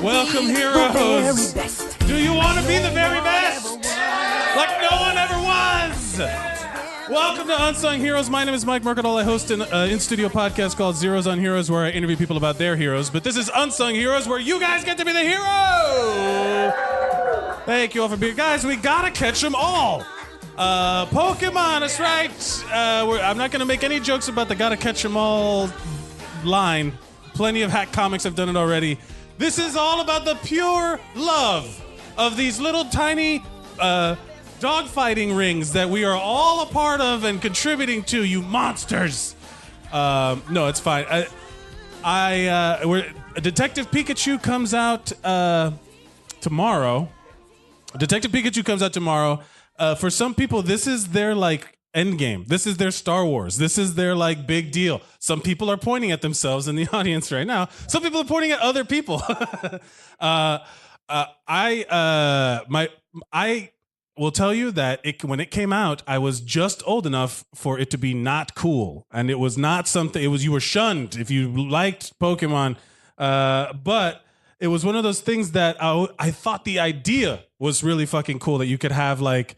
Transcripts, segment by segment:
Welcome, heroes. Do you want to be the very best? Like no one ever was. Welcome to Unsung Heroes. My name is Mike Mercadal. I host an in-studio podcast called Zeros on Heroes where I interview people about their heroes. But this is Unsung Heroes where you guys get to be the hero. Thank you all for being... Guys, we gotta catch them all. Pokemon, that's right. I'm not going to make any jokes about the gotta catch them all line. Plenty of hack comics have done it already. This is all about the pure love of these little tiny dogfighting rings that we are all a part of and contributing to, you monsters. No, it's fine. Detective Pikachu comes out tomorrow. Detective Pikachu comes out tomorrow. For some people, this is their like end game. This is their Star Wars. This is their like big deal. Some people are pointing at themselves in the audience right now. Some people are pointing at other people. I will tell you that when it came out, I was just old enough for it to be not cool, and it was not something. It was, you were shunned if you liked Pokemon, but it was one of those things that I thought the idea was really fucking cool, that you could have like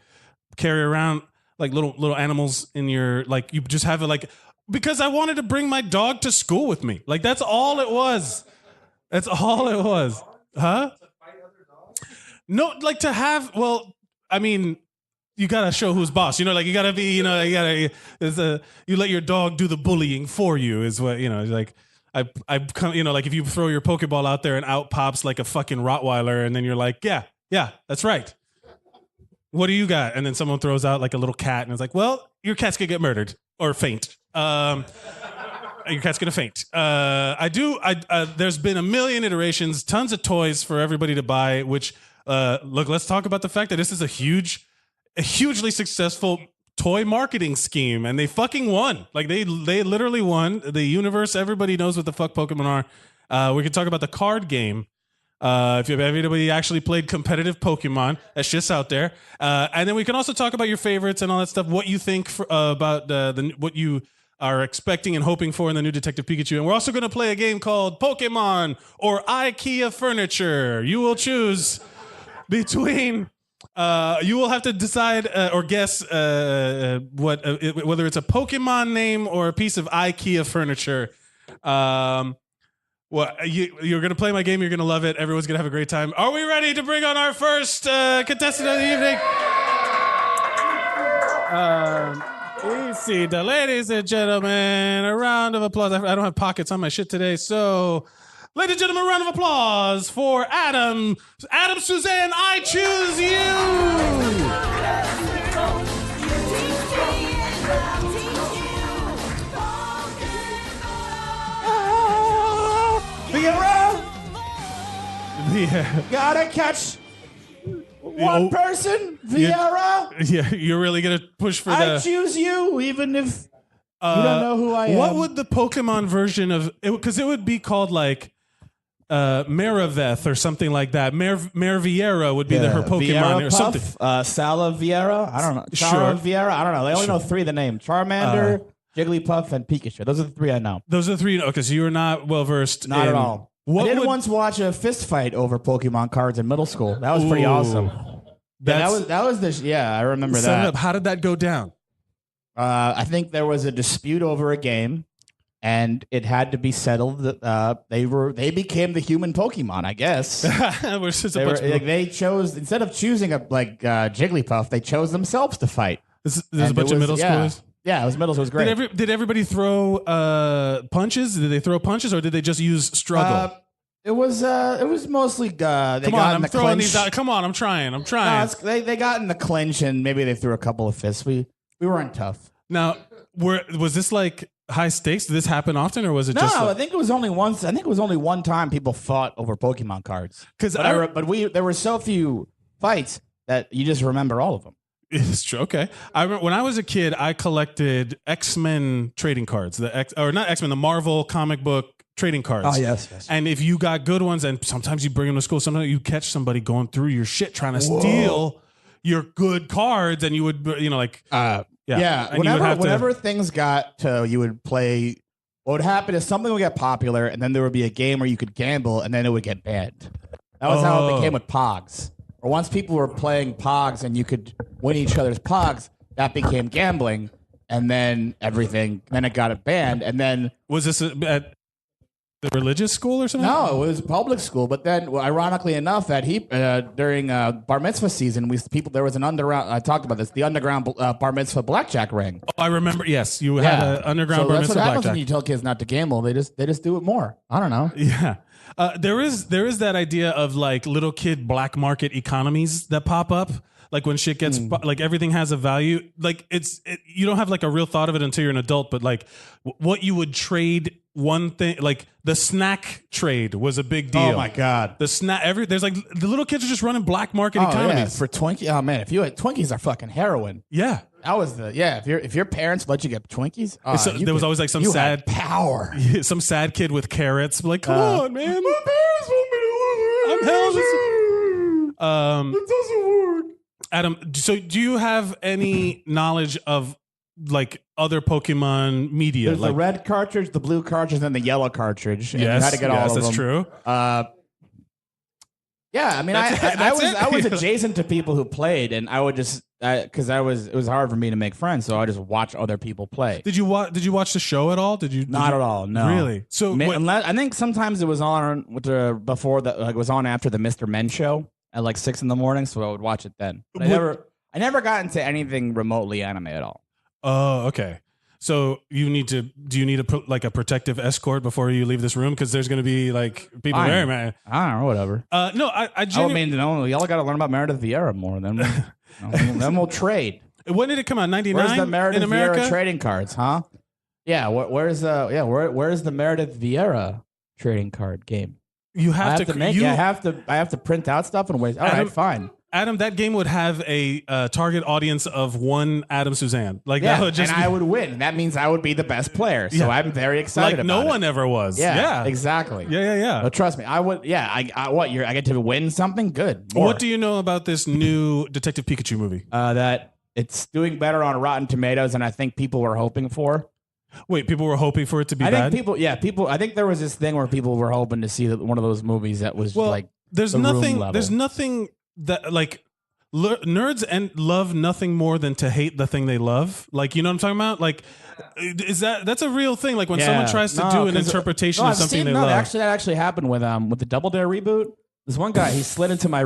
carry around like little animals in your, like, you just have it like, because I wanted to bring my dog to school with me. Like, that's all it was. That's all it was. Huh? No, like to have, well, I mean, you gotta show who's boss. You know, like you gotta be, you know, you let your dog do the bullying for you is what, you know, like I come, you know, like if you throw your Pokeball out there and out pops like a fucking Rottweiler, and then you're like, yeah, that's right. What do you got? And then someone throws out like a little cat, and it's like, well, your cat's gonna get murdered or faint. Your cat's gonna faint. There's been a million iterations, tons of toys for everybody to buy. Which, look, let's talk about the fact that this is a hugely successful toy marketing scheme, and they fucking won. Like they literally won. The universe, everybody knows what the fuck Pokemon are. We can talk about the card game. If anybody actually played competitive Pokemon, that's just out there. And then we can also talk about your favorites and all that stuff. What you think about what you are expecting and hoping for in the new Detective Pikachu. And we're also going to play a game called Pokemon or IKEA Furniture. You will choose between. You will have to decide or guess whether it's a Pokemon name or a piece of IKEA furniture. Well, you're going to play my game. You're going to love it. Everyone's going to have a great time. Are we ready to bring on our first contestant of the evening? Easy, ladies and gentlemen, a round of applause. I don't have pockets on my shit today, so ladies and gentlemen, a round of applause for Adam. Adam Suzanne, I choose you. Vieira, gotta catch one person, Vieira. Yeah, you're really gonna push for I choose you, even if you don't know who I am. What would the Pokemon version of it? Because it would be called like Maraveth or something like that. Mare Vieira would be her Pokemon Vieira or something. Sala Vieira, I don't know. Sure. Vieira, I don't know. They only know three of the names: Charmander, Jigglypuff, and Pikachu. Those are the three I know. Those are the three. Okay, so you're not well versed. Not at all. I did once watch a fist fight over Pokemon cards in middle school. That was pretty awesome. That was the I remember that. How did that go down? I think there was a dispute over a game, and it had to be settled. They became the human Pokemon, I guess. They chose, instead of choosing Jigglypuff, they chose themselves to fight. There's a bunch of middle schoolers. Yeah, it was middle school. It was great. Did everybody throw punches? Did they throw punches, or did they just use struggle? It was mostly. Come on, I'm throwing these out. Come on, I'm trying. No, they got in the clinch, and maybe they threw a couple of fists. We weren't tough. Now, was this like high stakes? Did this happen often, or was it just? No, I think it was only once. I think it was only one time people fought over Pokemon cards. There were so few fights that you just remember all of them. It's true. Okay. I remember when I was a kid, I collected X-Men trading cards. The Marvel comic book trading cards. Oh, yes. And if you got good ones, and sometimes you bring them to school, sometimes you catch somebody going through your shit trying to steal your good cards, and you would, whenever things got to, you would play what would happen is something would get popular, and then there would be a game where you could gamble, and then it would get banned. That was how it became with Pogs. Or once people were playing Pogs and you could win each other's Pogs, that became gambling, and then it got banned, and then... Was this at the religious school or something? No, it was public school. But then, ironically enough, during bar mitzvah season, there was an underground. I talked about this. The underground bar mitzvah blackjack ring. Oh, I remember. Yes, you had an underground bar mitzvah blackjack. That's what happens blackjack. when you tell kids not to gamble. They just do it more. I don't know. Yeah. There is that idea of like little kid black market economies that pop up. Like when shit gets like everything has a value. Like you don't have like a real thought of it until you're an adult. But like what you would trade. One thing, like the snack trade was a big deal. Oh my god, there's like the little kids are just running black market economies. Yeah. For Twinkies. Oh man, if you had Twinkies are fucking heroin. Yeah, that was if your parents let you get Twinkies, there was always like some sad power, some sad kid with carrots. Like, come on, man, my parents want me to live. I'm hell. It doesn't work. Adam, so do you have any knowledge of like other Pokemon media? There's like the red cartridge, the blue cartridge, and the yellow cartridge. And yes, you had to get all of them. That's true. Yeah, I mean, I was adjacent to people who played, and I would just because it was hard for me to make friends, so I just watch other people play. Did you watch the show at all? Not at all. No, really. So I think sometimes it was on before that, like it was on after the Mr. Men show at like 6 a.m, so I would watch it then. But I never got into anything remotely anime at all. Oh, okay. So do you need to put like a protective escort before you leave this room? Because there's going to be like people there, man. I don't know, whatever. No, I mean, y'all got to learn about Meredith Vieira more. Then we'll trade. When did it come out? 99? Where's the Meredith in America? Vieira trading cards, huh? Yeah. Where's the Meredith Vieira trading card game? You have I have to print out stuff and wait. All right, fine. Adam, that game would have a target audience of one Adam Suzanne. Like yeah, that would just I would win. That means I would be the best player. So I'm very excited. Like no one ever was. Yeah, exactly. Yeah. But trust me, I would. Yeah, I get to win something good. More. What do you know about this new Detective Pikachu movie? That it's doing better on Rotten Tomatoes than I think people were hoping for. Wait, people were hoping for it to be bad? I think there was this thing where people were hoping to see one of those movies that was like there's nothing that like nerds and love nothing more than to hate the thing they love. Like, you know what I'm talking about? Like, that's a real thing. Like when someone tries to do an interpretation of something they love. That actually happened with the Double Dare reboot. This one guy, he slid into my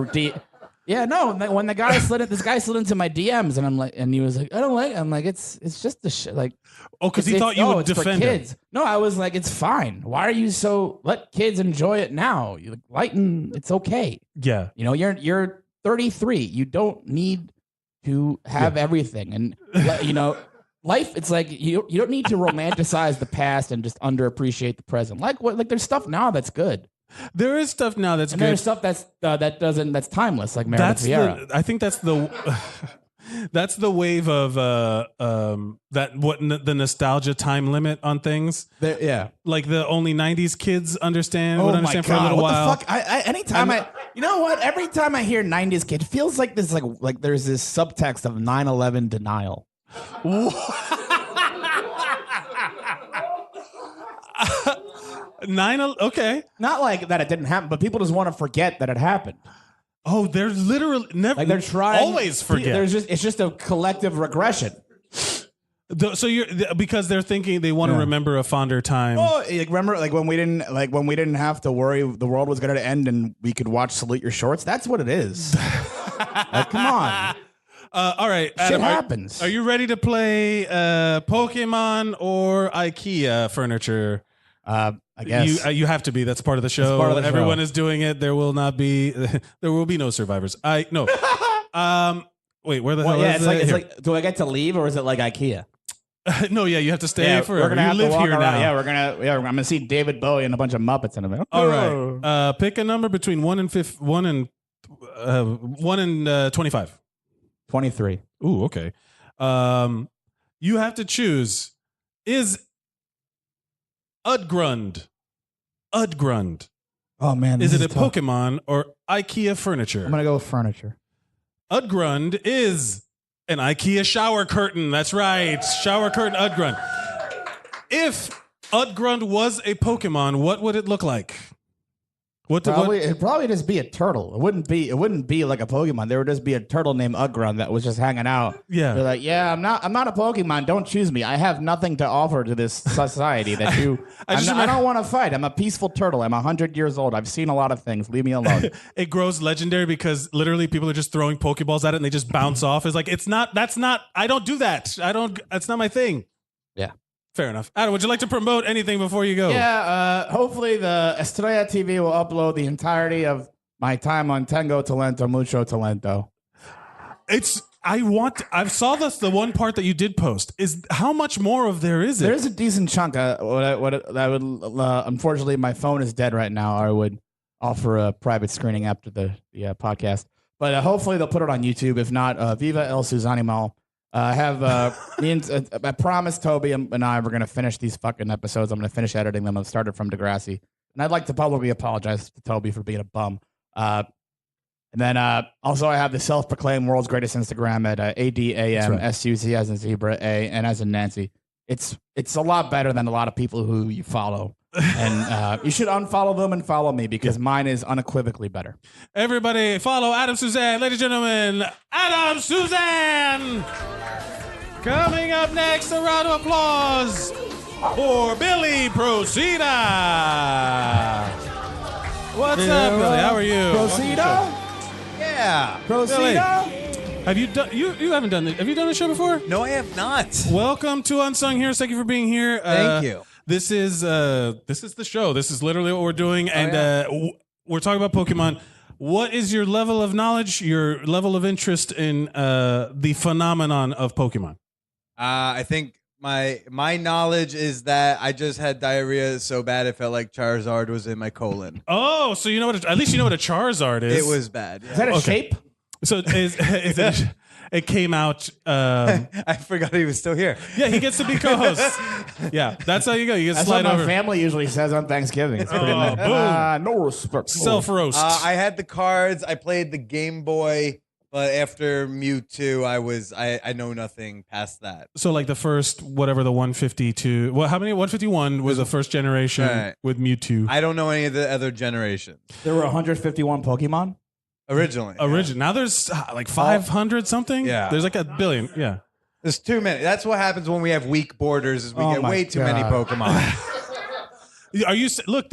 when this guy slid into my DMs, and I'm like, and he was like, I don't like it. I'm like, it's just the shit. Like, because he thought you would defend kids. No, I was like, it's fine. Why are you so let kids enjoy it now? You like lighten. It's okay. Yeah, you know, you're 33. You don't need to have everything, and you know, life. It's like you don't need to romanticize the past and just underappreciate the present. Like there's stuff now that's good. There is stuff now that's good. There's stuff that's timeless, like Meredith Vieira. I think that's the wave of the nostalgia time limit on things. Like the only 90s kids understand for a little while. What the fuck? Every time I hear 90s kid, it feels like this like there's this subtext of 9/11 denial. Okay. Not like that it didn't happen, but people just want to forget that it happened. Oh, they're literally never. Like they're trying. Always forget. It's just a collective regression. So because they're thinking they want to remember a fonder time. Oh, remember when we didn't have to worry the world was going to end and we could watch Salute Your Shorts. That's what it is. Come on. All right, Shit Adam, happens. Are you ready to play Pokemon or IKEA furniture? I guess you have to be. That's part of the show. Everyone is doing it. There will be no survivors. Wait, where the hell is it? It's like, do I get to leave or is it like IKEA? No, you have to stay forever. We're gonna have live to walk here around. now. I'm gonna see David Bowie and a bunch of Muppets in a minute. All right, pick a number between 1 and 25. 23. Ooh, okay. You have to choose. Is Udgrund? Oh man, is it a tough Pokemon or IKEA furniture? I'm gonna go with furniture. Udgrund is an IKEA shower curtain. That's right, shower curtain Udgrund. If Udgrund was a Pokemon, what would it look like? It'd probably just be a turtle. It wouldn't be like a Pokemon. There would just be a turtle named Udgrund that was just hanging out. Yeah. They're like, yeah, I'm not a Pokemon. Don't choose me. I have nothing to offer to this society that you. I don't want to fight. I'm a peaceful turtle. I'm 100 years old. I've seen a lot of things. Leave me alone. It grows legendary because literally people are just throwing Pokeballs at it and they just bounce off. It's like I don't do that. That's not my thing. Yeah. Fair enough. Adam, would you like to promote anything before you go? Yeah, hopefully the Estrella TV will upload the entirety of my time on Tengo Talento, Mucho Talento. I saw the one part that you did post. Is how much more of there is it? There's a decent chunk. Unfortunately, my phone is dead right now. I would offer a private screening after the podcast. But hopefully they'll put it on YouTube. If not, Viva El Suzanimo. I promised Toby and I were going to finish these fucking episodes. I'm going to finish editing them. I've started from Degrassi. And I'd like to publicly apologize to Toby for being a bum. And then also I have the self-proclaimed world's greatest Instagram at ADAMSUC as in zebra, A, and as in Nancy. It's a lot better than a lot of people who you follow. And you should unfollow them and follow me because mine is unequivocally better. Everybody follow Adam Suzanne. Ladies and gentlemen, Adam Suzanne! Coming up next, a round of applause for Billy Procida. What's up, Billy? How are you? Procida? Yeah. Procida? Have you done? You haven't done it. Have you done a show before? No, I have not. Welcome to Unsung Heroes. Thank you for being here. Thank you. This is the show. This is literally what we're doing, and we're talking about Pokemon. What is your level of knowledge? Your level of interest in the phenomenon of Pokemon? I think my knowledge is that I just had diarrhea so bad it felt like Charizard was in my colon. Oh, so you know at least you know what a Charizard is. It was bad. Yeah. Is that a shape? So it came out. I forgot he was still here. Yeah, he gets to be co-host. Yeah, that's how you go. You get That's slide what over. my family usually says on Thanksgiving. It's pretty nice. Boom. No respect. Self-roast. I had the cards. I played the Game Boy, but after Mewtwo, I know nothing past that. So like the first, whatever the 152, how many? 151 was the first generation with Mewtwo. I don't know any of the other generations. There were 151 Pokemon? Originally. Now there's like 500 something. Yeah. There's like a billion. Yeah. There's too many. That's what happens when we have weak borders is we get way too many Pokemon. Look,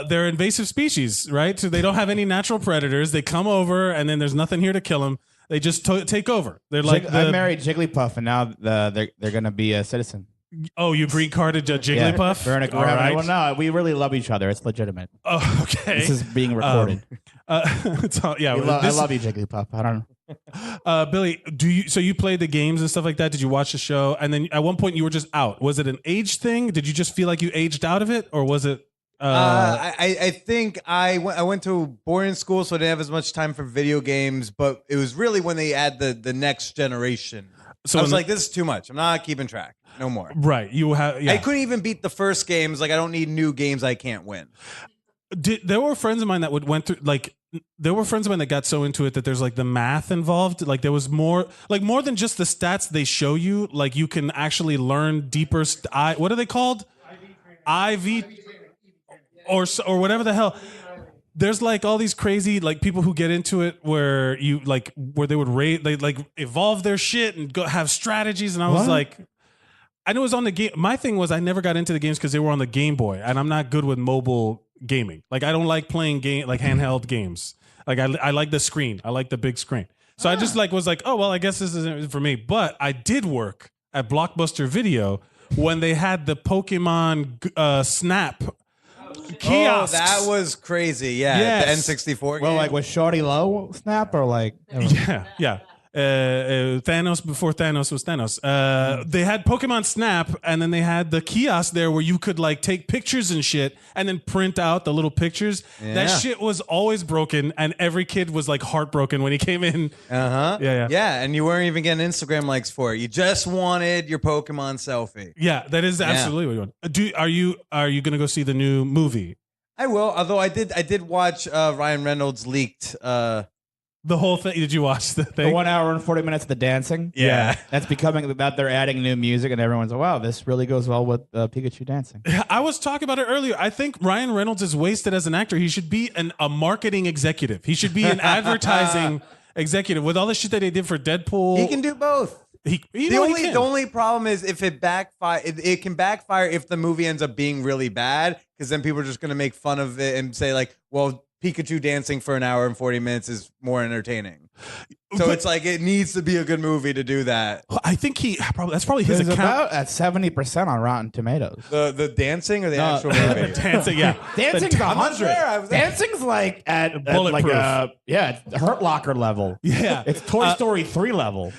they're invasive species, right? So they don't have any natural predators. They come over and then there's nothing here to kill them. They just take over. They're like I married Jigglypuff and now they're going to be a citizen. Oh, you green carded Jigglypuff? Yeah, all right. Well, no, we really love each other. It's legitimate. Oh, okay. This is being recorded. I love you, Jigglypuff. I don't know. Billy, so you played the games and stuff like that? Did you watch the show? And then at one point you were just out. Was it an age thing? Did you just feel like you aged out of it, or was it? I think I went to boarding school, so I didn't have as much time for video games. But it was really when they add the next generation. So I was like, this is too much. I'm not keeping track. No more. Right. You have. Yeah. I couldn't even beat the first games. Like I don't need new games I can't win. There were friends of mine that went through there were friends of mine that got so into it that there's like the math involved. Like there was more than just the stats they show you. Like you can actually learn deeper. What are they called? IV or whatever the hell. There's like all these crazy like people who get into it where they would they like evolve their shit and go have strategies. And I was like, I know it was on the game. My thing was I never got into the games because they were on the Game Boy, and I'm not good with mobile gaming. Like I don't like playing handheld games. Like I like the screen. I like the big screen. So I just was like, oh well, I guess this isn't for me. But I did work at Blockbuster Video when they had the Pokemon Snap kiosks. Oh, that was crazy. Yeah, yes. The N64 game. Well, like was Shorty Low Snap or like? Yeah. Thanos before Thanos was Thanos. They had Pokemon Snap, and then they had the kiosk there where you could like take pictures and shit, and then print out the little pictures. Yeah. That shit was always broken, and every kid was like heartbroken when he came in. Yeah, and you weren't even getting Instagram likes for it. You just wanted your Pokemon selfie. Yeah, that is absolutely what you want. Are you gonna go see the new movie? I will. Although I did watch Ryan Reynolds leaked. The whole thing. Did you watch the thing? The 1 hour and 40 minutes of the dancing. Yeah. That's becoming about they're adding new music and everyone's like, wow, this really goes well with Pikachu dancing. I was talking about it earlier. I think Ryan Reynolds is wasted as an actor. He should be a marketing executive. He should be an advertising executive with all the shit that he did for Deadpool. He can do both. The only problem is if it backfire. It can backfire if the movie ends up being really bad, because then people are just going to make fun of it and say like, well, Pikachu dancing for 1 hour and 40 minutes is more entertaining. So it's like it needs to be a good movie to do that. I think that's probably his account. About at 70% on Rotten Tomatoes. The dancing or the actual movie? Dancing, yeah. Dancing's 100. Dancing's like at Bulletproof. It's Hurt Locker level. Yeah. It's Toy Story 3 level.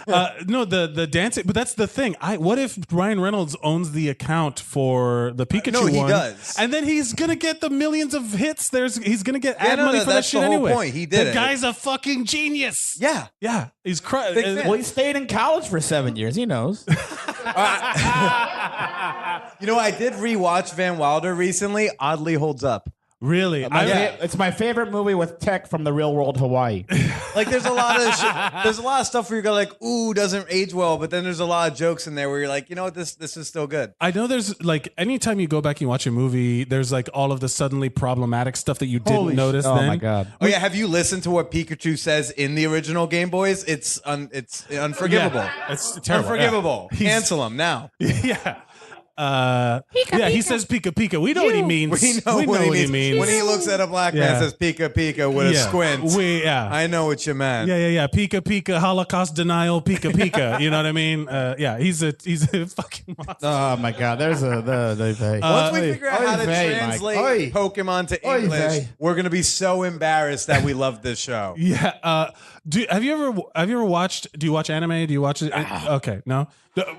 No, the dancing, but that's the thing. What if Ryan Reynolds owns the account for the Pikachu No, he one? does. And then he's going to get the millions of hits. He's going to get ad no, money for that that's shit the whole anyway. point. He did the it. guy's a fucking genius. Yeah. Yeah. He's Big fan. Well, he stayed in college for 7 years. He knows. You know, I did rewatch Van Wilder recently. Oddly holds up. Really? It's my favorite movie with tech from the real world Hawaii. Like there's a lot of there's a lot of stuff where you go like, ooh, doesn't age well, but then there's a lot of jokes in there where you're like, you know what, this is still good. I know there's like anytime you go back and watch a movie, there's like all of the suddenly problematic stuff that you didn't notice then. Oh my God. Oh yeah, have you listened to what Pikachu says in the original Game Boys? It's unforgivable. Yeah, it's terrible. Unforgivable. Yeah. Cancel him now. Yeah. He says Pika Pika. We know what he means. We know what he means. When he looks at a black man and says Pika Pika with a squint. I know what you meant. Yeah. Pika Pika, Holocaust denial, Pika Pika. You know what I mean? He's a fucking monster. Oh my God. There's once we figure out how to translate Pokemon to English, we're gonna be so embarrassed that we love this show. Yeah. Have you ever watched? Do you watch anime? Do you watch it? Okay, no.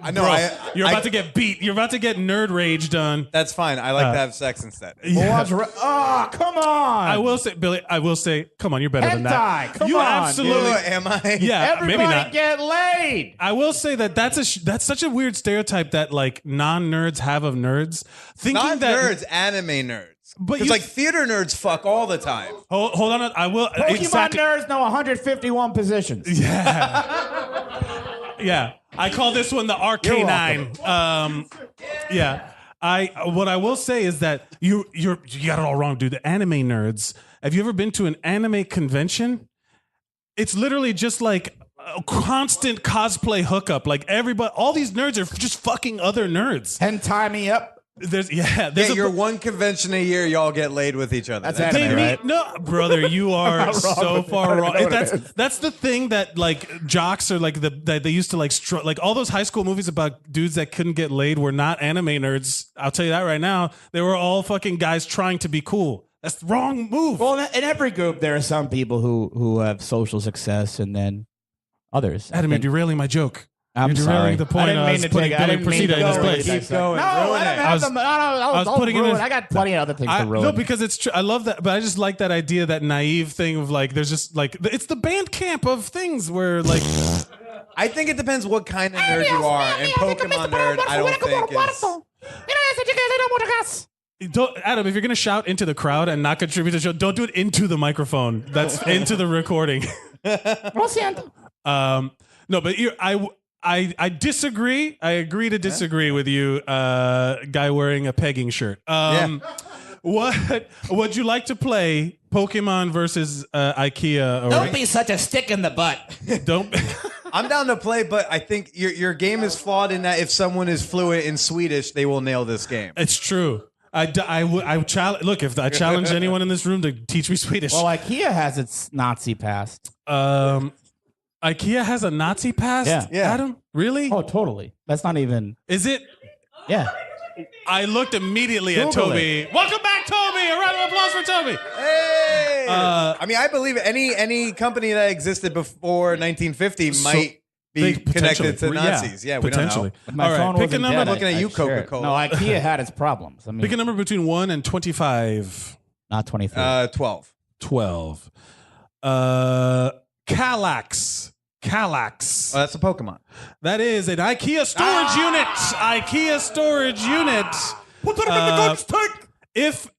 I know. Bro, you're about to get beat. You're about to get nerd rage done. That's fine. I like to have sex instead. Yeah. Come on. I will say, Billy. Come on. You're better than that. Come you on, absolutely. Am I? Yeah. Everybody maybe not. get laid. I will say that's such a weird stereotype that like non-nerds have of nerds. Thinking Not that nerds, anime nerds. But it's like theater nerds fuck all the time. Hold on. I will. Pokemon nerds know 151 positions. Yeah. Yeah. I call this one the Arcanine. Yeah. What I will say is that you got it all wrong, dude. The anime nerds. Have you ever been to an anime convention? It's literally just like a constant cosplay hookup. Like everybody, all these nerds are just fucking other nerds. Hentai me up. There's your one convention a year, y'all get laid with each other. That's anime, right? No, brother, you are so far wrong. That's the thing that like jocks are like that they used to like like all those high school movies about dudes that couldn't get laid were not anime nerds. I'll tell you that right now. They were all fucking guys trying to be cool. That's the wrong move. Well, in every group, there are some people who have social success, and then others. Adam, you're derailing my joke. I'm sorry. The point I was putting Billy Procida in his place. Keep going. I was putting it in. I got plenty of other things to ruin. No, because it's true. I love that, but I just like that idea, that naive thing of like, there's just like, it's the band camp of things where like. I think it depends what kind of nerd you are, and Pokemon nerd, I don't think is. Adam, if you're gonna shout into the crowd and not contribute to the show, don't do it into the microphone. That's into the recording. No, but I disagree. I agree to disagree with you, guy wearing a pegging shirt. What would you like to play? Pokemon versus IKEA? Or Don't be such a stick in the butt. Don't. I'm down to play, but I think your game is flawed in that if someone is fluent in Swedish, they will nail this game. It's true. I challenge. Look, if I challenge anyone in this room to teach me Swedish. Well, IKEA has its Nazi past. IKEA has a Nazi past? Yeah. Adam? Really? Oh, totally. That's not even... Is it? Yeah. I looked immediately Google at Toby. Welcome back, Toby! A round of applause for Toby! Hey! I mean, I believe any company that existed before 1950 might be connected to Nazis. Yeah, we don't know. My phone pick a number. I'm looking at you, Coca-Cola. No, IKEA had its problems. I mean, pick a number between 1 and 25. Not 23. 12. 12. Kallax. Kallax. Oh, that's a Pokemon. That is an IKEA storage unit. IKEA storage unit. Put that in the garbage tank.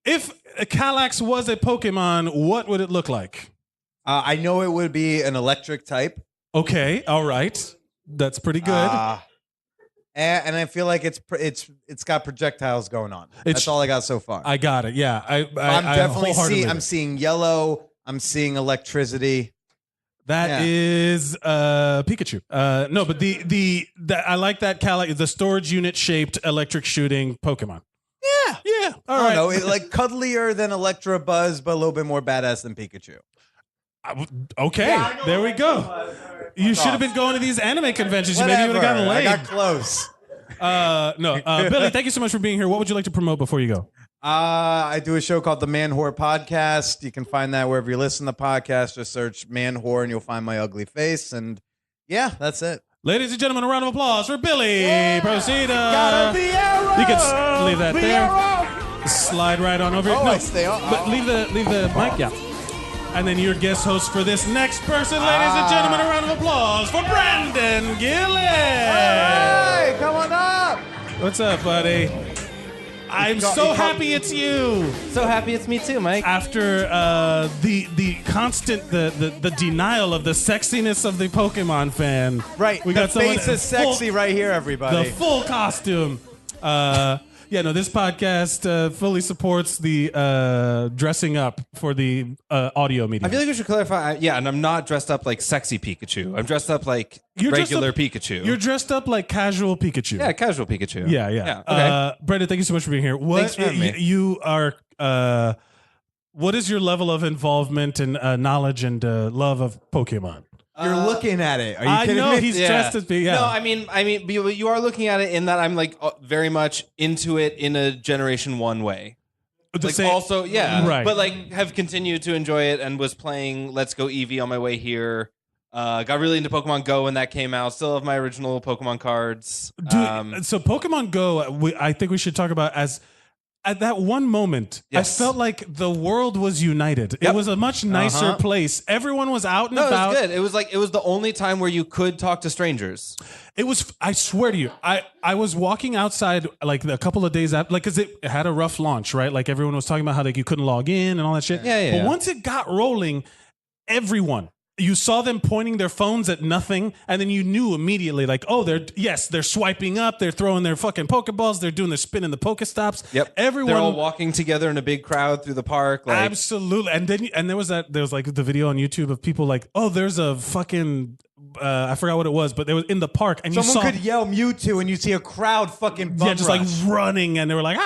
If Kallax was a Pokemon, what would it look like? I know it would be an electric type. Okay, all right. That's pretty good. And I feel like it's got projectiles going on. That's all I got so far. I got it. Yeah, I'm definitely seeing yellow. I'm seeing electricity. That is Pikachu. No, but I like that the storage unit shaped electric shooting Pokemon. Yeah. All right. No, like cuddlier than Electabuzz, but a little bit more badass than Pikachu. Okay, there we go. You should have been going to these anime conventions. Whatever. Maybe you would have gotten laid. I got close. Billy, thank you so much for being here. What would you like to promote before you go? I do a show called the Man Whore Podcast. You can find that wherever you listen to podcasts. Just search Man Whore and you'll find my ugly face. And yeah, that's it. Ladies and gentlemen, a round of applause for Billy. Proceed. Gotta be arrow. You can leave that there. Slide right on over. I stay on. But leave the mic, yeah. And then your guest host for this next person, ladies and gentlemen, a round of applause for Brandon Gillis. Hey, come on up. What's up, buddy? I'm so happy it's you. So happy it's me too, Mike. After the constant the denial of the sexiness of the Pokemon fan, right? We got face is sexy right here, everybody. The full costume. This podcast fully supports the dressing up for the audio medium. I feel like we should clarify. And I'm not dressed up like sexy Pikachu. I'm dressed up like regular Pikachu. You're dressed up like casual Pikachu. Yeah, casual Pikachu. Yeah. Okay. Brendan, thank you so much for being here. Thanks for having me. You are. What is your level of involvement and knowledge and love of Pokemon? You're looking at it. Are you kidding me? I know he's dressed as me. Yeah. No, I mean, you are looking at it in that I'm like very much into it in a Generation 1 way. Right. But like have continued to enjoy it and was playing Let's Go Eevee on my way here. Got really into Pokemon Go when that came out. Still have my original Pokemon cards. So Pokemon Go, I think we should talk about as. At that one moment, yes. I felt like the world was united. Yep. It was a much nicer place. Everyone was out and about. It was good. It was the only time where you could talk to strangers. It was. I swear to you, I was walking outside like a couple of days after, like because it had a rough launch, right? Like everyone was talking about how like you couldn't log in and all that shit. But once it got rolling, everyone. You saw them pointing their phones at nothing, and then you knew immediately, like, oh, they're swiping up, they're throwing their fucking Pokeballs, they're doing their spin in the Pokestops. Yep, everyone, they're all walking together in a big crowd through the park. Like. Absolutely, and there was like the video on YouTube of people like, oh, there's a fucking. I forgot what it was, but they were in the park, and someone could yell Mewtwo, and you see a crowd fucking just like running, and they were like,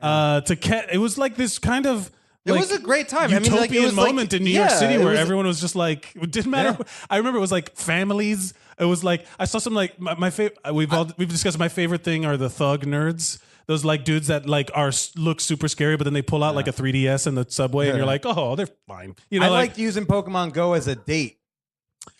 it was like this kind of. It was a great time. Utopian moment in New York City where everyone was just like, it didn't matter. Yeah. I remember it was like families. It was like, I saw some like my favorite, we've discussed my favorite thing are the thug nerds. Those like dudes that like look super scary, but then they pull out like a 3DS in the subway and you're like, oh, they're fine. I liked using Pokemon Go as a date.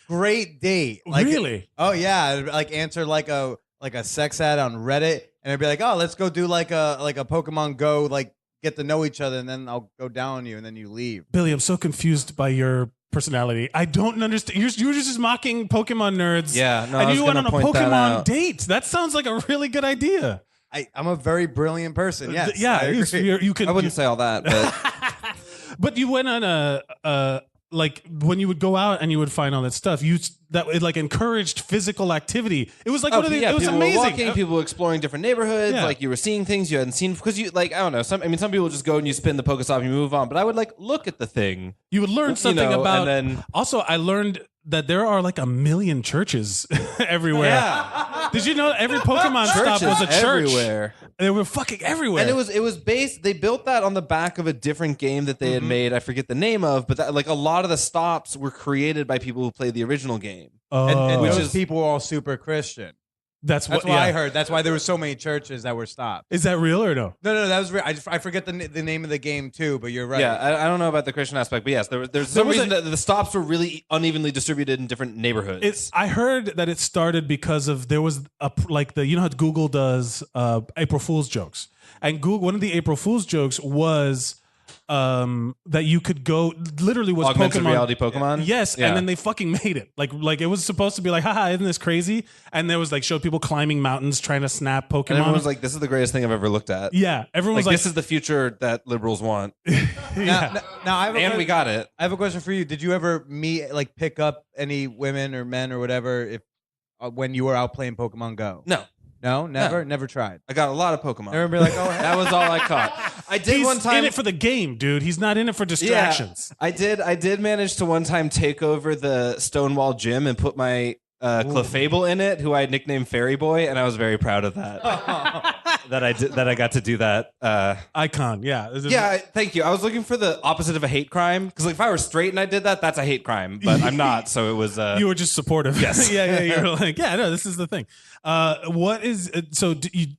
Great date. Like, really? Oh yeah. Like answer like a sex ad on Reddit and I'd be like, oh, let's go do like a Pokemon Go, like, get to know each other, and then I'll go down on you, and then you leave. Billy, I'm so confused by your personality. I don't understand. You were just mocking Pokemon nerds. Yeah, no, and you went on a Pokemon date. That sounds like a really good idea. I'm a very brilliant person. Yes, you can. I wouldn't say all that, but but you went on a like when you would go out and you would find all that stuff. It like encouraged physical activity. It was like it was amazing. Walking, people exploring different neighborhoods. Yeah. Like you were seeing things you hadn't seen because you like I don't know. Some people just go and you spin the Pokestop and you move on. But I would like look at the thing. You would learn something about. And then also, I learned that there are like 1 million churches everywhere. Yeah. Did you know every Pokemon stop was a church? Everywhere. They were fucking everywhere. And it was based. They built that on the back of a different game that they had made. I forget the name of, but that, like a lot of the stops were created by people who played the original game. And those people were all super Christian. That's what I heard. That's why there were so many churches that were stopped. Is that real or no? No, that was real. I forget the name of the game too, but you're right. Yeah, I don't know about the Christian aspect, but yes, there's some reason that the stops were really unevenly distributed in different neighborhoods. I heard that it started because of there was you know how Google does April Fool's jokes, and one of the April Fool's jokes was that you could go literally was augmented Pokemon reality Pokemon. Yes, and then they fucking made it like it was supposed to be like, haha, isn't this crazy? And there was like showed people climbing mountains trying to snap Pokemon. And everyone was like, this is the greatest thing I've ever looked at. Yeah, everyone was like, this is the future that liberals want. Now I have and we got it. I have a question for you. Did you ever pick up any women or men or whatever if when you were out playing Pokemon Go? No, never tried. I got a lot of Pokemon. Never be like, oh, that was all I caught. I did he's one time in it for the game, dude. He's not in it for distractions. Yeah, I did manage to one time take over the Stonewall Gym and put my Clefable in it, who I had nicknamed Fairy Boy, and I was very proud of that. that I got to do that. Icon, yeah. Yeah, thank you. I was looking for the opposite of a hate crime because if I were straight and I did that, that's a hate crime. But I'm not, so it was. You were just supportive. Yes. yeah. You were like, yeah, no, this is the thing. What is so?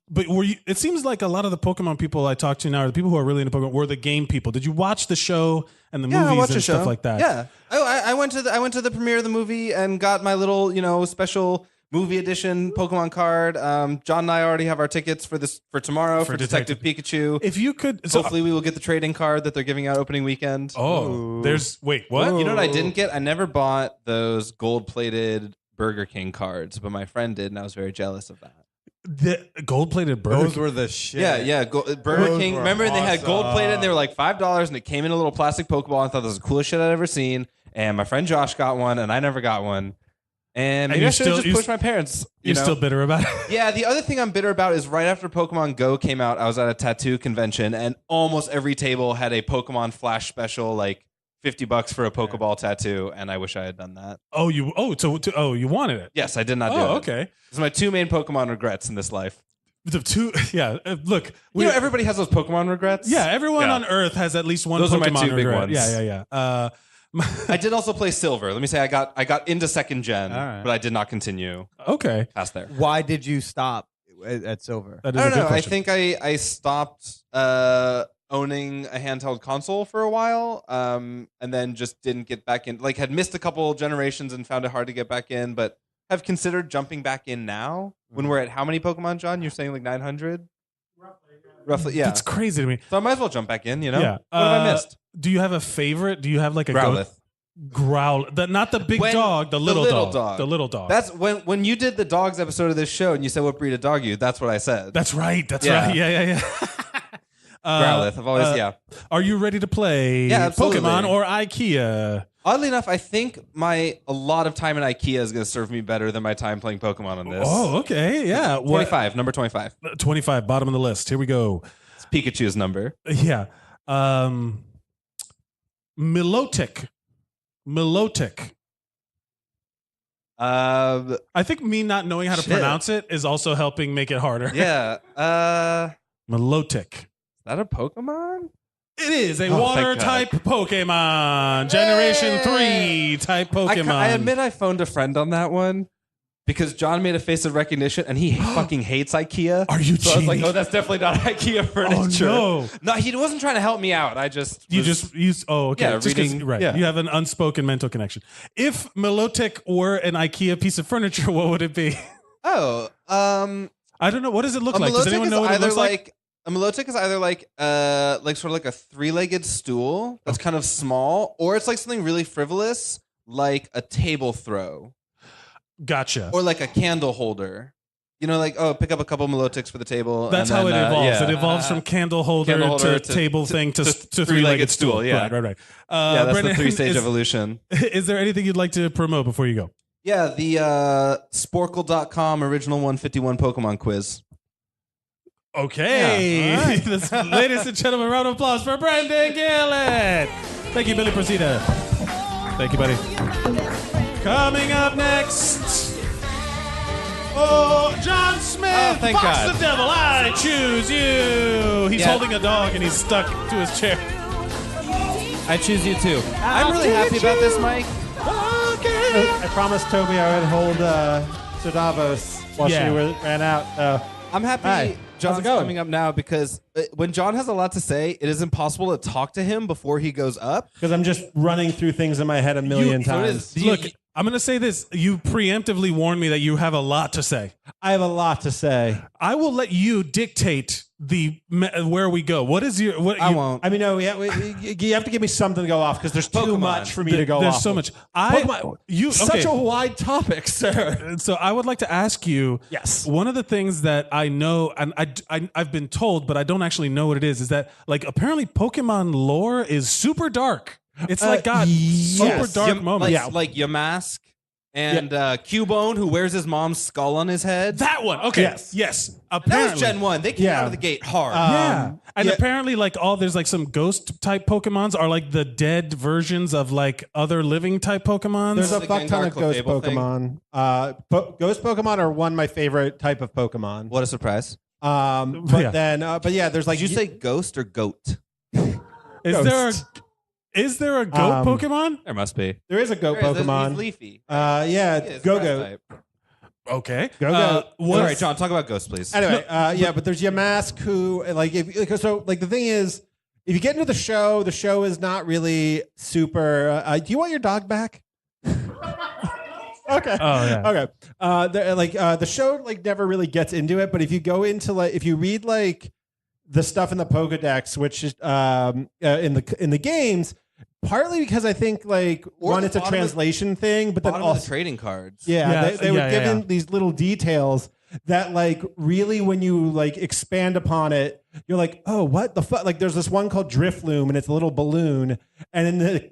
But were you? It seems like a lot of the Pokemon people I talk to now, or the people who are really into Pokemon, were the game people. Did you watch the show and the movies and stuff like that? Yeah. Oh, I went to the premiere of the movie and got my little special movie edition Pokemon card. John and I already have our tickets for tomorrow for Detective Pikachu. If you could, hopefully we will get the trading card that they're giving out opening weekend. Oh, wait, what? You know what I didn't get? I never bought those gold-plated Burger King cards, but my friend did, and I was very jealous of that. The gold-plated Burger Those were the shit. Yeah. Burger King. Remember, they had gold-plated, and they were like $5, and it came in a little plastic Pokeball. I thought that was the coolest shit I'd ever seen. And my friend Josh got one, and I never got one. And maybe I should have just pushed my parents. You're still bitter about it? Yeah, the other thing I'm bitter about is right after Pokemon Go came out, I was at a tattoo convention, and almost every table had a Pokemon Flash special, like $50 for a Pokeball tattoo, and I wish I had done that. Oh, you wanted it? Yes, I did not do it. Oh, okay. These are my two main Pokemon regrets in this life. Look, everybody has those Pokemon regrets. Yeah, everyone on Earth has at least one. Those Pokemon are my two big regret. ones. Yeah. I did also play Silver. Let me say I got into second gen, but I did not continue. Okay, past there. Why did you stop at Silver? That is I a don't good know. question. I think I stopped owning a handheld console for a while, and then just didn't get back in. Like, had missed a couple generations and found it hard to get back in, but have considered jumping back in now when we're at how many Pokemon, John? You're saying like 900? Roughly, yeah. It's crazy to me. So I might as well jump back in, Yeah. What have I missed? Do you have a favorite? Do you have like a Growlithe. Not the big dog, the little dog. The little dog. That's when you did the dogs episode of this show and you said what breed of dog you. That's what I said. That's right. Right. Yeah. Growlithe. I've always Are you ready to play Pokemon or IKEA? Oddly enough, I think a lot of time in IKEA is going to serve me better than my time playing Pokemon on this. Oh, okay. Yeah. 25. Number 25. 25. Bottom of the list. Here we go. It's Pikachu's number. Yeah. Milotic. I think me not knowing how to pronounce it is also helping make it harder. Yeah. Milotic. Is that a Pokemon? It is a water type Pokemon. Generation 3 type Pokemon. I admit I phoned a friend on that one because John made a face of recognition and he fucking hates IKEA. Are you So I was like, oh, that's definitely not IKEA furniture. Oh, No, he wasn't trying to help me out. I just okay. Yeah, Just 'cause- reading- right. yeah. You have an unspoken mental connection. If Milotic were an IKEA piece of furniture, what would it be? Oh, I don't know. What does it look like? Does anyone know what it looks like? A Milotic is either like sort of like a three-legged stool that's kind of small, or it's like something really frivolous, like a table throw. Gotcha. Or like a candle holder. Like, pick up a couple Milotics for the table. That's how it evolves. It evolves from candle holder to table thing to three-legged stool. Yeah. Right. Yeah, that's Brendan, the three-stage evolution. Is there anything you'd like to promote before you go? Yeah, the Sporkle.com original 151 Pokemon quiz. Okay. Yeah. Right. Ladies and gentlemen, round of applause for Brendan Gillett. Thank you, Billy Procida. Thank you, buddy. Coming up next, John Smith. Oh, thank Fox God. the Devil, I choose you. He's holding a dog and he's stuck to his chair. I choose you too. I'm really happy about this, Mike. Okay. I promised Toby I would hold Sir Davos while she ran out. I'm happy Hi. John's How's it going? coming up now because when John has a lot to say, it is impossible to talk to him before he goes up. Because I'm just running through things in my head a million times. Look, I'm going to say this. You preemptively warned me that you have a lot to say. I have a lot to say. I will let you dictate where we go. What is your? What I you, won't. I mean, no. You have to give me something to go off because there's too much for me to go there's off. so much. Such a wide topic, sir. So I would like to ask you. Yes. One of the things that I know, and I've been told, but I don't actually know what it is that like apparently Pokemon lore is super dark. It's like got super dark moments. Like Yamask and Cubone, who wears his mom's skull on his head. That one. Okay. Yes. Apparently. That was Gen 1. They came out of the gate hard. And apparently like there's like some ghost type Pokemons are like the dead versions of like other living type Pokemons. There's a fuck ton of ghost Pokemon. Ghost Pokemon are one of my favorite type of Pokemon. What a surprise. But there's like... Did you say ghost or goat? Is there a goat Pokemon? There must be. There is a goat Pokemon. He's leafy. Go-Go. Okay. Go-Go. All right, John, talk about ghosts, please. Anyway, but there's Yamask who, the thing is, if you get into the show is not really super... do you want your dog back? Okay. Oh, yeah. Okay. The show, like, never really gets into it, but if you go into, like, if you read, like, the stuff in the Pokedex, which is in the games, partly because I think like one, it's a translation thing, but then also the trading cards. They would give in these little details that like really when you like expand upon it, you're like, oh, what the fuck? Like there's this one called Drifloom, and it's a little balloon, and in the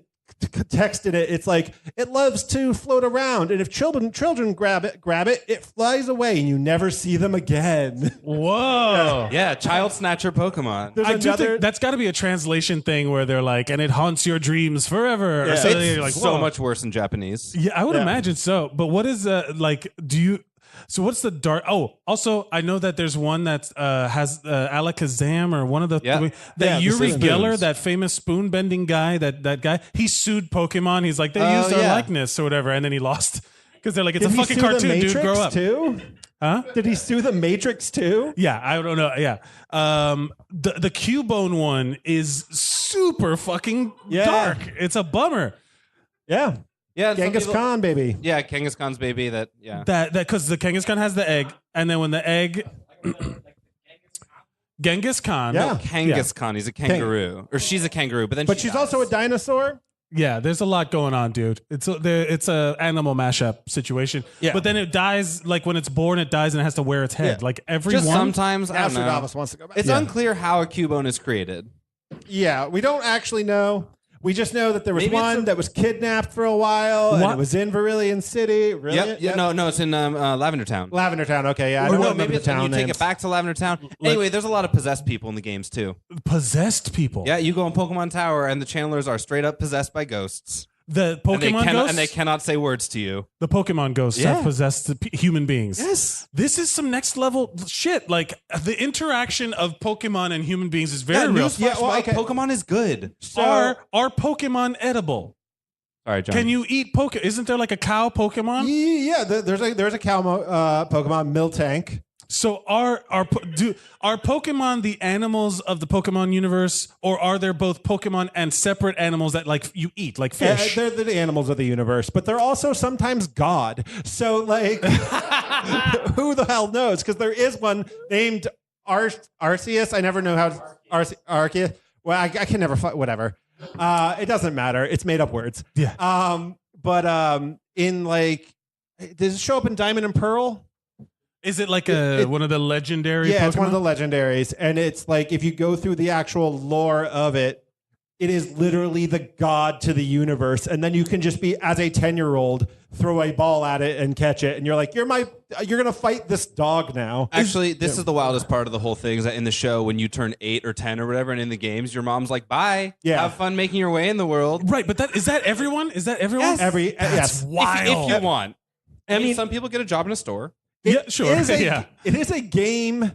text in it, it's like it loves to float around, and if children grab it, it flies away, and you never see them again. Whoa! Yeah, child snatcher Pokemon. I do think that's got to be a translation thing where they're like, and it haunts your dreams forever. Yeah. Or something. It's Like, so much worse in Japanese. Yeah, I would imagine so. But what is like? Do you? So what's the dark? Oh, also I know that there's one that has Alakazam or one of the Yuri Geller, that famous spoon bending guy. That guy he sued Pokemon. He's like they used our likeness or whatever, and then he lost because they're like it's a fucking cartoon, dude. Grow up. Too? Huh? Did he sue the Matrix too? Yeah, I don't know. Yeah, the Cubone one is super fucking dark. It's a bummer. Yeah. Yeah, Genghis Khan, baby. Yeah, Genghis Khan's baby. That because the Genghis Khan has the egg, and then when the egg, Genghis Khan, Genghis Khan, he's a kangaroo, or she's a kangaroo, but she's also a dinosaur. Yeah, there's a lot going on, dude. It's a animal mashup situation. Yeah, but then it dies like when it's born, it dies and it has to wear its head. Yeah. Like everyone. Just sometimes, I don't know. Wants to go back. It's unclear how a Cubone is created. Yeah, we don't actually know. We just know that there was one that was kidnapped for a while, and it was in Vermilion City. Really? Yep. No, it's in Lavender Town. Lavender Town, okay, yeah. Maybe it's when you take it back to Lavender Town. Anyway, there's a lot of possessed people in the games, too. Possessed people? Yeah, you go in Pokemon Tower, and the channelers are straight up possessed by ghosts. The Pokemon ghosts? And they cannot say words to you. The Pokemon ghosts have possessed human beings. Yes. This is some next level shit. Like, the interaction of Pokemon and human beings is very real. Pokemon is good. So, are Pokemon edible? All right, John. Can you eat Pokemon? Isn't there like a cow Pokemon? Yeah, there's a cow Pokemon, Miltank. So are Pokemon the animals of the Pokemon universe, or are there both Pokemon and separate animals that like you eat, like fish? They're the animals of the universe, but they're also sometimes God. So like, who the hell knows? Because there is one named Arceus. I never know how Arceus. Well, I can never find whatever. It doesn't matter. It's made up words. Yeah. But in like, does it show up in Diamond and Pearl? Is it like one of the legendary? Yeah, Pokemon? It's one of the legendaries, and it's like if you go through the actual lore of it, it is literally the god to the universe, and then you can just be as a 10-year-old throw a ball at it and catch it, and you're like, you're gonna fight this dog now. Actually, this is the wildest part of the whole thing. Is that in the show when you turn 8 or 10 or whatever, and in the games, your mom's like, "Bye, have fun making your way in the world." Right, but is that everyone? Is that everyone? Yes. That's wild. If you want. I mean, some people get a job in a store. It is a game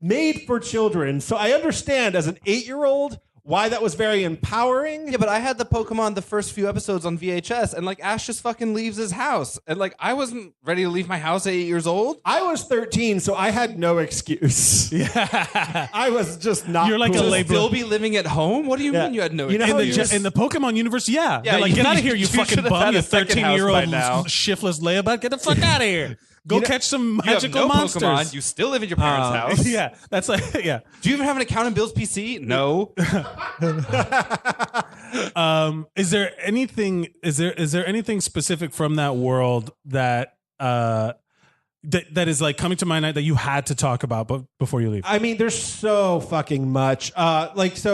made for children. So I understand as an 8-year-old why that was very empowering. Yeah, but I had the Pokemon the first few episodes on VHS, and like Ash just fucking leaves his house, and like I wasn't ready to leave my house at 8 years old. I was 13, so I had no excuse. Yeah, I was just not. You're like cool. a labor. Still be living at home? What do you mean you had no? You know excuse? In the Pokemon universe, yeah. They're like, you- get out of here, you you fucking should have bum, had you a second house 13-year-old by now. shiftless layabouts. Get the fuck out of here. Go catch some You have magical no monsters. Pokemon. You still live in your parents' house. Yeah, that's like yeah. Do you even have an account in Bill's PC? No. Is there anything? Is there anything specific from that world that that is like coming to mind that you had to talk about before you leave? I mean, there's so fucking much. I just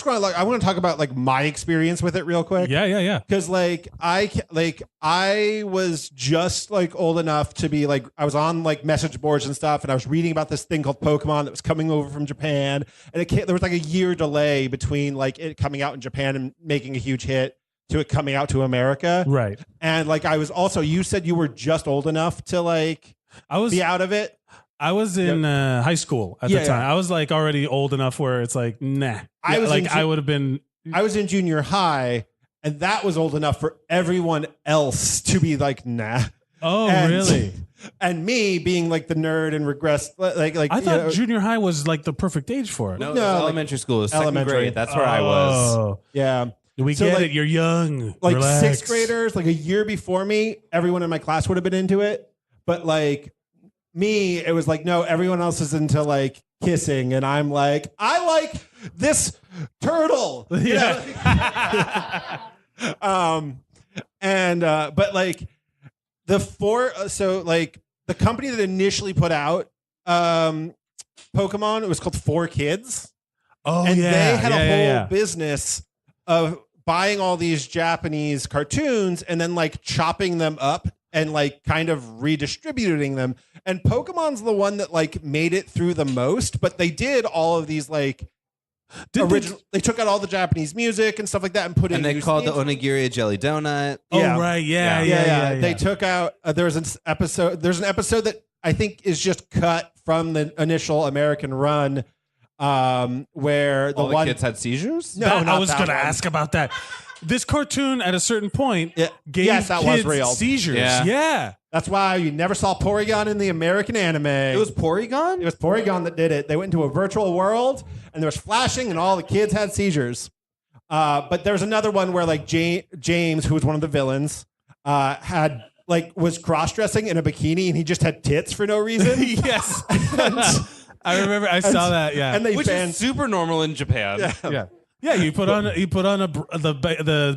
want to I want to talk about like my experience with it real quick. Yeah. Because I was just like old enough to be like I was on like message boards and stuff, and I was reading about this thing called Pokemon that was coming over from Japan, and there was like a year delay between like it coming out in Japan and making a huge hit to it coming out to America. Right. And like I was also, you said you were just old enough to like be out of it. I was in high school at the time. Yeah. I was like already old enough where it's like, nah. I was I would have been. I was in junior high, and that was old enough for everyone else to be like, nah. Oh, And- really? And me being like the nerd and regressed, like I thought junior high was like the perfect age for it. No, No, like elementary school is second elementary. grade. That's where I was. Oh. yeah, We So, get like- it. You're young. like Relax. sixth graders, like a year before me, everyone in my class would have been into it, but like me, it was like no, everyone else is into like kissing, and I'm like, I like this turtle. You know? But like the company that initially put out Pokemon, it was called 4Kids. Oh, And yeah. they had yeah, a whole business of buying all these Japanese cartoons and then like chopping them up and like kind of redistributing them. And Pokemon's the one that like made it through the most, but they did all of these like they took out all the Japanese music and stuff like that and put in And they new called the themes. onigiri a jelly donut. Oh, Yeah. right. Yeah. They took out. There's an episode that I think is just cut from the initial American run, where All the kids had seizures? No, I not was that going to one. ask about that. This cartoon at a certain point gave Yes, that was kids real. seizures. Yeah. Yeah. That's why you never saw Porygon in the American anime. It was Porygon? It was Porygon that did it. They went into a virtual world, and there was flashing, and all the kids had seizures. But there's another one where like James, who was one of the villains, had like was cross dressing in a bikini, and he just had tits for no reason. Yes. I remember. I saw that. Yeah. And they Which banned. is super normal in Japan. yeah. Yeah. You put on the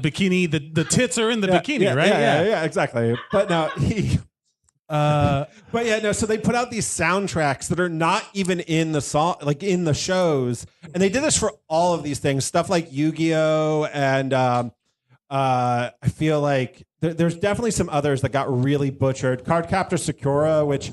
bikini. The tits are in the bikini, right? Yeah, exactly. But no, but yeah, no. So they put out these soundtracks that are not even in the song, like in the shows, and they did this for all of these things, stuff like Yu-Gi-Oh, and I feel like there's definitely some others that got really butchered. Cardcaptor Sakura, which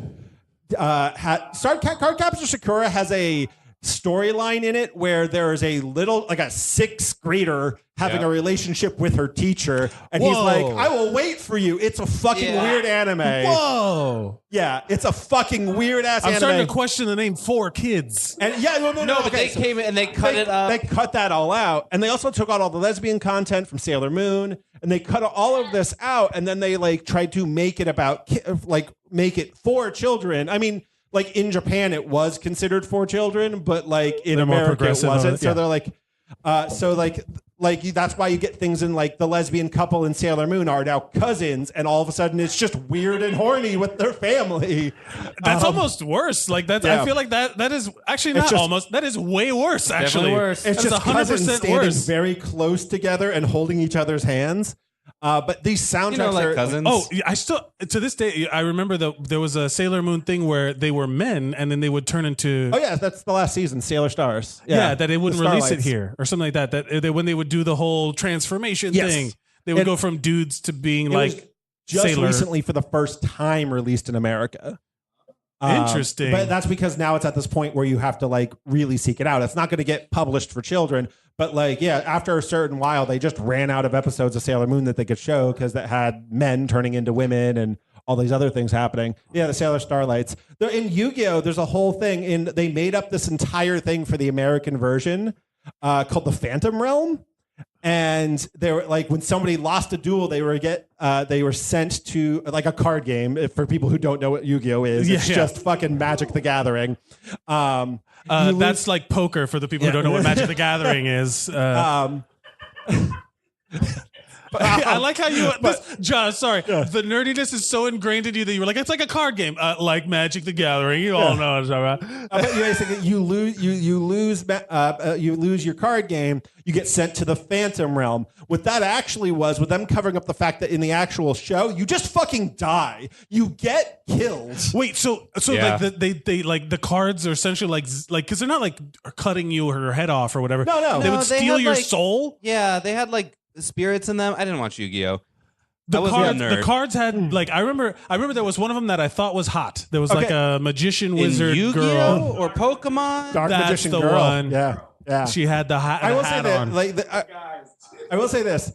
Cardcaptor Sakura has a storyline in it where there is a little, like a sixth grader having a relationship with her teacher, and he's Whoa. like, I will wait for you. It's a fucking weird anime. Whoa. Yeah, it's a fucking weird ass I'm anime. starting to question the name 4Kids. And yeah, no, No, but okay, they came in and they cut it up. They cut that all out, and they also took out all the lesbian content from Sailor Moon, and they cut all of this out, and then they like tried to make it about make it for children. I mean, like in Japan, it was considered for children, but like in They're more America, it progressive wasn't. on it, So yeah. they're like that's why you get things in like the lesbian couple in Sailor Moon are now cousins, and all of a sudden it's just weird and horny with their family. That's almost worse. Like that's. Yeah. I feel like that is actually It's not just- almost. That is way worse. Actually, worse. It's That's just cousins 100% standing worse. very close together and holding each other's hands. But these soundtracks You know, like are cousins. Oh, I still to this day I remember there was a Sailor Moon thing where they were men and then they would turn into Oh yeah, that's the last season, Sailor Stars. that they wouldn't The release it Starlights. here or something like that. That when they would do the whole transformation Yes. thing, they would It- go from dudes to being It was like just Sailor. recently for the first time released in America. Interesting. But that's because now it's at this point where you have to like really seek it out. It's not going to get published for children, but like after a certain while, they just ran out of episodes of Sailor Moon that they could show because that had men turning into women and all these other things happening. Yeah, the Sailor Starlights. In Yu-Gi-Oh, there's a whole thing. They made up this entire thing for the American version called the Phantom Realm. And they were like, when somebody lost a duel, they were sent to like a card game. For people who don't know what Yu-Gi-Oh is, it's just fucking Magic the Gathering. That's like poker for the people who don't know what Magic the Gathering is. I like how you, John. Sorry, the nerdiness is so ingrained in you that you were like, it's like a card game, like Magic the Gathering. You all know what I'm talking about. You lose your card game. You get sent to the Phantom Realm. What that actually was, with them covering up the fact that in the actual show, you just fucking die. You get killed. Wait, so like they like the cards are essentially like because they're not like cutting your head off or whatever. No. They would steal your like, soul. Yeah, they had like spirits in them. I didn't watch Yu-Gi-Oh. The cards had like I remember there was one of them that I thought was hot. There was like a magician wizard Yu-Gi-Oh girl or Pokemon. Dark That's magician the girl. one. Yeah. She had the hat. I will hat say that. on. I will say this.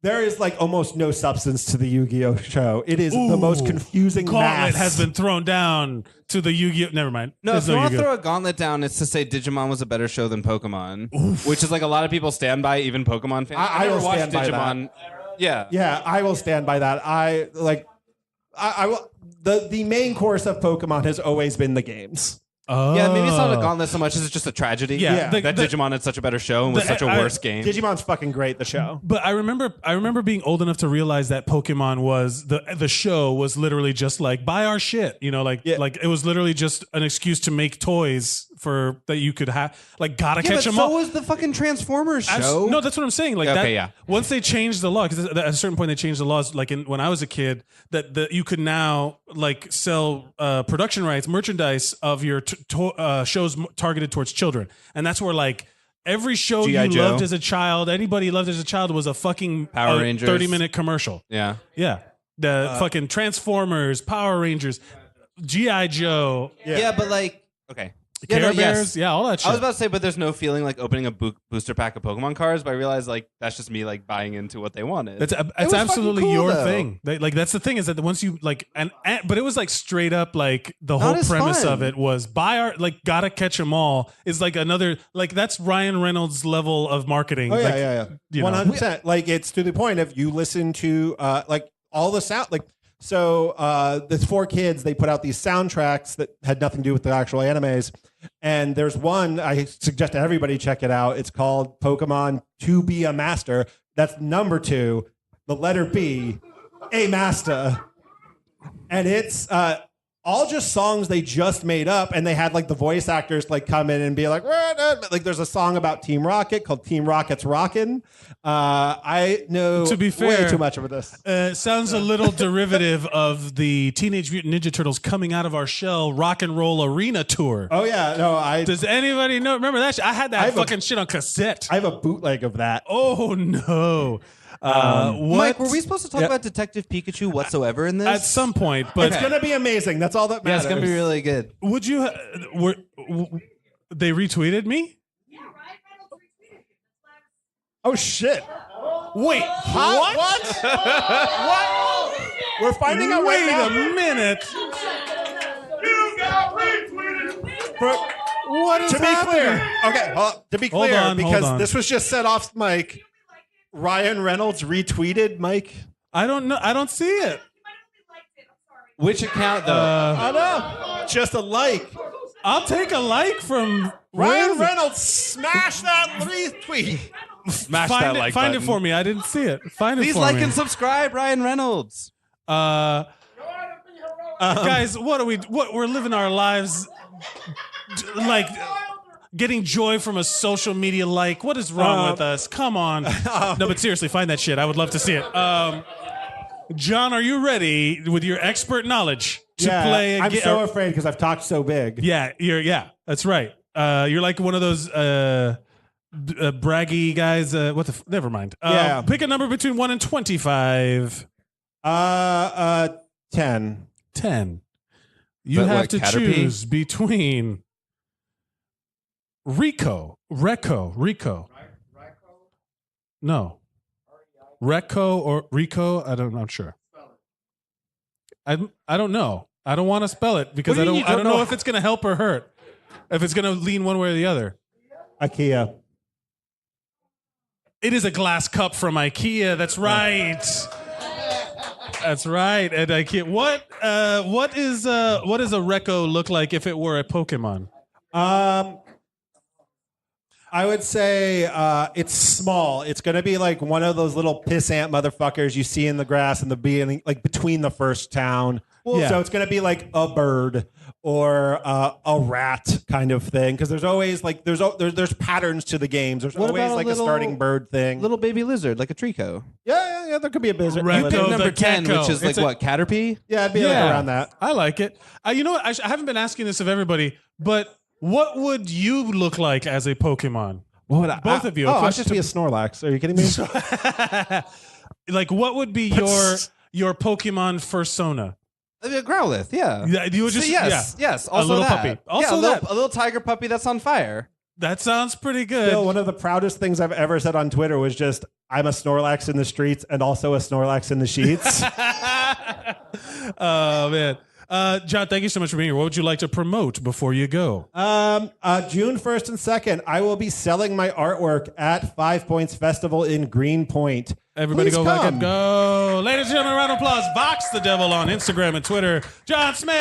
There is like almost no substance to the Yu-Gi-Oh show. It is the most confusing Gauntlet mass. has been thrown down to the Yu-Gi-Oh. Never mind. No, There's if you want to Yu-Gi-Oh. throw a gauntlet down, it's to say Digimon was a better show than Pokemon, which is like a lot of people stand by, even Pokemon fans. I never will watched stand by Digimon. Yeah. Yeah, I will stand by that. I will. The main course of Pokemon has always been the games. Oh. Yeah, maybe it's not a gauntlet so much as it's just a tragedy. Yeah. That Digimon had such a better show and was such a worse game. Digimon's fucking great. The show. But I remember being old enough to realize that Pokemon was the show was literally just like buy our shit, like it was literally just an excuse to make toys for that you could have like gotta catch them so all. was the fucking Transformers show. No, that's what I'm saying. Like Okay, yeah. Once they changed the law, because at a certain point they changed the laws. Like when I was a kid, that you could now like sell production rights, merchandise of your shows targeted towards children, and that's where like every show G.I. you Joe. loved as a child, anybody loved as a child was a fucking Power Rangers. 30-minute commercial. Yeah. Yeah, the fucking Transformers, Power Rangers, G.I. Joe. Yeah, but like okay. Care Bears, all that shit. I was about to say, but there's no feeling like opening a booster pack of Pokemon cards, but I realized like that's just me like buying into what they wanted. It's absolutely cool, your though. thing. Like that's the thing is that once you like but it was like straight up like the Not whole as premise fun. of it was buy our like gotta catch them all is like another like that's Ryan Reynolds level of marketing. Oh yeah, like, yeah. you know. 100%. Like it's to the point of you listen to like all the sound like. So there's 4 kids. They put out these soundtracks that had nothing to do with the actual animes. And there's one I suggest everybody check it out. It's called Pokemon To Be a Master. That's number 2, the letter B, a master. And it's all just songs they just made up, and they had like the voice actors like come in and be like there's a song about Team Rocket called Team Rocket's Rockin'. I know To be fair, way too much of this. Sounds a little derivative of the Teenage Mutant Ninja Turtles coming out of our shell rock and roll arena tour. Oh yeah, no, Does anybody know? Remember that shit? I had that fucking shit on cassette. I have a bootleg of that. Oh no. Mike, were we supposed to talk about Detective Pikachu whatsoever in this? At some point, but It's gonna be amazing. That's all that yeah, matters. it's gonna be really good. would you? They retweeted me? Oh shit! Wait, what? What? We're finding out Wait right a now. minute. You got retweeted. What is To be happening? clear, okay. To be Hold clear, on, hold because on. this was just set off Mike. Ryan Reynolds retweeted Mike. I don't know. I don't see it. Which account though? I know. Just a like. I'll take a like from Ryan Reynolds smash that retweet. Smash Find that it, like find button. it for me. I didn't see it. Find it Please for like me. and subscribe, Ryan Reynolds. Guys, what we're living our lives like getting joy from a social media like. What is wrong with us? Come on. No, but seriously, find that shit. I would love to see it. John, are you ready with your expert knowledge to play? I'm so afraid because I've talked so big. Yeah, that's right. You're like one of those braggy guys. Never mind. Yeah. Pick a number between 1 and 25. 10. 10. You that have what, to Caterpie? choose between Rico. No. Reco or Rico? I'm not sure. I don't know. I don't want to spell it because What I do you don't mean you don't know know? if it's going to help or hurt. If it's going to lean one way or the other. IKEA. It is a glass cup from IKEA. That's right. That's right. And IKEA. What does a Recco look like if it were a Pokemon? I would say it's small. It's going to be like one of those little pissant motherfuckers you see in the grass in the beginning, like between the first town. Yeah. So it's going to be like a bird or a rat kind of thing, because there's always like there's patterns to the games. There's What always about like a little- starting bird thing. Little baby lizard, like a Trico. Yeah. There could be a lizard. Recco like- the Number 10, gecko. which is It's like what, Caterpie? Yeah, it'd be like around that. I like it. You know what? I haven't been asking this of everybody, but what would you look like as a Pokemon? What would I, Both of you. Oh, I'd Question just be a Snorlax. Are you kidding me? Like, what would be your Pokemon fursona? A Growlithe, yeah. Yeah, you would just Yes. Also little that. puppy. Also yeah, that. a little tiger puppy that's on fire. That sounds pretty good. Still, one of the proudest things I've ever said on Twitter was just, I'm a Snorlax in the streets and also a Snorlax in the sheets. Oh man, John, thank you so much for being here. What would you like to promote before you go? June 1st and 2nd, I will be selling my artwork at 5 Points Festival in Greenpoint. Everybody Please go back come. and go. Ladies and gentlemen, round of applause. Vox the Devil on Instagram and Twitter. John Smith.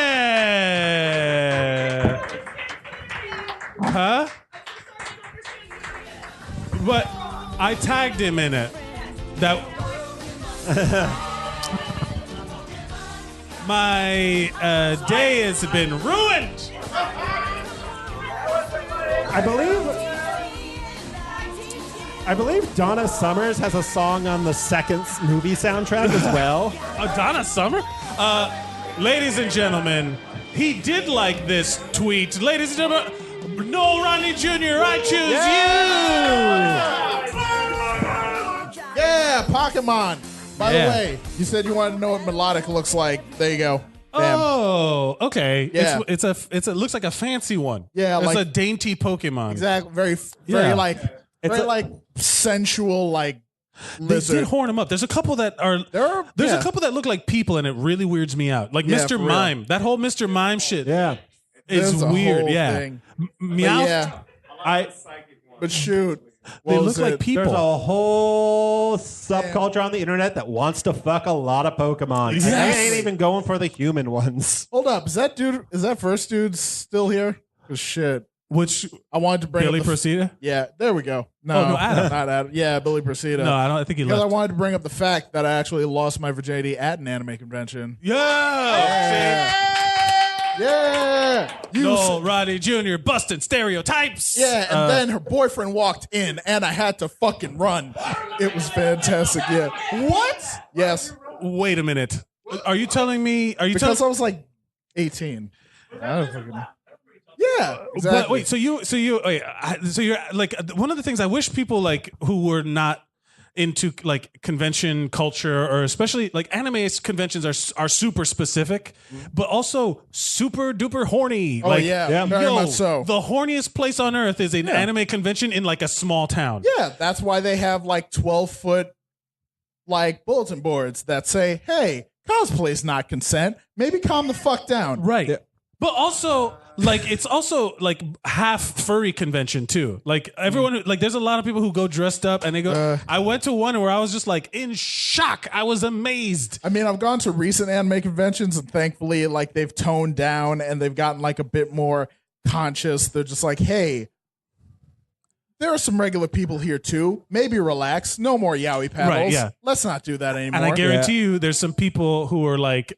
Huh? But I tagged him in it. That my day has been ruined. I believe Donna Summers has a song on the second movie soundtrack as well. Donna Summer? Ladies and gentlemen, he did like this tweet. Ladies and gentlemen, Noel Rodney Jr., I choose you. Yeah, Pokemon. By Yeah. the way, you said you wanted to know what melodic looks like. There you go. Damn. Oh, okay. Yeah. It's a it looks like a fancy one. Yeah, it's like- a dainty Pokemon. Exactly. Very Yeah. like sensual, like They lizard. did horn him up. There's a couple that are. There's yeah. a couple that look like people, and it really weirds me out. Like Yeah, Mr. for real. Mime. That whole Mr. Mime shit. Yeah. It's There's a weird. whole Yeah. thing. Meow. But yeah, but shoot, They what look was like it? people. There's a whole subculture on the internet that wants to fuck a lot of Pokemon. Yes. And they ain't even going for the human ones. Hold up, is that first dude still here? 'Cause shit, Which I wanted to bring Billy up the, Procida? Yeah, there we go. No, Oh, no, Adam. not Adam. Yeah, Billy Procida. No, I don't. I think he Because I left. wanted to bring up the fact that I actually lost my virginity at an anime convention. Yo, Yeah, you Noel Rodney Jr. busting stereotypes. Yeah, and then her boyfriend walked in, and I had to fucking run. It was fantastic. Yeah. What? Yes, Wait a minute. Are you telling me? Are you because telling? I was like 18. I don't fucking. Yeah, exactly. But wait, so you're like one of the things I wish people like who were not into like convention culture, or especially like anime conventions are super specific, but also super duper horny. Oh, like, yeah, very much so. The horniest place on earth is an anime convention in like a small town. Yeah, that's why they have like 12-foot like bulletin boards that say, "Hey, cosplay's not consent. Maybe calm the fuck down." Right. But also, like, it's also like half furry convention too. Like everyone, like, there's a lot of people who go dressed up and they go. I went to one where I was just like in shock. I was amazed. I mean, I've gone to recent anime conventions, and thankfully, like, they've toned down and they've gotten like a bit more conscious. They're just like, "Hey, there are some regular people here too. Maybe relax. No more yaoi paddles. Right, yeah. Let's not do that anymore." And I guarantee you, there's some people who are like,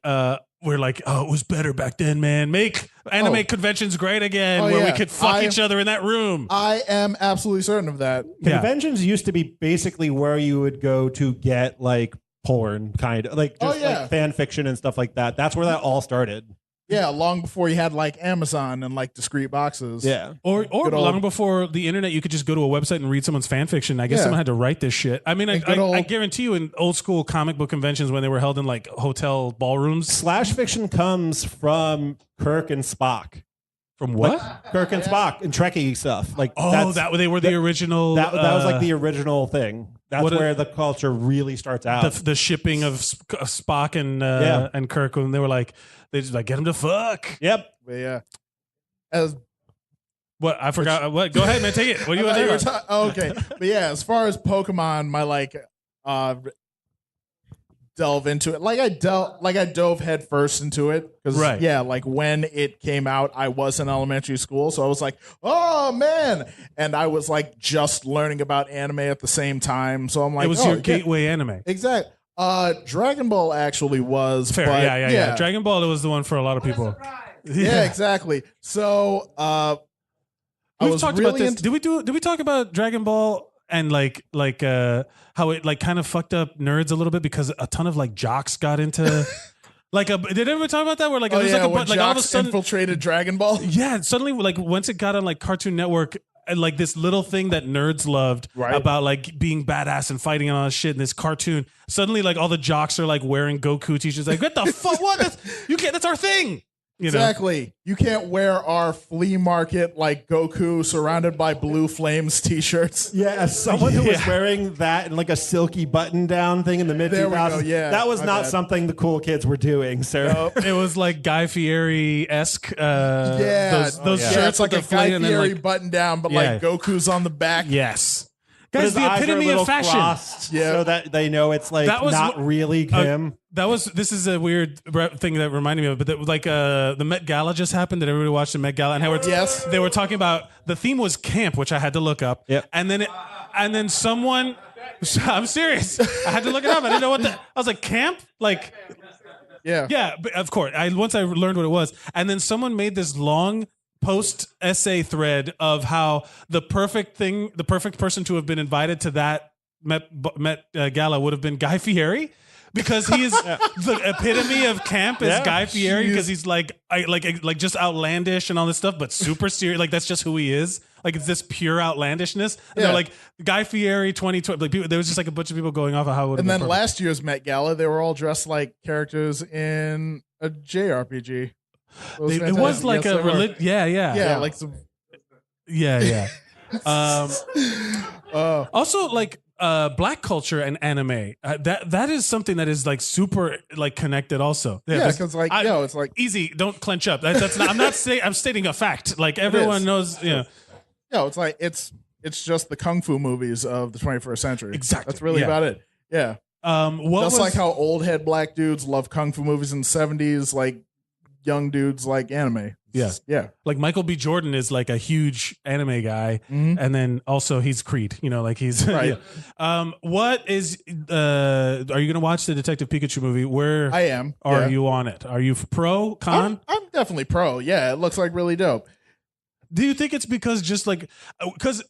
we're like, oh, it was better back then, man. Make anime conventions great again, Oh, where we yeah. could fuck each other in that room. I am absolutely certain of that. Yeah. Conventions used to be basically where you would go to get like porn, kind of like just like fan fiction and stuff like that. That's where that all started. Yeah, long before you had like Amazon and like discrete boxes. Yeah. Or Good long old- before the internet, you could just go to a website and read someone's fan fiction. I guess Yeah. someone had to write this shit. I mean, And good I old- guarantee you, in old school comic book conventions when they were held in like hotel ballrooms. Slash fiction comes from Kirk and Spock. From what? Like, Kirk and Spock and Trekkie stuff. Like Oh, that's, they were the original. that was like the original thing. That's what a- where the culture really starts out. the shipping of Spock and Yeah. and Kirk, when they were like, they just like get him to fuck. Yep. But yeah. As What I forgot. What? Go ahead, man. Take it. What do you want to talk about? Okay, but yeah, as far as Pokemon, my delve into it. I dove head first into it because when it came out, I was in elementary school, so I was like, oh man, and I was like just learning about anime at the same time. So I'm like, it was your gateway anime. Exactly. Dragon Ball actually was fair. But yeah. Dragon Ball was the one for a lot of people. Yeah, exactly. So we've talked about this. Did we talk about Dragon Ball and how it like kind of fucked up nerds a little bit because a ton of like jocks got into did everyone talk about that where when all of a sudden infiltrated Dragon Ball? Yeah, suddenly like once it got on like Cartoon Network and like this little thing that nerds loved about like being badass and fighting and all that shit in this cartoon, suddenly like all the jocks are like wearing Goku t-shirts like what the fuck, what? You can't, that's our thing. Exactly. You can't wear our flea market like Goku surrounded by blue flames t-shirts. Yeah, as someone who was wearing that and like a silky button down thing in the mid 2000s, that was not something the cool kids were doing, sir. Nope. It was like Guy Fieri-esque. Those shirts it's like a Guy Fieri button down, but like Goku's on the back. Yes. Guys, the epitome of fashion. So that they know it's like not really him. This is a weird thing that reminded me of, but the Met Gala just happened. Did everybody watch the Met Gala? And how they were talking about the theme was camp, which I had to look up. Yep. And then someone, I'm serious, I had to look it up. I didn't know I was like, camp, like. Yeah, but of course. Once I learned what it was, and then someone made this long post essay thread of how the perfect person to have been invited to that Met Gala would have been Guy Fieri. Because he is the epitome of camp is Guy Fieri because he's like just outlandish and all this stuff, but super serious. Like that's just who he is. Like it's this pure outlandishness. And they're like Guy Fieri 2020. Like people, there was just like a bunch of people going off of how. And then last year's Met Gala, they were all dressed like characters in a JRPG. It was like a religion. Yeah. Like some. Yeah. Also, like. Black culture and anime that is something that is like super like connected also because it's like easy, don't clench up, that's not, I'm stating a fact, like everyone knows it's like it's just the kung fu movies of the 21st century. Exactly, that's really about it. Like how old head black dudes love kung fu movies in the 70s, like young dudes like anime. Like Michael B. Jordan is like a huge anime guy, and then also he's Creed. Like he's right. What is? Are you gonna watch the Detective Pikachu movie? Where I am. Are you on it? Are you pro, con? I'm definitely pro. Yeah, it looks like really dope. Do you think it's because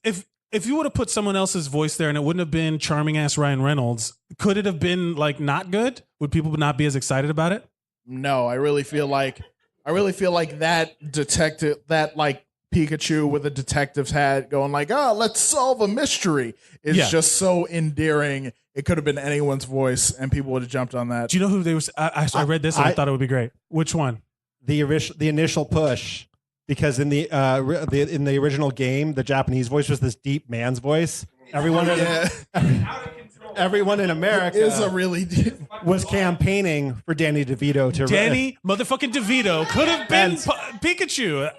if you would have put someone else's voice there and it wouldn't have been charming ass Ryan Reynolds, could it have been like not good? Would people not be as excited about it? No, I really feel like that detective, that like Pikachu with a detective's hat going like, let's solve a mystery. It's just so endearing. It could have been anyone's voice and people would have jumped on that. Do you know who they was? I read this and I thought it would be great. Which one? The initial push, because in the original game, the Japanese voice was this deep man's voice. Everyone in America is a really was campaigning for Danny DeVito to Danny motherfucking DeVito could have been Pikachu.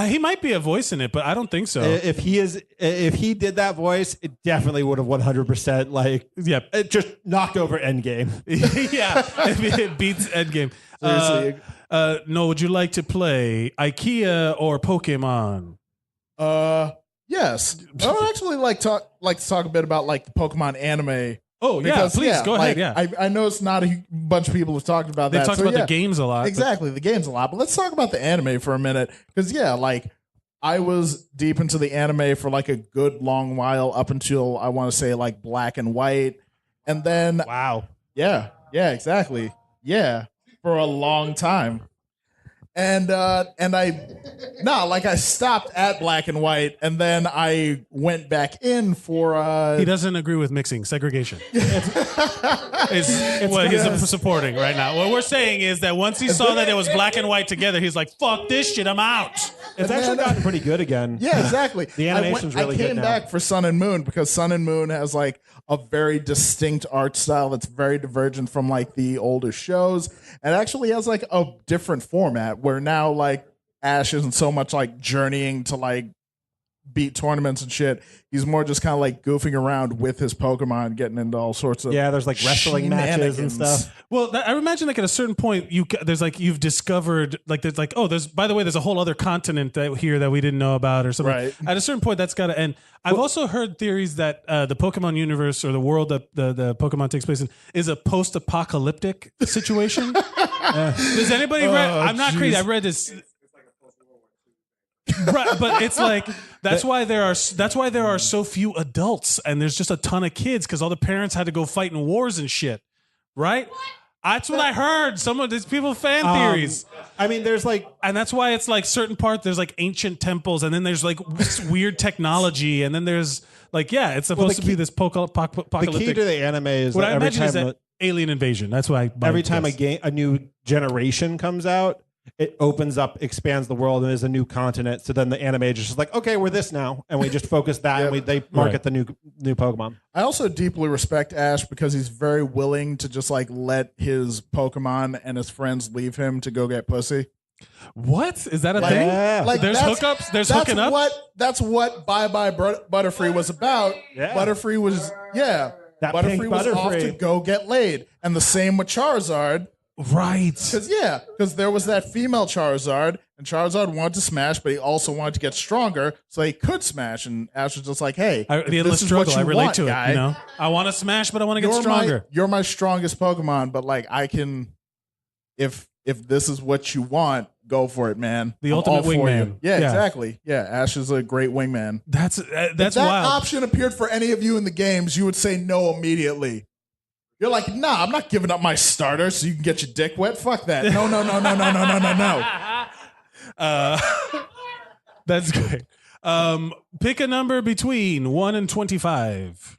He might be a voice in it, but I don't think so. If he did that voice, it definitely would have 100% it just knocked over Endgame. It beats Endgame. Seriously. No, would you like to play IKEA or Pokemon? Yes, I would actually like to talk a bit about like the Pokemon anime. Oh yeah, please go ahead. Yeah, I know it's not a bunch of people have talked about that. They talked about the games a lot. Exactly, the games a lot. But let's talk about the anime for a minute, because I was deep into the anime for like a good long while up until I want to say like Black and White, and then exactly, for a long time. And I stopped at Black and White, and then I went back in for. He doesn't agree with mixing segregation. It's what he's supporting right now. What we're saying is that once he saw that it was Black and White together, he's like, "Fuck this shit, I'm out." It's actually gotten pretty good again. Yeah, exactly. The animation's really good now. I came back for Sun and Moon because Sun and Moon has like a very distinct art style that's very divergent from like the older shows, and actually has like a different format where now like Ash isn't so much like journeying to like beat tournaments and shit. He's more just kind of like goofing around with his Pokemon, getting into all sorts of there's like wrestling matches and stuff. Well, I imagine like at a certain point there's like you've discovered like there's like there's by the way there's a whole other continent here that we didn't know about or something. Right. At a certain point that's got to end. I've also heard theories that the Pokemon universe or the world that the Pokemon takes place in is a post-apocalyptic situation. Does anybody read? I'm not crazy. I read this. Right, but it's like that's why there are so few adults and there's just a ton of kids because all the parents had to go fight in wars and shit, right? That's what I heard. Some of these people fan theories. I mean, there's like, and that's why it's like certain part. There's like ancient temples, and then there's like weird technology, and then there's like it's supposed to be this apocalyptic. The key to the anime is what that I every imagine time is that alien invasion. That's why every time a new generation comes out, it opens up, expands the world, and is a new continent. So then the anime is just like, okay, we're this now, and we just focus that, and they market the new Pokemon. I also deeply respect Ash because he's very willing to just like let his Pokemon and his friends leave him to go get pussy. What is that a thing? Yeah. Like there's hookups. There's hooking up. That's what Bye Bye Butterfree was about. Yeah. Butterfree was That Butterfree pink was off Butterfree. to go get laid, and the same with Charizard. Right. Because there was that female Charizard, and Charizard wanted to smash, but he also wanted to get stronger, so he could smash. And Ash was just like, "Hey, the endless struggle. I relate to guy, it. You know, I want to smash, but I want to get stronger. You're my strongest Pokemon, but like I can, if this is what you want, go for it, man. The I'm ultimate all for wingman. you. Yeah, exactly. Yeah, Ash is a great wingman. That's If that wild. option appeared for any of you in the games, you would say no immediately. You're like, nah, I'm not giving up my starter so you can get your dick wet. Fuck that. No. That's great. Pick a number between 1 and 25.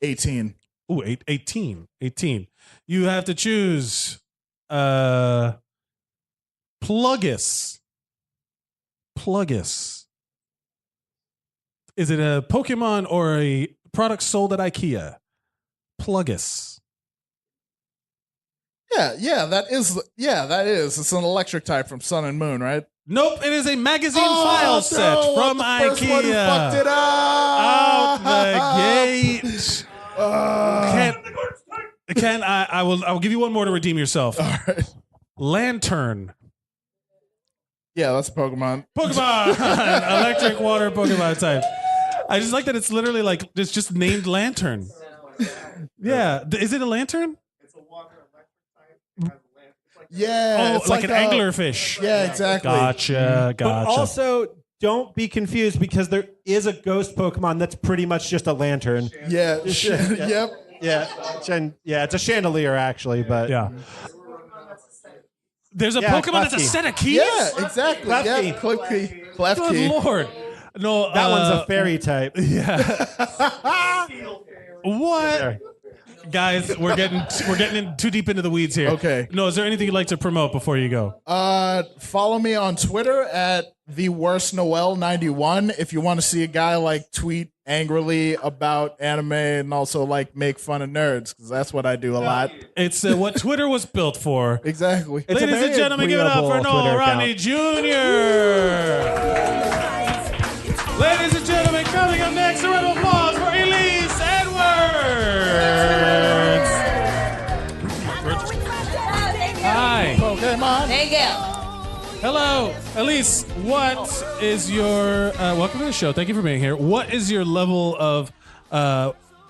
18. Ooh, 18. You have to choose Pluggus. Is it a Pokemon or a product sold at IKEA? Pluggus. Yeah, that is. It's an electric type from Sun and Moon, right? Nope, it is a magazine file set from the IKEA. First one who fucked it Out up. the gate. Ken, I will give you one more to redeem yourself. All right. Lantern. Yeah, that's a Pokemon. Electric water Pokemon type. I just like that it's literally like it's just named Lantern. Yeah, is it a lantern? It's a water electric type. Yeah, it's like an anglerfish. Yeah, exactly. Gotcha. But also, don't be confused because there is a ghost Pokemon that's pretty much just a lantern. Yeah. Yep. Yeah, it's a chandelier actually, but yeah. There's a Pokemon that's a set of keys. Yeah, exactly. Klefki. Yeah, Klefki. Klefki. Good Lord. No, that one's a fairy type. Yeah. What? Guys, we're getting in too deep into the weeds here. Okay. No, is there anything you'd like to promote before you go? Follow me on Twitter at theworstnoel91 if you want to see a guy like tweet angrily about anime and also like make fun of nerds because that's what I do a lot. It's what Twitter was built for. Exactly. It's Ladies and gentlemen, give it up for Noel Rodney Jr. Ladies and gentlemen, coming up next, a round of applause for Elise Edwards. Hi. Pokemon. Thank you. Hello, Elise. What is your welcome to the show? Thank you for being here. What is your level of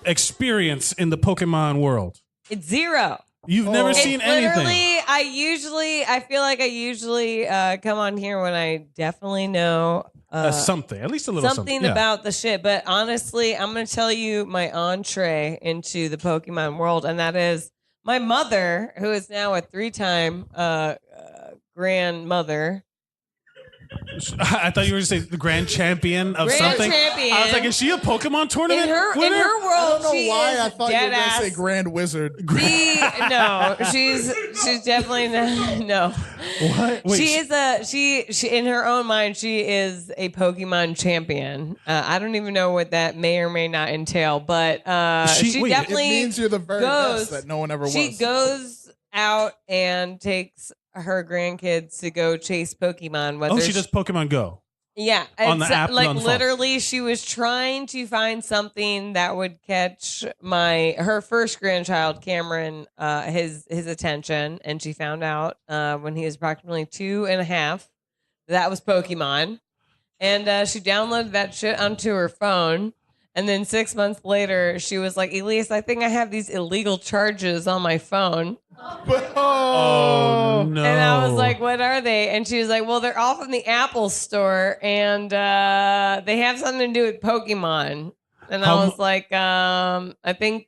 experience in the Pokemon world? It's 0. You've never It's seen anything. literally, I feel like I usually come on here when I definitely know Something, at least a little something Yeah. about the shit. But honestly, I'm going to tell you my entree into the Pokemon world, and that is my mother, who is now a 3-time grandmother. I thought you were going to say the grand champion of Grand something. champion. I was like, is she a Pokemon tournament In her winner? I world, don't know she why is I thought you were dead going to ass. say Grand Wizard. No, she's definitely not. No, What? Wait, she is she in her own mind. She is a Pokemon champion. I don't even know what that may or may not entail, but she wait, it definitely It means you're the very goes- best that no one ever was. she goes out and takes her grandkids to go chase Pokemon. Oh, she does Pokemon Go. Yeah, on the app, like on the phone. literally, she was trying to find something that would catch her first grandchild, Cameron, his attention, and she found out when he was approximately 2.5 that was Pokemon, and she downloaded that shit onto her phone. And then 6 months later, she was like, Elise, I think I have these illegal charges on my phone. Oh, no. And I was like, what are they? And she was like, well, they're all from the Apple store, and they have something to do with Pokemon. And I was like, I think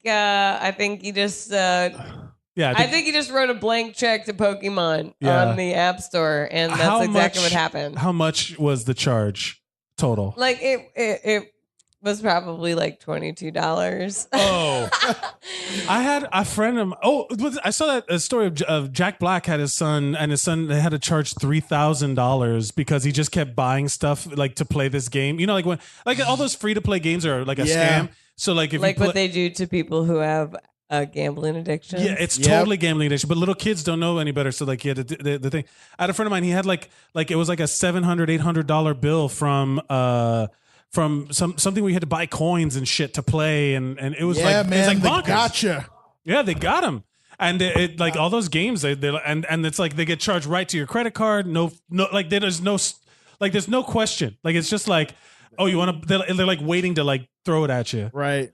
you just... I think you just wrote a blank check to Pokemon on the App Store, and that's exactly what happened. How much was the charge total? Like, it was probably like $22. Oh, I had a friend of I saw that a story of Jack Black had his son, and his son, they had to charge $3,000 because he just kept buying stuff like to play this game. You know, like when all those free to play games are like a scam. So like if what they do to people who have a gambling addiction. Yeah, it's totally gambling addiction. But little kids don't know any better. So like, yeah, the thing. I had a friend of mine. He had like it was like a $700-800 bill from something where you had to buy coins and shit to play, and it was man, it's like they bonkers. Gotcha. Yeah, they got him. And it like all those games, and it's like they get charged right to your credit card. No, like there's no question. Like it's just like, oh, you want to? They're like waiting to like throw it at you. Right.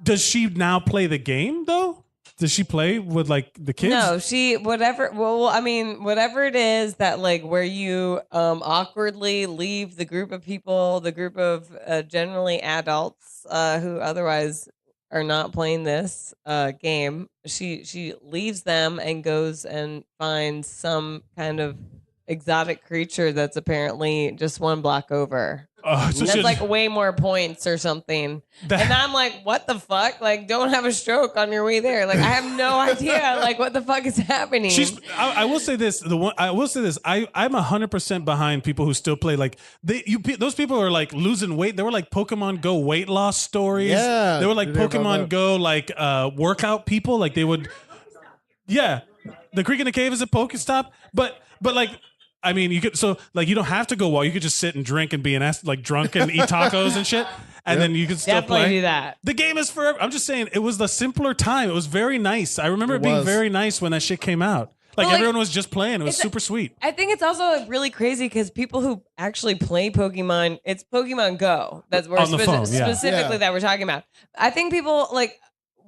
Does she now play the game though? Does she play with like the kids? No, whatever. Well, I mean, whatever it is that like where you awkwardly leave the group of people, the group of generally adults who otherwise are not playing this game. She leaves them and goes and finds some kind of exotic creature that's apparently just one block over. So that's like way more points or something. And I'm like, what the fuck? Like, don't have a stroke on your way there. Like, I have no idea. Like, what the fuck is happening? I will say this. I'm 100% behind people who still play. Like those people are like losing weight. They were like Pokemon Go weight loss stories. Yeah, they were like Pokemon Go like workout people. Like they would. Yeah, the Creek in the Cave is a Pokestop, but like. I mean, you don't have to go walk. You could just sit and drink and be drunk and eat tacos and shit, and then you could still definitely play. Do that. The game is forever. I'm just saying, it was the simpler time. It was very nice. I remember it being very nice when that shit came out. Like everyone was just playing. It was super sweet. I think it's also like really crazy because people who actually play Pokemon, it's Pokemon Go. That's where on the phone, specifically that we're talking about. I think people like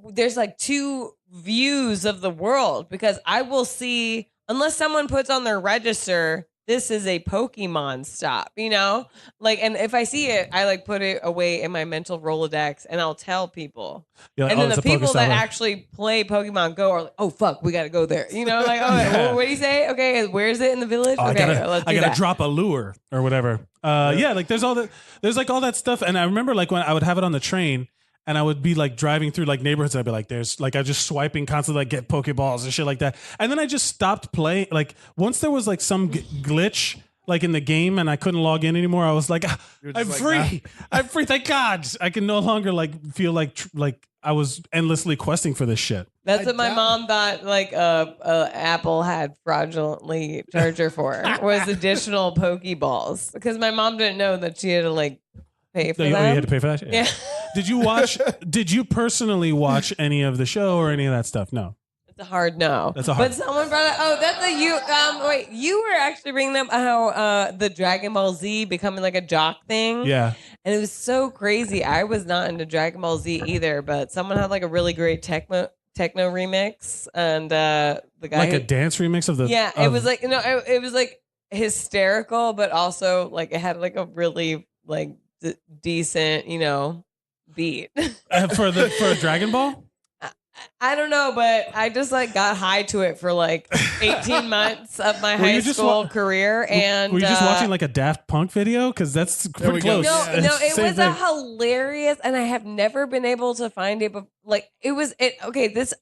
there's like two views of the world because I will see. Unless someone puts on their register, this is a Pokemon stop, you know? Like, and if I see it, I like put it away in my mental Rolodex and I'll tell people. Like, and then the people that actually play Pokemon Go are like, oh, fuck, we got to go there. You know, like, oh, what do you say? Okay, where is it in the village? Okay, I gotta drop a lure or whatever. Like there's all that stuff. And I remember like when I would have it on the train, and I would be like driving through like neighborhoods. And I'd be like, there's like, I was just swiping constantly, like get Pokeballs and shit like that. And then I just stopped playing. Like once there was like some glitch like in the game and I couldn't log in anymore, I was like, I'm free. I'm free. Thank God. I can no longer like feel like I was endlessly questing for this shit. That's what my mom thought like Apple had fraudulently charged her for was additional Pokeballs because my mom didn't know that she had to like pay for that. You had to pay for that? Yeah. Did you personally watch any of the show or any of that stuff? No. It's a hard no. That's a hard. But someone brought up, that's a you. Wait, you were actually bringing up how the Dragon Ball Z becoming like a jock thing. Yeah. And it was so crazy. I was not into Dragon Ball Z either, but someone had like a really great techno remix, and the guy like a dance remix of the. Yeah, it was like it was like hysterical, but also like it had like a really like decent beat for Dragon Ball. I don't know, but I just like got high to it for like 18 months of my high school career. And were you just watching like a Daft Punk video? Because that's pretty close. No, it was a hilarious, and I have never been able to find it like it was it okay, this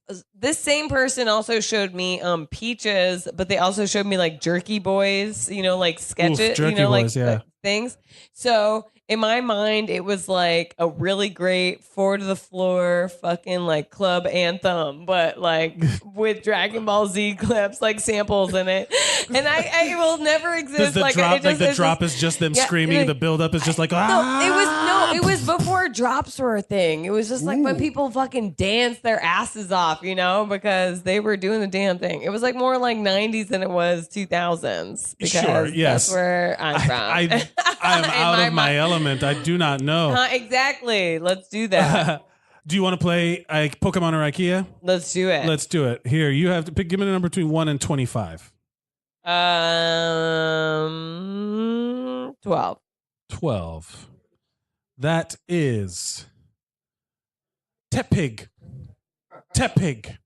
same person also showed me Peaches, but they also showed me like Jerky Boys, like sketches, Jerky Boys, yeah. things. So in my mind, it was like a really great four to the floor fucking like club anthem, but like with Dragon Ball Z clips, like samples in it. And I will never exist. The Like drop, the drop just, is just them yeah, screaming. The build up is just like it was before drops were a thing. It was just like when people fucking danced their asses off, because they were doing the damn thing. It was like more like 90s than it was 2000s. Because Sure, yes. that's where I'm from. I'm out of my element. I do not know. Exactly. Let's do that. Do you want to play Pokemon or IKEA? Let's do it. Let's do it. Here, you have to pick. Give me a number between 1 and 25. 12. 12. That is Tepig. Tepig.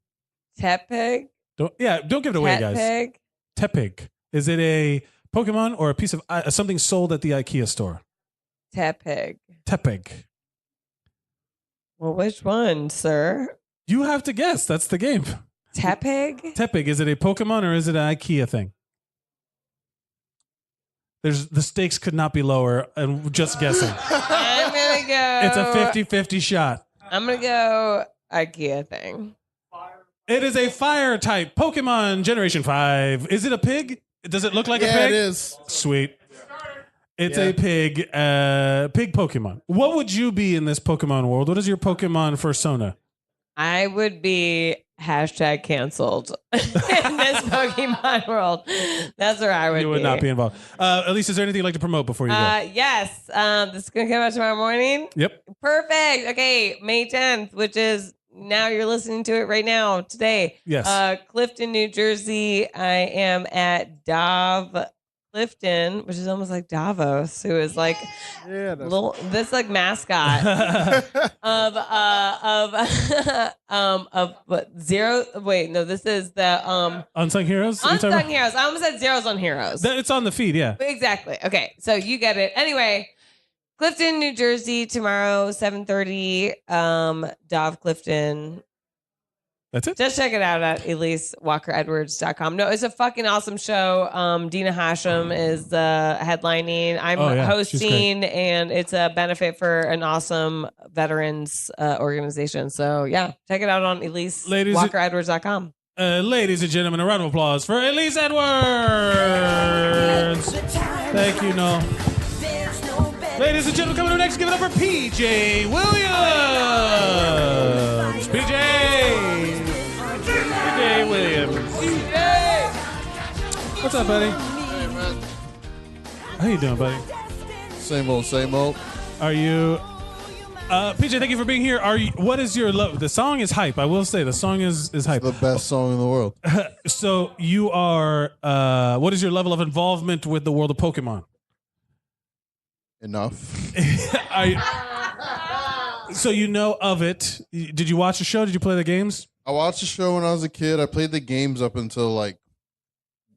Tepig? Don't give it away, guys. Tepig? Tepig. Is it a Pokemon or a piece of something sold at the IKEA store? Tepig. Tepig. Well, which one, sir? You have to guess. That's the game. Tepig? Tepig. Is it a Pokemon or is it an IKEA thing? The stakes could not be lower, and just guessing. I'm going to go. It's a 50-50 shot. I'm going to go IKEA thing. It is a fire type Pokemon Generation 5. Is it a pig? Does it look like a pig? Yeah, it is. Sweet. It's a pig Pokemon. What would you be in this Pokemon world? What is your Pokemon persona? I would be #canceled in this Pokemon world. That's where I would be. You would not be involved. Elise, is there anything you'd like to promote before you go? Yes. This is going to come out tomorrow morning. Yep. Perfect. Okay. May 10th, which is now you're listening to it right now, today. Yes. Clifton, New Jersey. I am at Dov Clifton, which is almost like Davos, who is like this like mascot of what zero. Wait, no, this is the Unsung Heroes. Unsung Heroes. I almost said Zeros on Heroes. It's on the feed, yeah. Exactly. Okay, so you get it. Anyway, Clifton, New Jersey, tomorrow 7:30. Dov Clifton. That's it. Just check it out at EliseWalkerEdwards.com. No, it's a fucking awesome show. Dina Hashem is headlining. I'm hosting, and it's a benefit for an awesome veterans organization. So, yeah, check it out on EliseWalkerEdwards.com. Ladies and gentlemen, a round of applause for Elise Edwards. Thank you, Noel. Ladies and gentlemen, coming up next, give it up for PJ Williams. PJ Williams. What's up, buddy? How you doing, buddy? Same old, same old. Are you... PJ, thank you for being here. What is your love? The song is hype. I will say the song is hype. The best song in the world. So you are... what is your level of involvement with the world of Pokemon? Enough. So you know of it. Did you watch the show? Did you play the games? I watched the show when I was a kid. I played the games up until like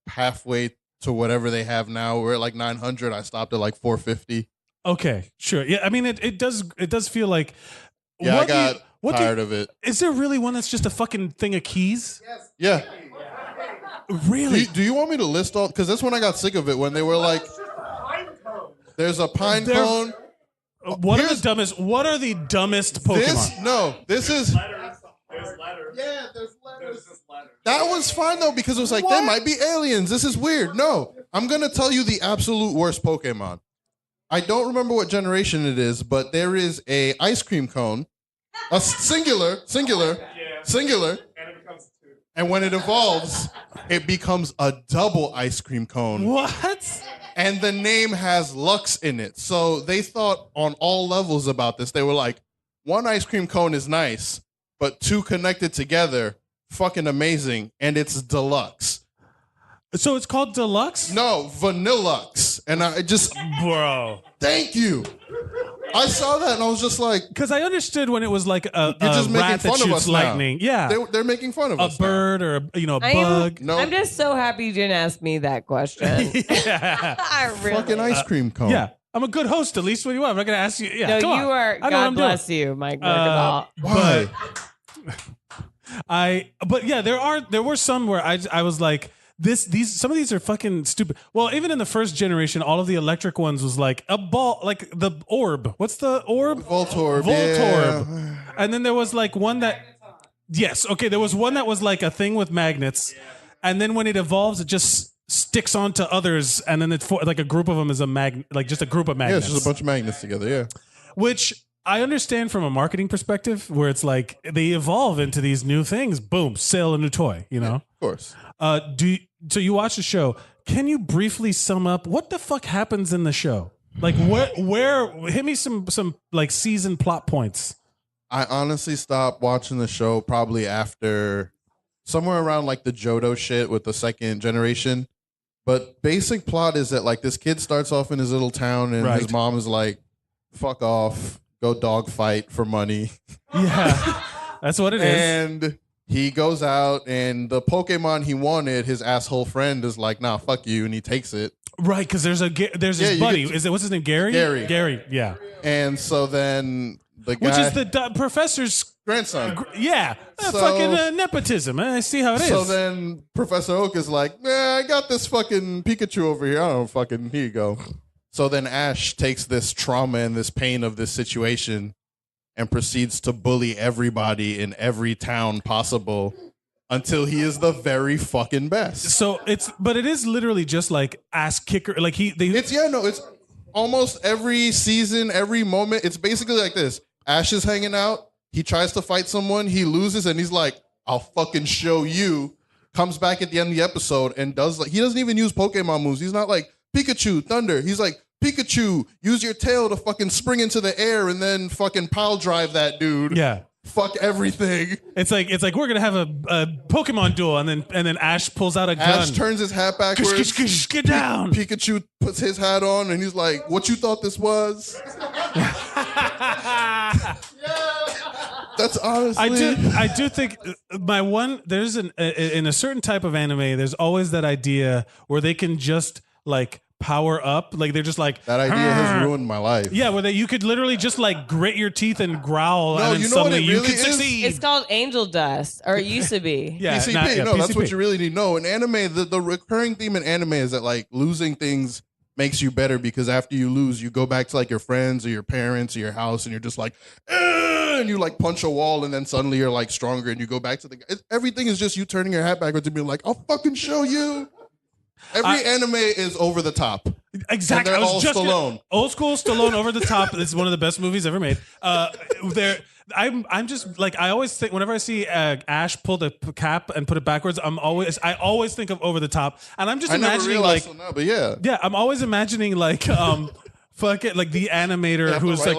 halfway to whatever they have now. We're at like 900. I stopped at like 450. Okay, sure. Yeah, I mean it does feel like I got tired of it. Is there really one that's just a fucking thing of keys? Yes. Yeah. Really? Do you want me to list all? Because that's when I got sick of it. When they were like, there's a pine cone. What are the dumbest Pokemon? This is. There's letters. Yeah, there's letters. That was fine though, because it was like, they might be aliens. This is weird. No, I'm gonna tell you the absolute worst Pokemon. I don't remember what generation it is, but there is a ice cream cone, a singular, and it becomes two. And when it evolves, it becomes a double ice cream cone. What? And the name has Lux in it. So they thought on all levels about this. They were like, one ice cream cone is nice, but two connected together, fucking amazing. And it's deluxe. So it's called Deluxe? No, Vanillux. And I just... Bro. Thank you. I saw that and I was just like... Because I understood when it was like a just rat that shoots lightning. Now. Yeah. They're making fun of us. A bird or a bug. No. I'm just so happy you didn't ask me that question. Yeah. I really... Fucking ice cream cone. Yeah. I'm a good host, at least. What do you want? I'm not going to ask you. Yeah, no, come you on. are. God bless you, Mike Mercadal. Why? But yeah, there were some where I was like, some of these are fucking stupid. Well, even in the first generation, all of the electric ones was like a ball, like the orb. What's the orb? Voltorb. Voltorb. Yeah. And then there was like one that, yes, okay, there was one that was like a thing with magnets, and then when it evolves, it just sticks onto others, and then it's like a group of them is a like just a group of Yeah, magnets. it's just a bunch of magnets together. Yeah. Which I understand from a marketing perspective, where it's like they evolve into these new things. Boom, sell a new toy. You know, Of course. So you watch the show. Can you briefly sum up what the fuck happens in the show? Like where hit me some like season plot points. I honestly stopped watching the show probably after somewhere around like the Johto shit with the second generation. But basic plot is that like this kid starts off in his little town and Right. his mom is like, fuck off, go dog fight for money. Yeah, that's what it is. And he goes out and the Pokemon he wanted, his asshole friend is like, nah, fuck you. And he takes it. Right, because there's his you buddy. get What's his name? Gary. Gary. Yeah. And so then the guy, Which is the professor's. grandson. Yeah, So- fucking nepotism. I see how it is. So then Professor Oak is like, man, I got this fucking Pikachu over here. I don't fucking, here you go. So then Ash takes this trauma and this pain of this situation and proceeds to bully everybody in every town possible until he is the very fucking best. So but it is literally just like ass kicker. Like It's almost every season, every moment. It's basically like this. Ash is hanging out. He tries to fight someone. He loses and he's like, I'll fucking show you. Comes back at the end of the episode and does like, he doesn't even use Pokemon moves. He's not like Pikachu, Thunder. He's like, Pikachu, use your tail to fucking spring into the air and then fucking pile drive that dude. Yeah. Fuck everything. It's like we're gonna have a Pokemon duel, and then Ash pulls out a gun. Ash turns his hat backwards. Get down. Pikachu puts his hat on and he's like, what you thought this was? That's honestly. I do think there's in a certain type of anime, there's always that idea where they can just like power up, like they're just like That idea has ruined my life. Yeah, where you could literally just like grit your teeth and growl, No, and then you know what suddenly it you really could is? succeed. It's called angel dust, or it used to be. Yeah, PCP. That's PCP. what you really need to know. In anime, the recurring theme in anime is that like losing things makes you better because after you lose, you go back to like your friends or your parents or your house and you're just like, and you like punch a wall and then suddenly you're like stronger and you go back to everything is just you turning your hat backwards and being like, I'll fucking show you. Every anime is over the top. Exactly. And they're I was all just Stallone. Old school Stallone over the top. This is one of the best movies ever made. I'm just like, I always think whenever I see Ash pull the cap and put it backwards, I always think of over the top, and I'm just I never imagining realized like, till now, but yeah. I'm always imagining like fuck it, like the animator Yeah, who's right,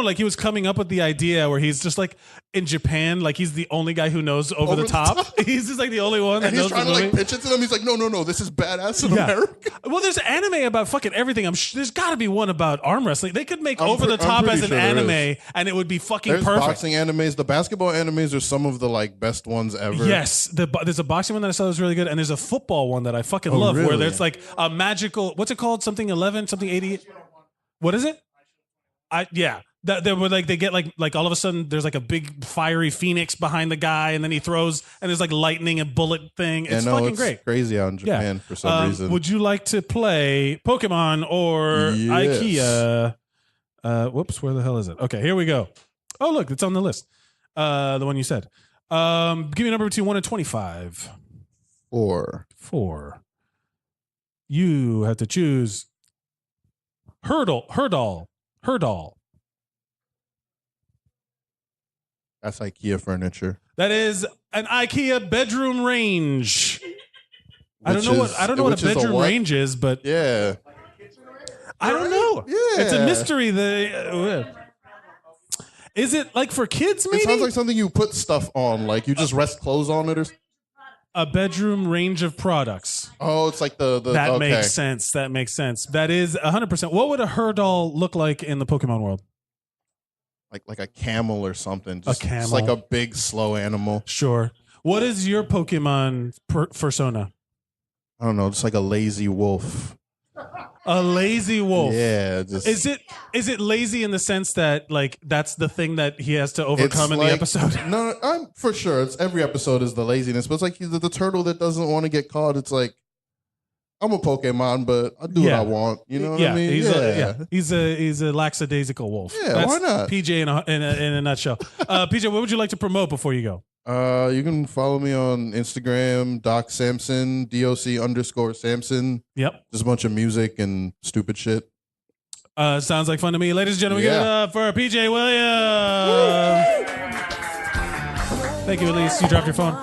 like he was coming up with the idea where he's just like in Japan, like he's the only guy who knows over the top. He's just like the only one that And he's knows trying the to movie. like pitch it to them. He's like, no, this is badass in Yeah. America. Well, there's anime about fucking everything. There's got to be one about arm wrestling. They could make I'm over the top pretty as an sure there anime, and it would be fucking There's perfect. boxing animes. The basketball animes are some of the like best ones ever. Yes, there's a boxing one that I saw that was really good, and there's a football one that I fucking love, where really? there's like a magical. What's it called? Something 11, something 80. What is it? They were like they get like all of a sudden there's like a big fiery phoenix behind the guy, and then he throws and there's like lightning and bullet thing. It's fucking great. Crazy out in Japan for some reason. Would you like to play Pokemon or Yes. IKEA? Whoops, where the hell is it? Okay, here we go. Oh, look, it's on the list. The one you said. Give me a number between 1 and 25. 4. 4. You have to choose Hurdle. That's IKEA furniture. That is an IKEA bedroom range. I don't know what a bedroom range is, but Yeah. I don't know. Yeah. It's a mystery. Is it like for kids? Maybe It sounds like something you put stuff on, like you just rest clothes on it, or a bedroom range of products. oh, it's like the That okay. makes sense. That makes sense. That is 100%. What would a Hurdle look like in the Pokemon world? like a camel or something. Just, camel. Just like a big slow animal. Sure. What is your Pokemon persona? I don't know, just like a lazy wolf. A lazy wolf. Yeah, just Is it lazy in the sense that like that's the thing that he has to overcome in like, the episode? No, I'm for sure. It's every episode is the laziness, but it's like the turtle that doesn't want to get caught. It's like I'm a Pokemon, but I do what I want. You know what I mean? He's a lackadaisical wolf. Yeah, That's why not? PJ in a nutshell. PJ, what would you like to promote before you go? You can follow me on Instagram, Doc Samson, DOC_Samson. Yep. Just a bunch of music and stupid shit. Sounds like fun to me. Ladies and gentlemen, give it up for PJ Williams. Thank you, Elise. You dropped your phone.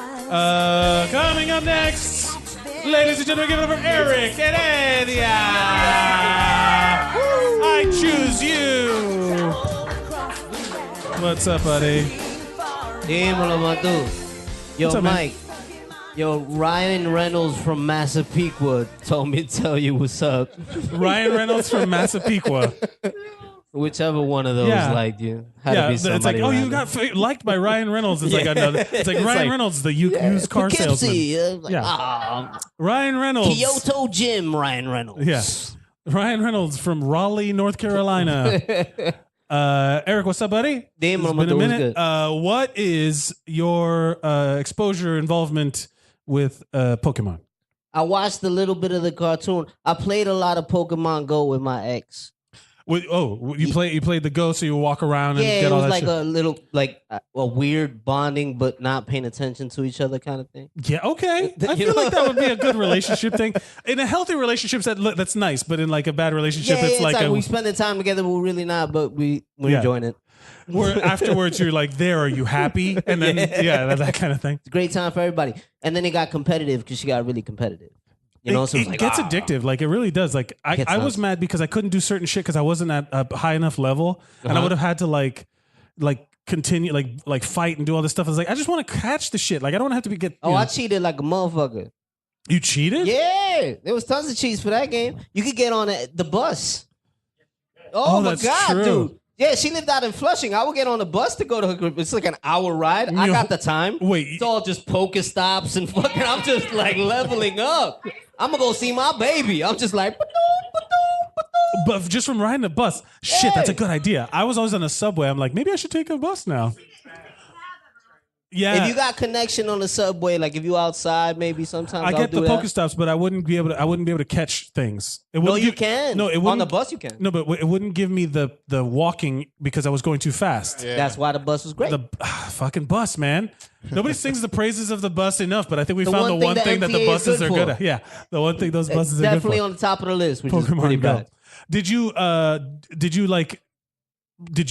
Coming up next, ladies and gentlemen, give it up for Eric and Edia. I choose you. What's up, buddy? Dímelo, Matu. Yo, What's up, man? Mike. Yo, Ryan Reynolds from Massapequa told me to tell you what's up. Ryan Reynolds from Massapequa. Whichever one of those liked you. Had to be it's like, somebody oh, you random. got liked by Ryan Reynolds. It's like another. It's like It's Ryan like- Reynolds, the used car salesman. Poughkeepsie. Yeah. Ryan Reynolds. Kyoto Gym, Ryan Reynolds. Yeah. Ryan Reynolds from Raleigh, North Carolina. Eric, what's up, buddy? Damn, It's been a minute. What is your exposure involvement with Pokemon? I watched a little bit of the cartoon. I played a lot of Pokemon Go with my ex. You played the Go, so you walk around and Yeah, get it all was that like shit. a little, like a weird bonding, but not paying attention to each other kind of thing. Yeah, okay. I feel like that would be a good relationship thing. In a healthy relationship, that's nice. But in like a bad relationship, it's like we spending time together, but we're really not. But we're enjoying it. where afterwards you're like, "There, are you happy?" And then that kind of thing. It's a great time for everybody. And then it got competitive because she got really competitive. You know, so it it's like, gets addictive. Like it really does. Like I was mad because I couldn't do certain shit because I wasn't at a high enough level, and I would have had to like continue like fight and do all this stuff. I was like, I just want to catch the shit. Like I don't have to be get. I cheated like a motherfucker. You cheated? Yeah, there was tons of cheats for that game. You could get on the bus. Oh my that's god, true. dude. Yeah, she lived out in Flushing. I would get on the bus to go to her. It's like an hour ride. I got the time. Wait. It's all just poker stops and fucking. I'm just like leveling up. I'm gonna go see my baby. I'm just like, But just from riding the bus, shit, that's a good idea. I was always on the subway. I'm like, maybe I should take a bus now. Yeah. if you got connection on the subway, like if you outside, maybe sometimes I I'll get do the that. Pokestops, but I wouldn't be able to catch things. It No, wouldn't you give- can. No, it on wouldn't. the bus you can. No, but it wouldn't give me the walking because I was going too fast. That's why the bus was great. The fucking bus, man. Nobody sings the praises of the bus enough, but I think we The found the one thing one the thing that the MTA is buses good are good for. at. Yeah, the one thing those buses are Definitely good for. on the top of the list, which is Pokemon pretty Go. bad. Did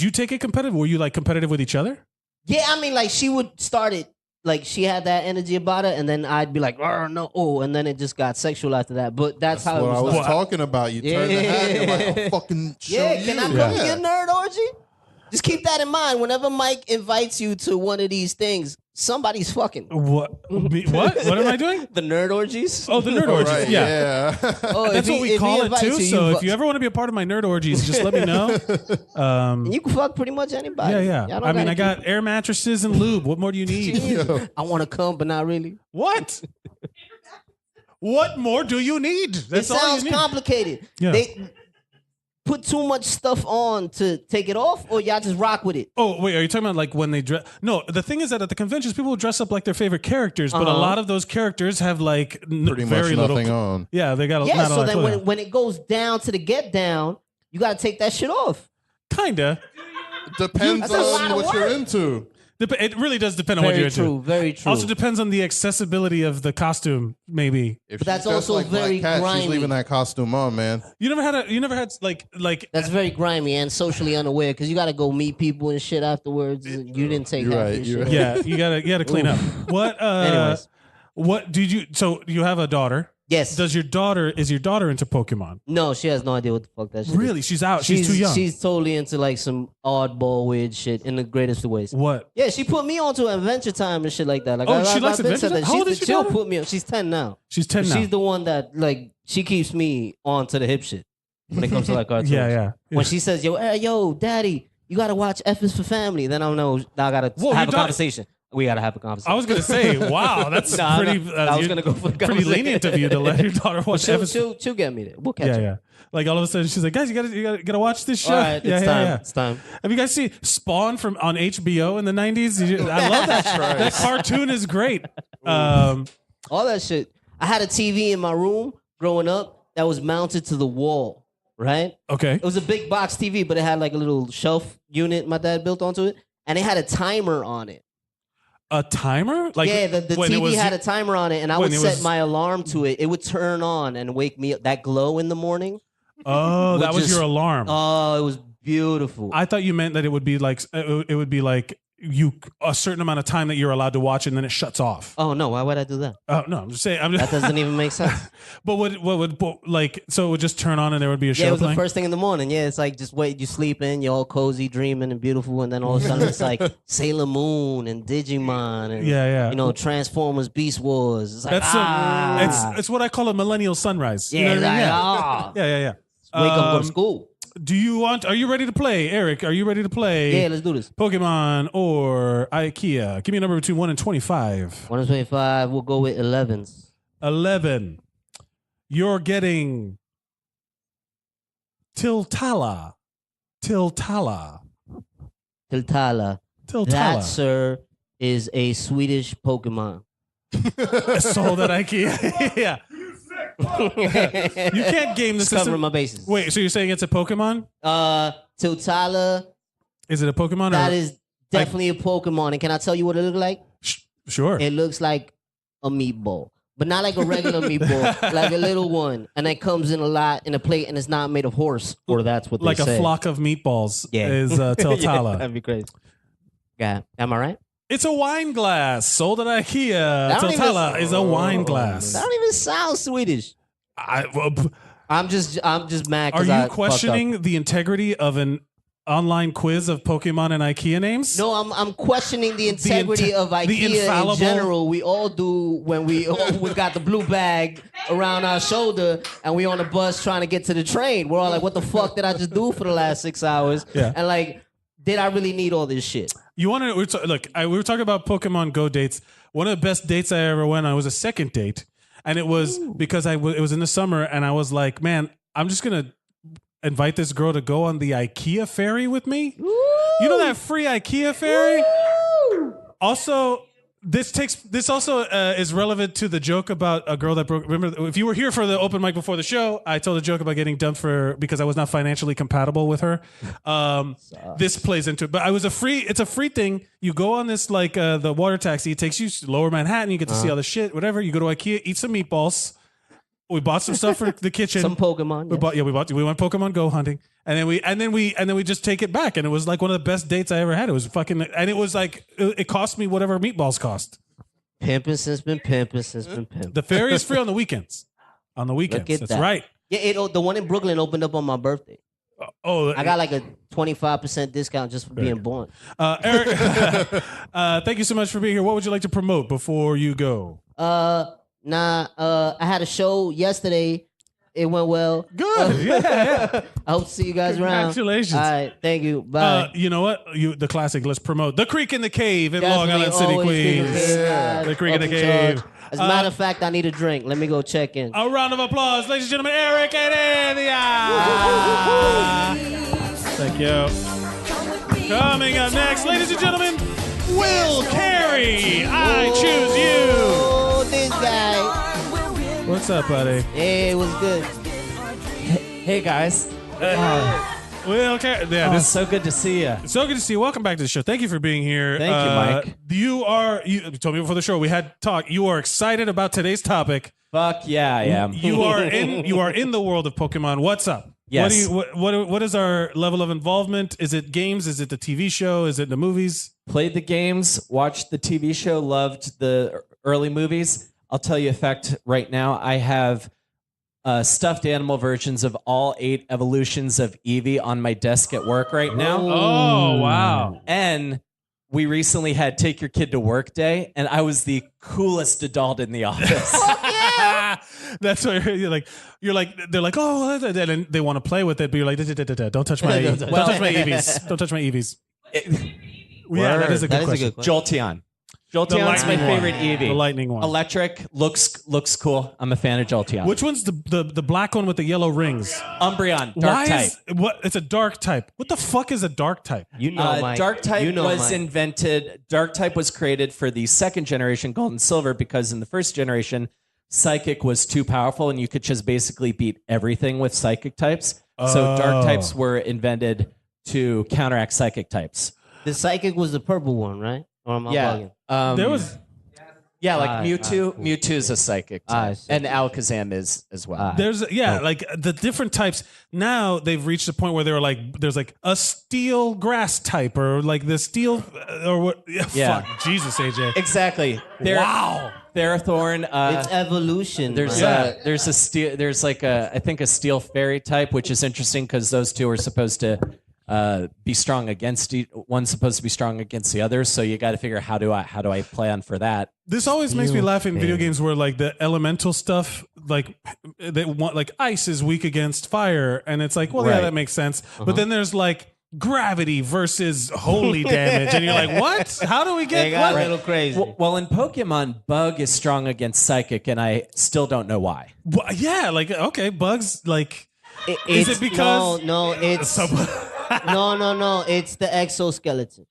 you take it competitive? Were you like competitive with each other? Yeah, I mean, like she would start it, like she had that energy about it, and then I'd be like, "Oh no," and then it just got sexual after that. But that's how What it I was. was talking about. You turn the hat, you're like, I'll fucking show Yeah, you. can I come to your nerd orgy? Just keep that in mind. Whenever Mike invites you to one of these things, somebody's fucking. What? What am I doing? The nerd orgies. Oh, the nerd orgies. Right, yeah. Oh, That's what we call it too. So if you ever, ever want to be a part of my nerd orgies, just let me know. you can fuck pretty much anybody. Yeah. Y'all don't I mean, gotta I got air mattresses and lube. What more do you need? keep- I want to come, but not really. What? What more do you need? That's it all sounds you need. complicated. Yeah. They put too much stuff on to take it off, or y'all just rock with it. Oh wait, are you talking about like when they dress? No, the thing is that at the conventions, people dress up like their favorite characters, but a lot of those characters have like Pretty very much little. nothing on. Yeah, they got Yeah, not a so lot of then clothing. when it goes down to the get down, you got to take that shit off. Kinda. Depends That's a lot on of what you're work. into. It really does depend on what you're Very true, into. very true. Also depends on the accessibility of the costume, maybe. If But that's she's dressed also like very Black Cat, grimy. she's leaving that costume on, man. You never had like That's very grimy and socially unaware because you got to go meet people and shit afterwards. And you didn't take You're half right, your you're shit. right. yeah, you gotta clean up. What Anyways. what did you so you have a daughter? Yes. Is your daughter into Pokemon? No, she has no idea what the fuck that shit Really? is. She's out. She's too young. She's totally into like some oddball weird shit in the greatest of ways. What? Yeah, she put me onto Adventure Time and shit like that. Like, Oh, she likes I've been Adventure said that. Time? How old is your She'll daughter? put me on. She's 10 now. She's 10 now. She's the one that like she keeps me on to the hip shit when it comes to like cartoons. Yeah. When she says, yo, daddy, you gotta watch F is for Family, then I know I gotta Whoa, have your a daughter- conversation. We gotta have a conversation. I was gonna say, wow, that's pretty. I was gonna go for the pretty conversation. lenient of you to let your daughter watch episodes. She'll get me there. We'll catch Yeah, her. yeah. Like all of a sudden, she's like, guys, you gotta watch this show. All right, it's time. It's time. Have you guys seen Spawn on HBO in the '90s? I love that. That cartoon is great. All that shit. I had a TV in my room growing up that was mounted to the wall. Right? Okay. It was a big box TV, but it had like a little shelf unit my dad built onto it, and it had a timer on it. A timer? Like yeah, the TV had a timer on it, and I would set my alarm to it. It would turn on and wake me up. That glow in the morning. Oh, that was your alarm. Oh, it was beautiful. I thought you meant that it would be like a certain amount of time that you're allowed to watch, and then it shuts off. Oh no, why would I do that? Oh no, I'm just saying. That doesn't even make sense. But what would like? So it would just turn on, and there would be a show. Yeah, it was playing? the first thing in the morning. Yeah, it's like just wait, you sleeping, you're all cozy, dreaming, and beautiful, and then all of a sudden it's like Sailor Moon and Digimon and yeah. you know, Transformers, Beast Wars. It's like it's what I call a millennial sunrise. Yeah, you know what I mean? like, yeah. Wake up, go to school. Are you ready to play? Eric, are you ready to play? Yeah, let's do this. Pokemon or IKEA? Give me a number between 1 and 25. 1 and 25, we'll go with 11s. 11. You're getting Tiltala. Tiltala. That, sir, is a Swedish Pokemon. Sold at IKEA. Yeah. You can't game the system. Covering my bases. Wait, so you're saying it's a Pokemon? Tiltala. Is it a Pokemon? That is definitely a Pokemon. And can I tell you what it looks like? Sure. It looks like a meatball. But not like a regular meatball, like a little one. And it comes in a lot in a plate, and it's not made of horse. Or that's what they say. Like a flock of meatballs is Tiltala. That'd be crazy. Yeah. Am I right? It's a wine glass sold at IKEA. Tiltala is a wine glass. That don't even sound Swedish. I'm just mad. Are you questioning the integrity of an online quiz of Pokemon and IKEA names? No, I'm questioning the integrity of IKEA in general. We all do when we got the blue bag around our shoulder and we on the bus trying to get to the train. We're all like, what the fuck did I just do for the last 6 hours? Yeah. And like, did I really need all this shit? You want to look? We were talking about Pokemon Go dates. One of the best dates I ever went on was a second date, and it was because it was in the summer, and I was like, man, I'm just gonna invite this girl to go on the IKEA ferry with me. You know that free IKEA ferry? Also, this also is relevant to the joke about a girl that broke. Remember, if you were here for the open mic before the show, I told a joke about getting dumped because I was not financially compatible with her. This plays into it, but it's a free thing. You go on this like the water taxi. It takes you to Lower Manhattan. You get to see all the shit, whatever. You go to IKEA, eat some meatballs. We bought some stuff for the kitchen. Some Pokemon. We went Pokemon Go hunting, and then we just take it back, and it was like one of the best dates I ever had. It was fucking, and it was like it cost me whatever meatballs cost. Pimping since been pimping. The ferry is free on the weekends. On the weekends, that's that. right. Yeah, the one in Brooklyn opened up on my birthday. I got like a 25% discount just for being born. Eric, thank you so much for being here. What would you like to promote before you go? I had a show yesterday. It went well. Good. Yeah. I hope to see you guys around. Congratulations. All right. Thank you. Bye. You know what? The classic. Let's promote The Creek in the Cave in Long Island City, Queens. The Creek in the Cave. As a matter of fact, I need a drink. Let me go check in. A round of applause, ladies and gentlemen. Eric and India. Thank you. Coming up next, ladies and gentlemen, Will Carey. I choose you. Oh, this guy. What's up, buddy? Hey, what's good? Hey, guys. Will Carey. Yeah, it's so good to see you. So good to see you. Welcome back to the show. Thank you for being here. Thank you, Mike. You told me before the show we had talk. You are excited about today's topic. Fuck yeah, I am. You are in the world of Pokemon. What's up? Yes. What is our level of involvement? Is it games? Is it the TV show? Is it the movies? Played the games, watched the TV show, loved the early movies. I'll tell you a fact right now. I have stuffed animal versions of all 8 evolutions of Eevee on my desk at work right now. Oh, wow. And we recently had Take Your Kid to Work Day, and I was the coolest adult in the office. That's why you're like, they're like, oh, and they want to play with it, but you're like, don't touch my Eevees. Don't touch my Eevees. Yeah, that is a good question. Jolteon. Jolteon's my lightning one. favorite Eevee. The lightning one. Electric looks cool. I'm a fan of Jolteon. Which one's the black one with the yellow rings? Umbreon, dark type. It's a dark type. What the fuck is a dark type? You know, Mike. Dark type You know, was Mike. invented. Dark type was created for the second generation Gold and Silver because in the first generation, Psychic was too powerful and you could just basically beat everything with Psychic types. So dark types were invented to counteract Psychic types. The psychic was the purple one, right? Or am I bugging? There was. Yeah, like Mewtwo. Cool. Mewtwo is a psychic type, see. and Alakazam is as well. There's like the different types. Now they've reached a point where they were like, there's like a steel grass type, or like the steel, or what? Yeah. Fuck, Jesus, AJ. Exactly. Wow. Therathorn. It's evolution. There's a steel. There's like I think a steel fairy type, which is interesting because those two are supposed to be strong against one's supposed to be strong against the other. So you got to figure how do I plan for that. This always makes me laugh in video games where like the elemental stuff, like they want like ice is weak against fire, and it's like, well, yeah, that makes sense. But then there's like gravity versus holy damage, and you're like, what? How do we get? They got a little crazy. Well, in Pokemon, Bug is strong against Psychic, and I still don't know why. Well, yeah, like okay, bugs like. Is it because no? It's no. It's the exoskeleton.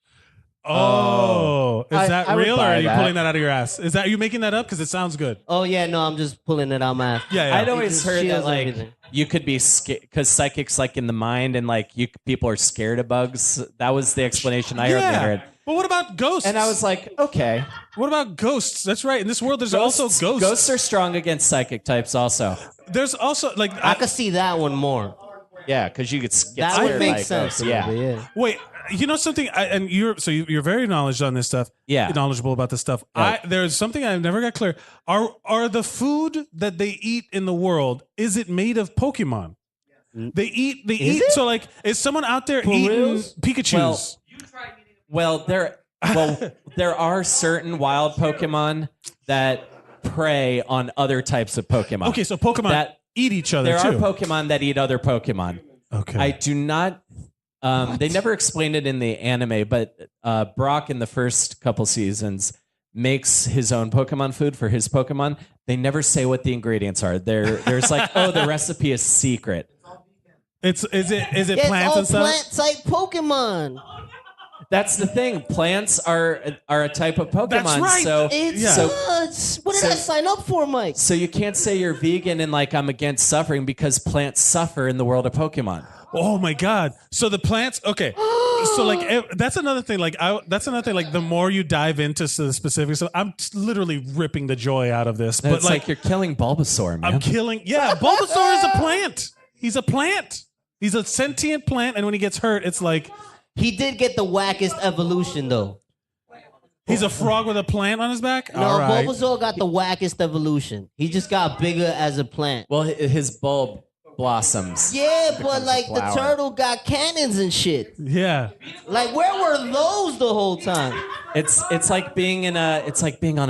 Oh, is that I would real, or buy are you that. pulling that out of your ass? Are you making that up? Because it sounds good. Oh yeah, no, I'm just pulling it out my ass. Yeah, I'd It always just heard that shields like everything. you could be scared because Psychic's like in the mind, and like people are scared of bugs. That was the explanation I heard. But what about ghosts? And I was like, okay. What about ghosts? That's right. In this world, there's also ghosts. Ghosts are strong against Psychic types, also. There's also like I could see that one more. Yeah, because you could get That scared would by make sense. ghosts. Yeah. Yeah. Wait, you know something? And you're very knowledgeable on this stuff. Yeah. Knowledgeable about this stuff. Right. There's something I've never got clear. Are the food that they eat in the world, is it made of Pokemon? They eat. it? So like, is someone out there eating reals? Pikachus? Well, there are certain wild Pokemon that prey on other types of Pokemon. Okay, so Pokemon that eat each other there too. are Pokemon that eat other Pokemon. Okay. I do not. They never explained it in the anime, but Brock in the first couple seasons makes his own Pokemon food for his Pokemon. They never say what the ingredients are. There's like, oh, the recipe is secret. Is it Yeah, plants and it's all stuff? plant type Pokemon. That's the thing. Plants are a type of Pokemon. That's right. So It's what did I sign up for, Mike? So you can't say you're vegan and like I'm against suffering because plants suffer in the world of Pokemon. Oh my God! So the plants. Okay. So like that's another thing. Like the more you dive into the specifics, I'm literally ripping the joy out of this. But it's like you're killing Bulbasaur, man. I'm killing. Yeah, Bulbasaur is a plant. He's a plant. He's a sentient plant, and when he gets hurt, it's like He did get the wackest evolution though. he's a frog with a plant on his back. No, All right. Bulbasaur got the wackest evolution. He just got bigger as a plant. Well, his bulb blossoms. Yeah, but like the flower. turtle got cannons and shit. Yeah. Like where were those the whole time? It's like being on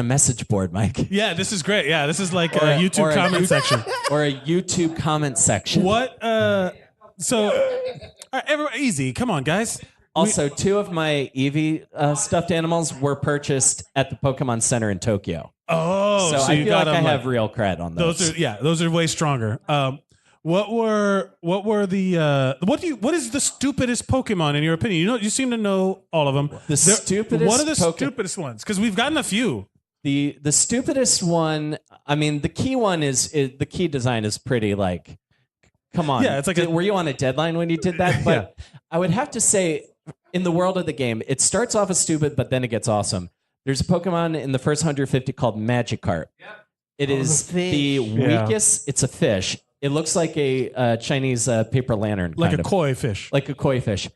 a message board, Mike. Yeah, this is great. Yeah, this is like Or a a- YouTube or a comment YouTube- section. Or a YouTube comment section. What? So, easy. Come on, guys. Also, two of my Eevee stuffed animals were purchased at the Pokemon Center in Tokyo. Oh, so I you feel got like I them, have real cred on those. Those are way stronger. What were the what is the stupidest Pokemon in your opinion? You seem to know all of them. Stupidest What are the stupidest ones? Because we've gotten a few. The stupidest one. I mean, the key one is the key design is pretty like. Come on. Yeah, it's like were you on a deadline when you did that? But I would have to say, in the world of the game, it starts off as stupid, but then it gets awesome. There's a Pokemon in the first 150 called Magikarp. It is the weakest. It's a fish. It looks like a Chinese paper lantern. Like kind a of. koi fish. Like a koi fish.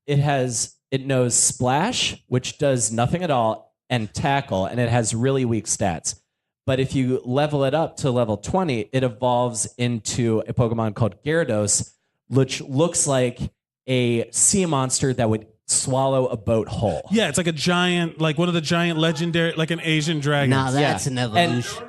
It knows Splash, which does nothing at all, and Tackle, and it has really weak stats. But if you level it up to level 20, it evolves into a Pokemon called Gyarados, which looks like a sea monster that would swallow a boat whole. Yeah, it's like a giant, like one of the giant legendary, like an Asian dragon. Now that's an evolution.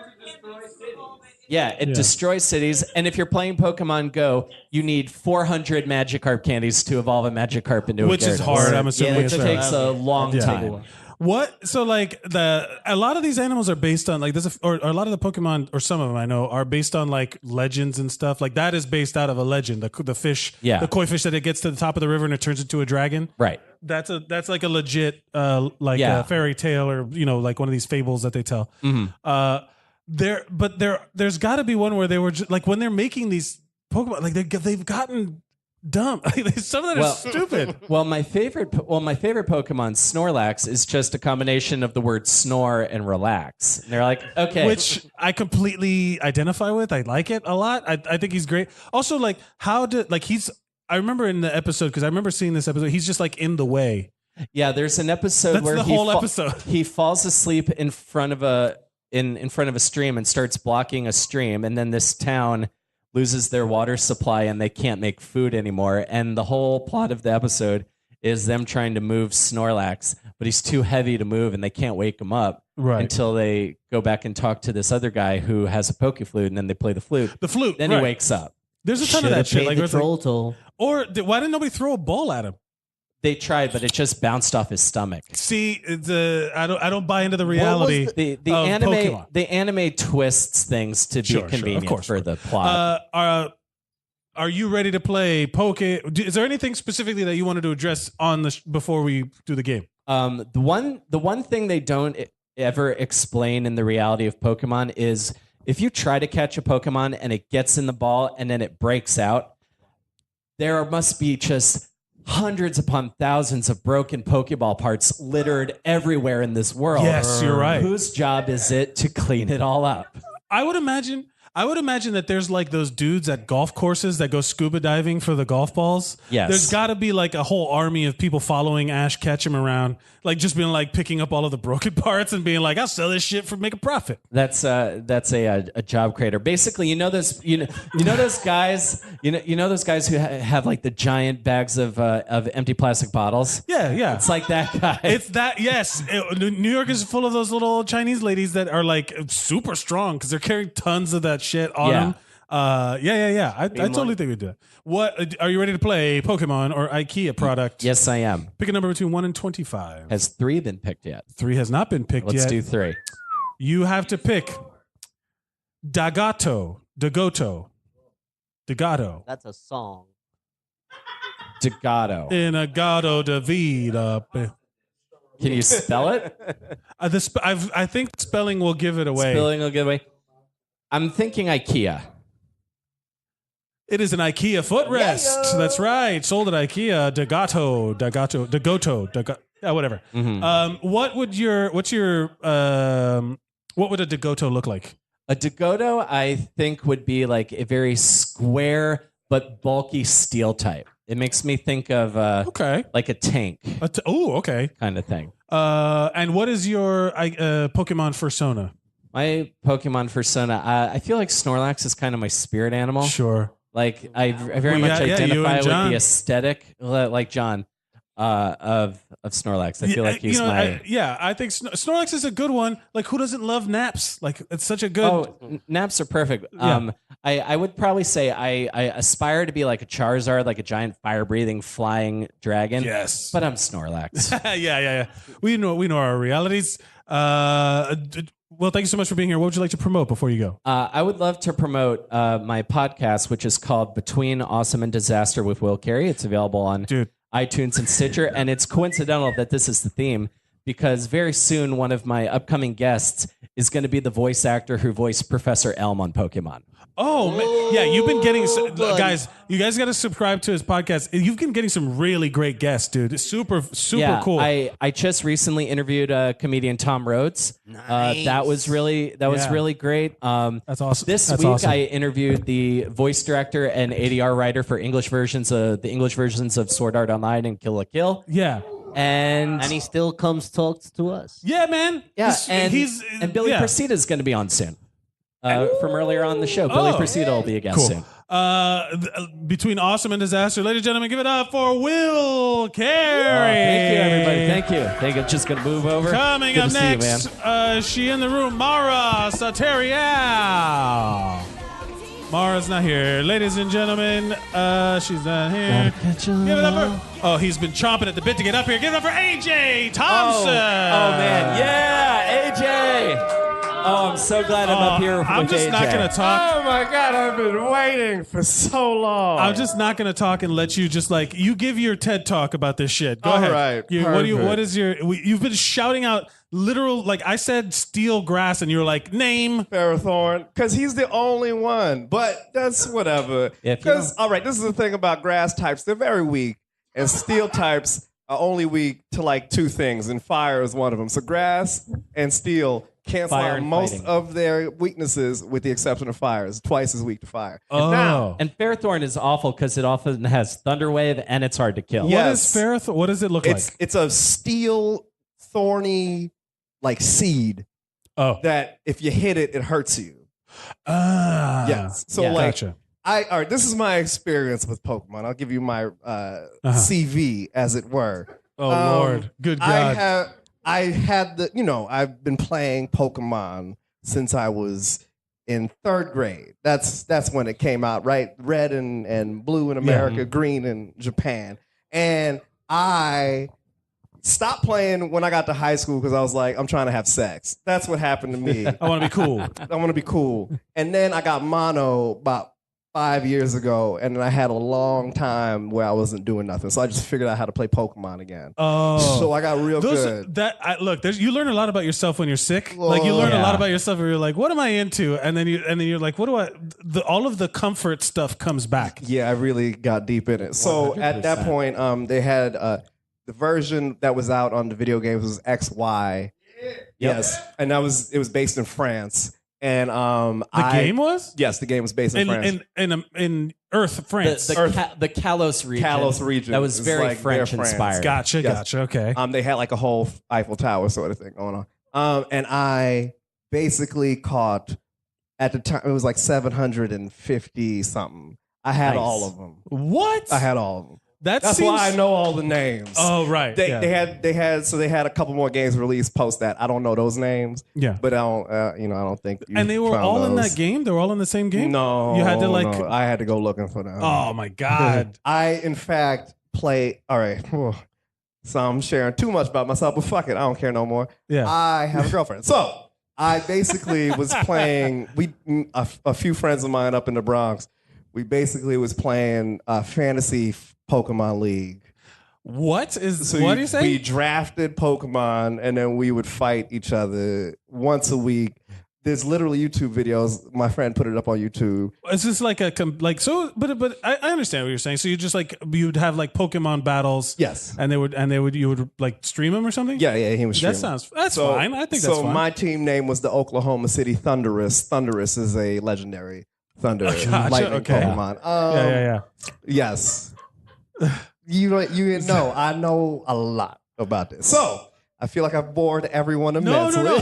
It destroys cities. And if you're playing Pokemon Go, you need 400 Magikarp candies to evolve a Magikarp into a Which is Gyarados. hard, I'm assuming. Which takes a long time. What? So like a lot of these animals are based on like or a lot of the Pokemon or some of them I know are based on like legends and stuff. Like that is based out of a legend. The fish, the koi fish that it gets to the top of the river and it turns into a dragon. Right. That's like a legit a fairy tale or like one of these fables that they tell. There's got to be one where they were just, like when they're making these Pokemon, like they've gotten dumb. Some of that is stupid. Well, my favorite Pokemon, Snorlax, is just a combination of the word snore and relax. And they're like, okay, which I completely identify with. I like it a lot. I think he's great. Also, like I remember in the episode because I remember seeing this episode. He's just like in the way. Yeah, there's an episode where he falls asleep in front of a stream and starts blocking a stream, and then this town loses their water supply and they can't make food anymore. And the whole plot of the episode is them trying to move Snorlax, but he's too heavy to move and they can't wake him up until they go back and talk to this other guy who has a poke flute, and then they play the flute. Then he wakes up. There's a ton of that shit. Like, or why didn't nobody throw a ball at him? They tried, but it just bounced off his stomach. See, I don't buy into the reality. The anime Pokemon. The anime twists things to be convenient for the plot. Are you ready to play Poke? Is there anything specifically that you wanted to address on before we do the game? The one thing they don't ever explain in the reality of Pokemon is if you try to catch a Pokemon and it gets in the ball and then it breaks out, there must be just hundreds upon thousands of broken Pokeball parts littered everywhere in this world. Yes, you're right. Whose job is it to clean it all up? I would imagine that there's like those dudes at golf courses that go scuba diving for the golf balls. Yes. There's got to be like a whole army of people following Ash Ketchum around, like just being like picking up all of the broken parts and being like, I'll sell this shit for make a profit. That's a job creator. Basically, those guys who have like the giant bags of empty plastic bottles. Yeah. It's like that guy. It's that. Yes, New York is full of those little Chinese ladies that are like super strong because they're carrying tons of that shit on them. Yeah. I totally think we do that. What are you ready to play? Pokemon or IKEA product? Yes, I am. Pick a number between 1 and 25. Has 3 been picked yet? 3 has not been picked yet. Let's do 3. You have to pick Dagato. That's a song. Dagato. In a gato de vida. Can you spell it? I think spelling will give it away. Spelling will give it away. I'm thinking IKEA. It is an IKEA footrest. Yeah. That's right. Sold at IKEA. Dagato. Yeah, whatever. Mm-hmm. What would a Dagato look like? A Dagato, I think, would be like a very square but bulky steel type. It makes me think of like a tank. Okay. Kind of thing. And what is your Pokemon fursona? My Pokemon fursona, I feel like Snorlax is kind of my spirit animal. Sure. Like I very much identify with the aesthetic, like John, of Snorlax. I feel like he's my. I think Snorlax is a good one. Like, who doesn't love naps? Like, it's such a good. Oh, naps are perfect. Yeah. I would probably say I aspire to be like a Charizard, like a giant fire-breathing flying dragon. Yes, but I'm Snorlax. Yeah. We know our realities. Well, thank you so much for being here. What would you like to promote before you go? I would love to promote my podcast, which is called Between Awesome and Disaster with Will Carey. It's available on iTunes and Stitcher, and it's coincidental that this is the theme because very soon one of my upcoming guests is going to be the voice actor who voiced Professor Elm on Pokemon. Oh, man. Yeah, you've been getting... guys, you guys got to subscribe to his podcast. You've been getting some really great guests, dude. It's super cool. I just recently interviewed comedian Tom Rhodes. Nice. That was really great. That's awesome. This week I interviewed the voice director and ADR writer for the English versions of Sword Art Online and Kill la Kill. Yeah. And he still comes talks to us. Yeah, man. Yeah, and Billy Procida is going to be on soon. From earlier on the show. Billy Procida will be a guest soon. Between Awesome and Disaster, ladies and gentlemen, give it up for Will Carey. Thank you, everybody. Thank you. I'm just going to move over. Coming Good up to see you, next, man. she in the room, Mara Satarial. Mara's not here. Ladies and gentlemen, she's not here. Give it up for... Oh, he's been chomping at the bit to get up here. Give it up for AJ Thompson. Oh man. Yeah, AJ. Oh, I'm so glad I'm up here with I'm just AJ. not going to talk. Oh my God, I've been waiting for so long. I'm just not going to talk and let you just like, you give your TED talk about this shit. Go All ahead. right, What is your, you've been shouting out literal, like I said, steel grass and you're like, name. Ferrothorn, because he's the only one. But that's whatever. Because, all right, this is the thing about grass types. They're very weak. And steel types are only weak to like two things. And fire is one of them. So grass and steel cancel out most of their weaknesses with the exception of fire. It's twice as weak to fire. Oh. And Ferrothorn is awful because it often has Thunderwave and it's hard to kill. What is Ferrothorn? What does it look like? It's a steel, thorny, like seed that if you hit it, it hurts you. Yes. So like, gotcha. all right, this is my experience with Pokemon. I'll give you my CV, as it were. Oh, Lord. Good God. I had I've been playing Pokemon since I was in 3rd grade. That's when it came out, right? Red and blue in America, green in Japan. And I stopped playing when I got to high school because I was like, I'm trying to have sex. That's what happened to me. I want to be cool. I want to be cool. And then I got mono about 5 years ago, and then I had a long time where I wasn't doing nothing. So I just figured out how to play Pokemon again. Oh, so I got real good. You learn a lot about yourself when you're sick. Like you learn a lot about yourself where you're like, what am I into? And then you're like, what do I? All of the comfort stuff comes back. Yeah, I really got deep in it. So 100%. At that point, they had the version that was out on the video games was XY. Yes, and it was based in France. And the game was? Yes, the game was based in France. In Earth, France. The Kalos region. Kalos region. That was very like French inspired. Gotcha. Okay. They had like a whole Eiffel Tower sort of thing going on. And I basically caught, at the time, it was like 750 something. I had all of them. What? I had all of them. That's why I know all the names. Oh, right. They had a couple more games released post that. I don't know those names. Yeah. But I don't think. And they were all in that game? They were all in the same game? No. You had to like. No. I had to go looking for them. Oh my God. I in fact play. All right. So I'm sharing too much about myself, but fuck it. I don't care no more. Yeah. I have a girlfriend. So I basically was playing. A few friends of mine up in the Bronx. We basically was playing fantasy Pokemon League. What are you saying? We drafted Pokemon and then we would fight each other once a week. There's literally YouTube videos. My friend put it up on YouTube. Is this like but I understand what you're saying. So you just like you'd have like Pokemon battles. Yes. And you would like stream them or something? Yeah, he was streaming. That's fine. I think that's fine. So my team name was the Oklahoma City Thunderous. Thunderous is a legendary thunder lightning Pokemon. Yeah. Yes. You know, I know a lot about this. So I feel like I've bored everyone immensely. No.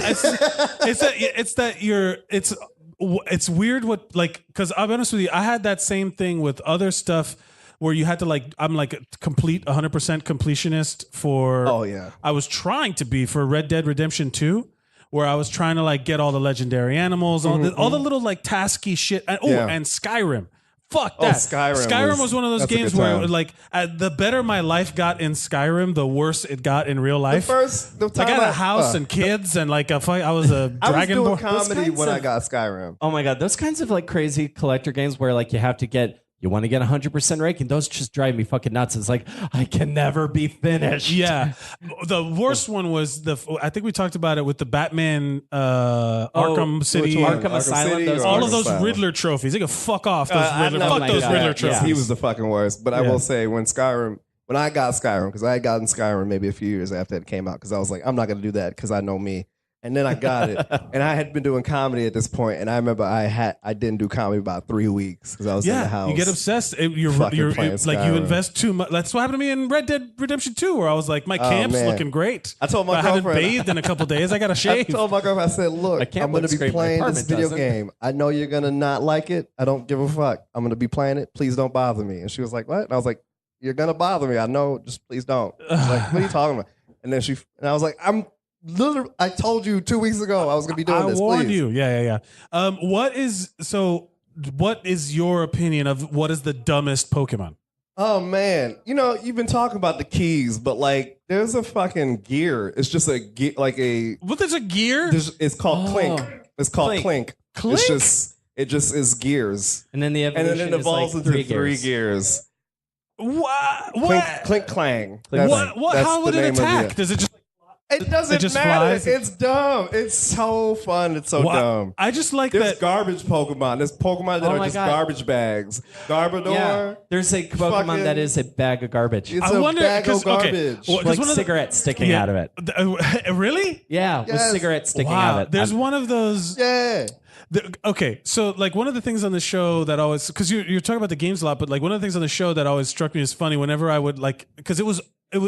It's weird what like because I'll be honest with you, I had that same thing with other stuff where you had to like I'm like a complete 100% completionist for. Oh yeah. I was trying to be for Red Dead Redemption 2. Where I was trying to like get all the legendary animals, all the little like tasky shit, and Skyrim. Fuck that. Skyrim was one of those games where like the better my life got in Skyrim, the worse it got in real life. The time I got a house and kids and like I was a dragonborn. I was doing comedy when I got Skyrim. Oh my God, those kinds of like crazy collector games where like you want to get 100% ranking. Those just drive me fucking nuts. It's like, I can never be finished. Yeah. The worst one was I think we talked about it with the Batman Arkham City. Arkham Asylum. All of those Riddler trophies. They can fuck off those Riddler. Fuck those Riddler trophies. He was the fucking worst. But I will say when I got Skyrim, because I had gotten Skyrim maybe a few years after it came out, because I was like, I'm not going to do that because I know me. And then I got it, and I had been doing comedy at this point, and I remember I didn't do comedy about 3 weeks because I was in the house. You get obsessed. You invest too much. That's what happened to me in Red Dead Redemption 2, where I was like, my camp's looking great. I told my girlfriend, I haven't bathed in a couple days. I got to shave. I told my girlfriend, I said, look, I'm going to be playing this video game. I know you're going to not like it. I don't give a fuck. I'm going to be playing it. Please don't bother me. And she was like, what? And I was like, you're going to bother me. I know. Just please don't. She's like, what are you talking about? And then I was like, I told you 2 weeks ago I was going to be doing this. I warned please. you. Yeah. What is so? what is your opinion of what is the dumbest Pokemon? Oh man, you've been talking about the keys, but like, there's a fucking gear. It's just a like a. What? There's a gear. It's called Clink. It's called Clink. Clink? It just is gears, and then the evolution and then it evolves is like into three gears. What? Clink clang. What? How would it attack? Does it just? It doesn't just matter. flies? It's dumb. It's so fun. It's so dumb. I just like There's that. garbage Pokemon. There's Pokemon that are just garbage bags. Garbodor. Yeah. There's a Pokemon that is a bag of garbage. It's a bag of garbage. Like cigarettes sticking out of it. Really? Yeah, with cigarettes sticking out of it. There's one of those. Yeah. Okay, so like one of the things on the show that always, because you're talking about the games a lot, but like one of the things on the show that always struck me as funny whenever I would like, because it was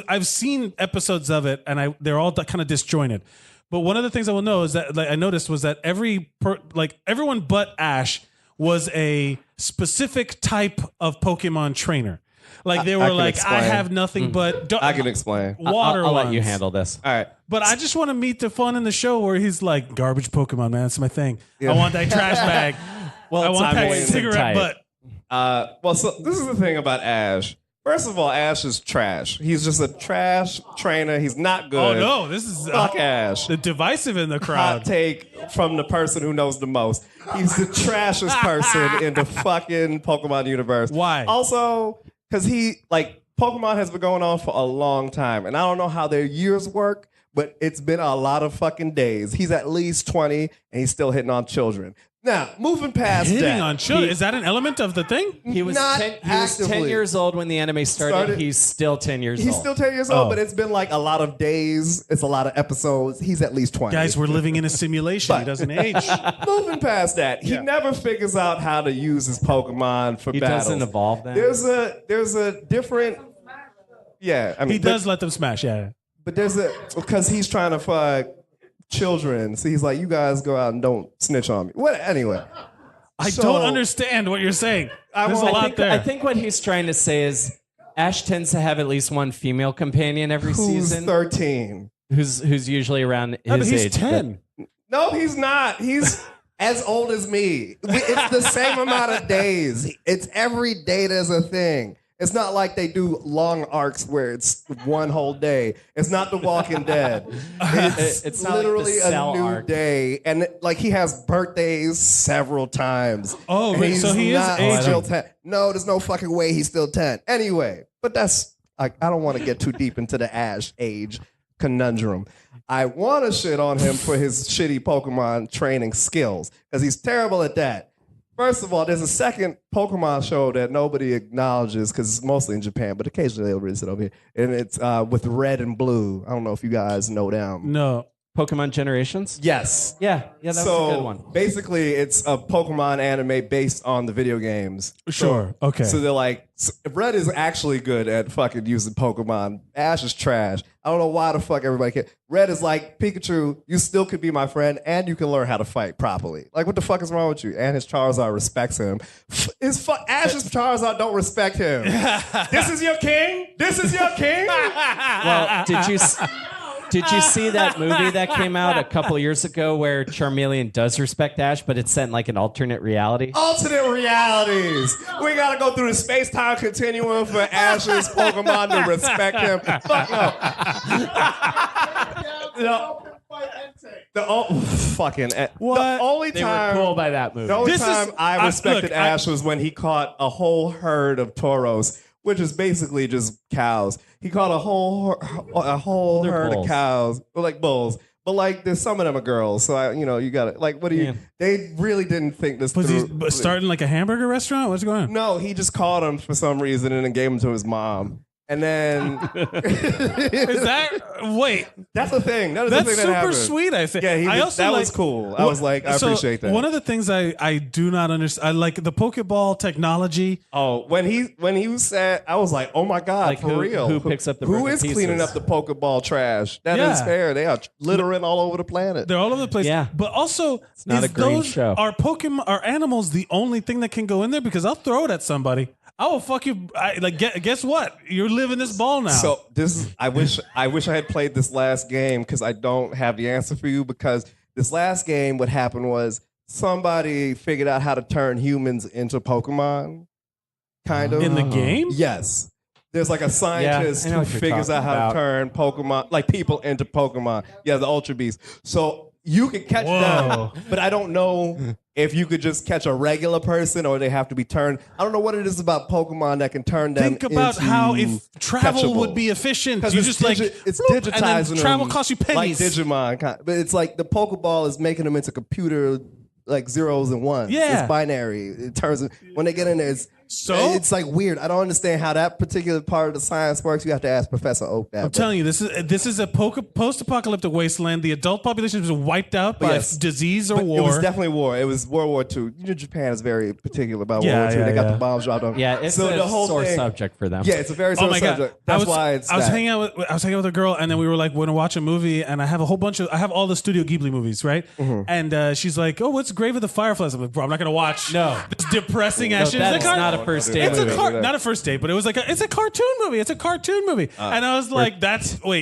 I've seen episodes of it and they're all kind of disjointed. But one of the things I will know is that like I noticed was that everyone but Ash was a specific type of Pokemon trainer. Like they were like, I have nothing but. I can explain. Water I'll let ones. you handle this. All right. But I just want to meet the fun in the show where he's like, garbage Pokemon, man. That's my thing. I want that trash bag. Well, I want that amazing cigarette type. butt. Well, so this is the thing about Ash. First of all, Ash is trash. He's just a trash trainer. He's not good. Oh, no. This is Fuck Ash. the divisive in the Hot crowd. take from the person who knows the most. He's the trashiest person in the fucking Pokemon universe. Why? Also, because Pokemon has been going on for a long time, and I don't know how their years work, but it's been a lot of fucking days. He's at least 20, and he's still hitting on children. Now, moving past Hitting that. on children. Is that an element of the thing? He was Not 10 actively. years old when the anime started. He's still 10 years old. He's still 10 years old, Oh. but it's been like a lot of days. It's a lot of episodes. He's at least 20. Guys, we're living in a simulation. He doesn't age. Moving past that, he never figures out how to use his Pokemon for He battles. doesn't evolve then. There's a different. Yeah, I mean, He does let them smash, yeah. but because he's trying to fuck children, so he's like, you guys go out and don't snitch on me. What? Anyway, I don't understand what you're saying. There's a lot there. I think what he's trying to say is Ash tends to have at least one female companion every who's season. 13? Who's usually around his Yeah, but he's age. 10. No, he's not. He's as old as me. It's the same amount of days. It's every day there's a thing. It's not like they do long arcs where it's one whole day. It's not The Walking Dead. It's not like the literally Cell a new arc. day, and like he has birthdays several times. Oh, and wait, he's so he is not aging. still 10. No, there's no fucking way he's still 10. Anyway, but that's I don't want to get too deep into the Ash age conundrum. I want to shit on him for his shitty Pokemon training skills because he's terrible at that. First of all, there's a second Pokemon show that nobody acknowledges because it's mostly in Japan, but occasionally they'll release it over here. And it's with Red and Blue. I don't know if you guys know them. No. Pokemon Generations? Yes. Yeah, that was a good one. Basically, it's a Pokemon anime based on the video games. Sure. Okay. So they're like, Red is actually good at fucking using Pokemon. Ash is trash. I don't know why the fuck everybody can. Red is like, Pikachu, you still could be my friend and you can learn how to fight properly. Like, what the fuck is wrong with you? And his Charizard respects him. Ash's Charizard don't respect him. This is your king? This is your king? Well, did you see that movie that came out a couple of years ago where Charmeleon does respect Ash, but it's set in like an alternate reality? Alternate realities. We gotta go through the space-time continuum for Ash's Pokemon to respect him. Fuck no. The only They were time cool by that movie. The only This is- time I respected look, Ash was when he caught a whole herd of Tauros, which is basically just cows. He caught a whole They're herd bulls. of cows, like bulls. But like, there's some of them are girls, so you gotta like. What do you? Yeah. They really didn't think this Was through. he starting like a hamburger restaurant? What's going on? No, he just caught him for some reason and then gave him to his mom. And then Is that wait? that's the thing. That is That's the thing that super happened. sweet. I think. Yeah, I also that like, was cool. I was like, I so appreciate that. One of the things I do not understand, I like the Pokeball technology. Oh, when he said, I was like, oh my god, Like, for who- real. who picks up the Who broken is cleaning pieces? up the Pokeball trash? That is Yeah. fair. They are littering all over the planet. They're all over the place. Yeah. But also, not a green those show. are Pokemon, are animals the only thing that can go in there? Because I'll throw it at somebody. I will fuck you. Guess what? You're living this ball now. So I wish I had played this last game because I don't have the answer for you. Because this last game, what happened was somebody figured out how to turn humans into Pokemon. Kind of in the game. Yes. There's like a scientist I know who what you're figures out talking how about. to turn Pokemon, like people into Pokemon. Yeah, the Ultra Beast. So you can catch them, but I don't know if you could just catch a regular person or they have to be turned. I don't know what it is about Pokemon that can turn them. Think about into how if travel catchable. would be efficient. You It's just like it's bloop, digitizing and then them travel costs you pennies. like Digimon, but it's like the Pokeball is making them into computer like zeros and ones. Yeah. It's binary. It turns when they get in there. It's like weird. I don't understand how that particular part of the science works. You have to ask Professor Oak that. I'm telling you, this is a post-apocalyptic wasteland. The adult population was wiped out by disease or war. It was definitely war. It was World War II. You know, Japan is very particular about World War II. They got the bombs dropped on them. Yeah, it's so a the whole sore thing, subject for them. Yeah, it's a very sore subject. That's why it's. I was hanging out with a girl, and then we were like, we're gonna watch a movie, and I have a whole bunch of all the Studio Ghibli movies, right? Mm-hmm. And she's like, "Oh, what's Grave of the Fireflies?" I'm like, "Bro, I'm not gonna watch this depressing ass shit." That's not a first date movie. Not a first date, but it was like it's a cartoon movie. It's a cartoon movie, and I was like,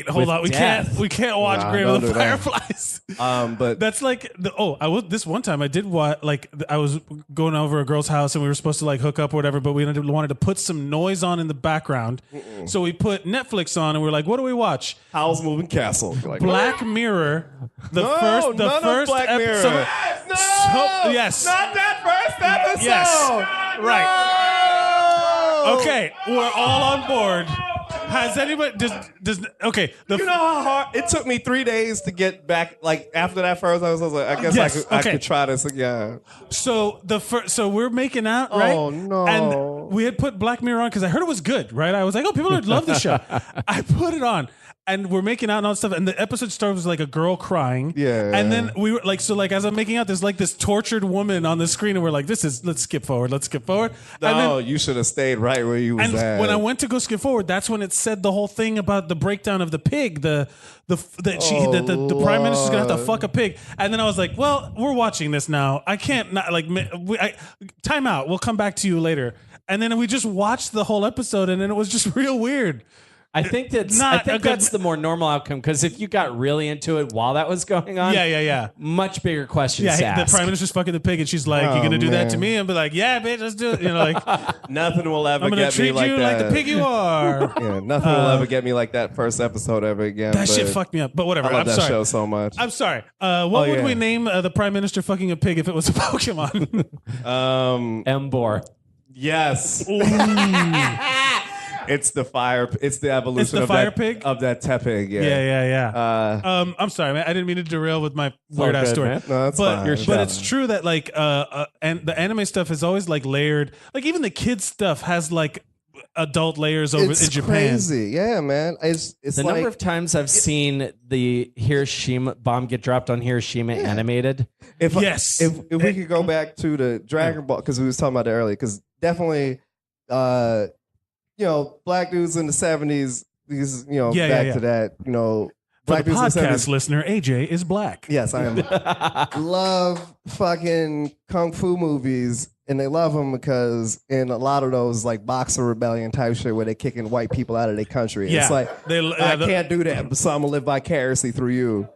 hold on, we can't watch Grave of the Fireflies. But that's like this one time I did I was going over a girl's house and we were supposed to like hook up or whatever, but we wanted to put some noise on in the background, so we put Netflix on and we were like, what do we watch? Howl's Moving Castle. Like, Black Mirror. The first Black episode. Mirror. Yes, not that first episode. Yes, right. Okay, we're all on board. Has anybody does okay? You know how hard it took me 3 days to get back. Like after that first, I was like, I guess I could try this. Yeah. So so we're making out, right? Oh no! And we had put Black Mirror on because I heard it was good, right? I was like, oh, people would love the show. I put it on. And we're making out and all that stuff, and the episode starts with like a girl crying. Yeah. And then we were like, as I'm making out, there's like this tortured woman on the screen, and we're like, let's skip forward. No, And then, you should have stayed right where you was and at. when I went to go skip forward, that's when it said the whole thing about the breakdown of the pig, the prime minister's gonna have to fuck a pig. And then I was like, well, we're watching this now. I can't not like time out. We'll come back to you later. And then we just watched the whole episode, and then it was just real weird. I think that's the more normal outcome, because if you got really into it while that was going on, much bigger questions. Yeah, the prime minister's fucking the pig, and she's like, "You gonna do that to me?" And be like, "Yeah, bitch, let's do it." You know, like nothing will ever I'm gonna get me treat like you that. like the pig you are. Yeah, nothing will ever get me like that first episode ever again. That shit but fucked me up. But whatever. I love I'm that sorry. show so much. I'm sorry. What would we name the prime minister fucking a pig if it was a Pokemon? Embor. Yes. It's the fire. It's the evolution It's the of fire that pig? of that Tepig. Yeah. Yeah. I'm sorry, man. I didn't mean to derail with my weird ass good, story. man. No, that's but fine. but it's true that like and the anime stuff is always like layered. Like even the kids stuff has like adult layers over It's in Japan. crazy. Yeah, man. It's The like, number of times I've seen the Hiroshima bomb get dropped on Hiroshima animated. if Yes. if we could go back to the Dragon Ball, because we was talking about that earlier, because definitely black dudes in the 70s, these back to that, For black the dudes in the 70s. podcast listener, AJ is black. Yes, I am. Love fucking kung fu movies, and they love them because in a lot of those like Boxer Rebellion type shit where they're kicking white people out of their country. Yeah. It's like I can't do that, so I'm gonna live vicariously through you.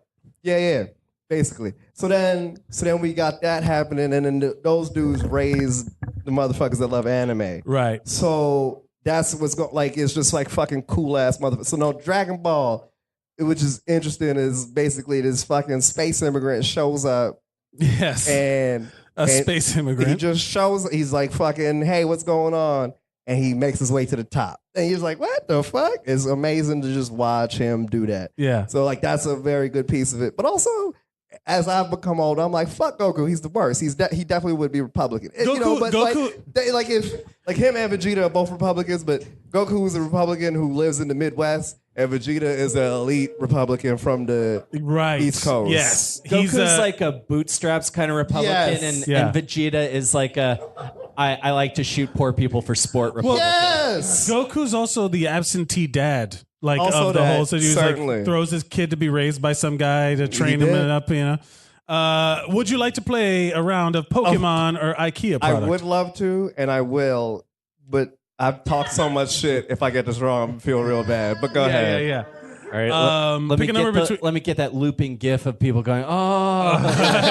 Yeah, basically. So then we got that happening, and then those dudes raised the motherfuckers that love anime. Right. So that's what's going. Like, it's just like fucking cool ass motherfuckers. So no, Dragon Ball, which is interesting, is basically this fucking space immigrant shows up. Yes. And space immigrant. He just shows. He's like, fucking, hey, what's going on? And he makes his way to the top. And he's like, what the fuck? It's amazing to just watch him do that. Yeah. So like that's a very good piece of it. But also, as I've become older, I'm like, fuck Goku. He's the worst. He definitely would be Republican. Goku. Like him and Vegeta are both Republicans, but Goku is a Republican who lives in the Midwest, and Vegeta is an elite Republican from the East Coast. Yes. Goku's like a bootstraps kind of Republican, Yes. and Vegeta is like I like to shoot poor people for sport Republican. Yes. Goku's also the absentee dad. Like Also of the that, whole, so he certainly. throws his kid to be raised by some guy to train him did. up. Would you like to play a round of Pokemon or IKEA product? I would love to, and I will, but I've talked so much shit. If I get this wrong, I'm feel real bad. But go ahead. Yeah. All right, Pick a number between. Let me get that looping gif of people going, oh.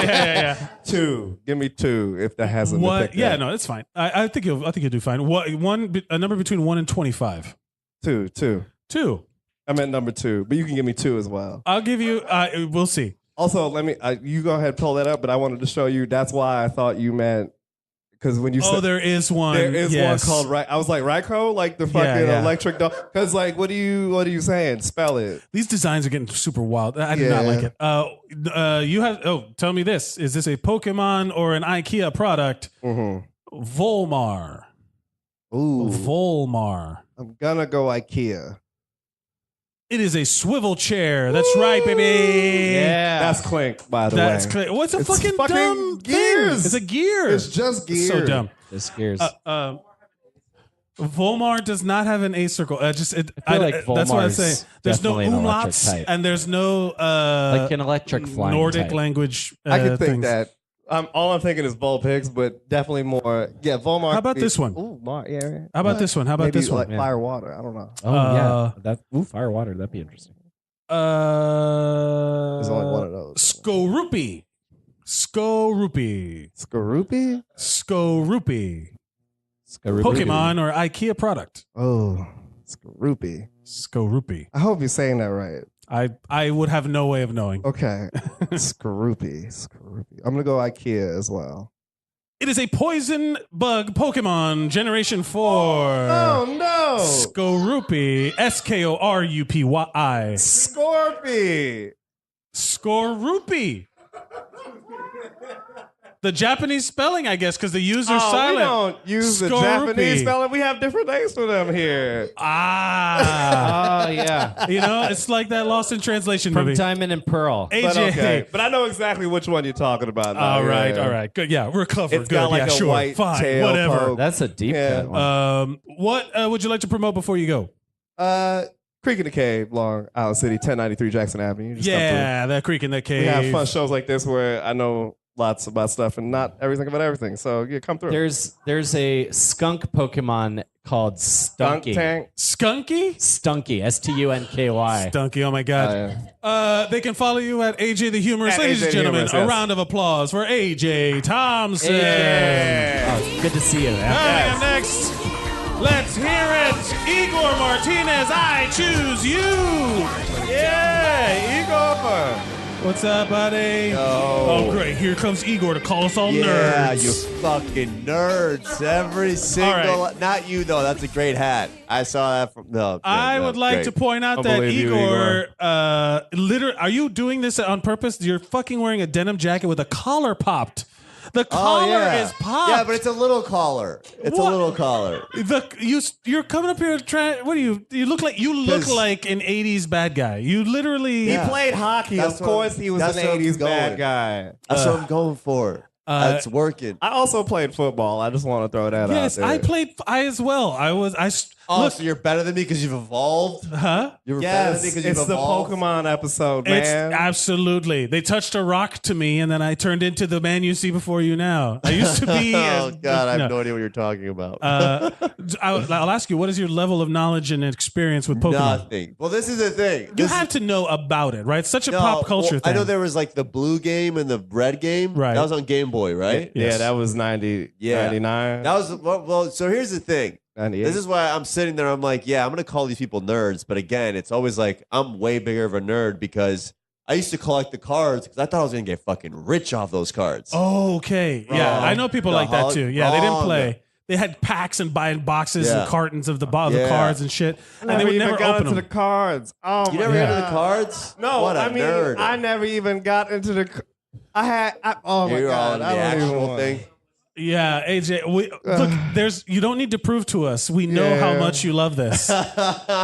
Yeah. 2. Give me 2 if that hasn't been What? picked Yeah, up. no, it's fine. I think you'll do fine. A number between 1 and 25. 2. 2. I meant number 2, but you can give me 2 as well. I'll give you. We'll see. Also, let me. You go ahead and pull that up, but I wanted to show you. That's why I thought you meant. Because when you said there is one. there is yes. one called I was like Ryko, like the fucking electric dog. Because like, what are you saying? Spell it. These designs are getting super wild. I did not like it. You have. Tell me this: is this a Pokemon or an IKEA product? Volmar. Ooh, Volmar. I'm gonna go IKEA. It is a swivel chair. That's right, baby. Yeah, that's Clink. By the way, that's Clink. What's a fucking dumb gears? Thing? It's a gear. It's just gears. So dumb. It's gears. Volmar does not have an A circle. I feel like that's what I Volmar's say. There's no definitely an electric umlauts type. and there's no like an electric flying Nordic type. language. I can think things. that. All I'm thinking is Vulpix, but definitely more. Yeah, Volmar. How about this one? Ooh, yeah. How about this one? How about Maybe this one? like fire water. I don't know. Oh yeah, fire water. That'd be interesting. There's only one of those. Skorupi. Skorupi? Pokemon or IKEA product. Oh, Skorupi. I hope you're saying that right. I would have no way of knowing. Okay. Skorupi. I'm going to go IKEA as well. It is a poison bug Pokemon Generation 4. Oh, no. Skorupi. Skorupy. Skorupi. The Japanese spelling, I guess, because the user's silent. We don't use the Japanese spelling. We have different names for them here. Oh, yeah. You know, it's like that Lost in Translation From movie. Diamond and Pearl. AJ. But I know exactly which one you're talking about now. All right. Good. Yeah, we're covered. It's Good. got like yeah, a sure. white Fine. tail Whatever. poke. That's a deep cut one. What would you like to promote before you go? Creek in the Cave, Long Island City, 1093 Jackson Avenue. Just come through. That Creek in the Cave. We have fun shows like this where I know lots about stuff and not everything about everything. So yeah, come through. There's a skunk Pokemon called Stunky. Skunky? Stunky. STUNKY. Stunky. Oh my God. They can follow you at AJ the Humorous. At Ladies AJ and gentlemen, the Humorous, a yes. round of applause for AJ Thompson. Oh, good to see you, man. Coming up next, let's hear it. Igor Martinez, I choose you. Yeah, Igor. What's up, buddy? Oh, great. Here comes Igor to call us all nerds. Yeah, you fucking nerds. Every single. right. Not you, though. That's a great hat. I saw that from. No, I would like great. to point out I that believe you, Igor, are you doing this on purpose? You're fucking wearing a denim jacket with a collar popped. The collar is popped. Yeah, but it's a little collar. It's What? a little collar. You're coming up here trying. What do you look like? You look 'Cause- like an '80s bad guy. You literally. He played hockey. That's Of course, he was that's an what I'm 80s bad going. guy. That's what I'm going for. That's working. I also played football. I just want to throw that out Yes, there. I as well. Oh, Look, so you're better than me because you've evolved? huh? You're better than me Yes, because it's you've the evolved? Pokemon episode, It's man. absolutely. They touched a rock to me, and then I turned into the man you see before you now. I used to be. Oh, God, I have no idea what you're talking about. I'll ask you, what is your level of knowledge and experience with Pokemon? Nothing. Well, this is the thing. You This have to know about it, right? It's such a No, pop culture well, thing. I know there was like the blue game and the red game. Right. That was on Game Boy, right? Yes. Yeah, that was 90, Yeah. 99. That was well. So here's the thing. 98. This is why I'm sitting there. I'm like, yeah, I'm gonna call these people nerds, but again, it's always like I'm way bigger of a nerd because I used to collect the cards because I thought I was gonna get fucking rich off those cards. Oh, okay. Yeah, Wrong. I know people The like that hog- too. Yeah, they didn't wrong. play. They had packs and buying boxes Yeah. and cartons of the Yeah. cards and shit, and they would even never got open into them. the cards. Oh, You my never God. into the cards? No, what a I mean, nerd. I never even got into the. Oh my You're God, on the I don't even actual want. thing. Yeah, AJ. Look, you don't need to prove to us. We know how Yeah. much you love this.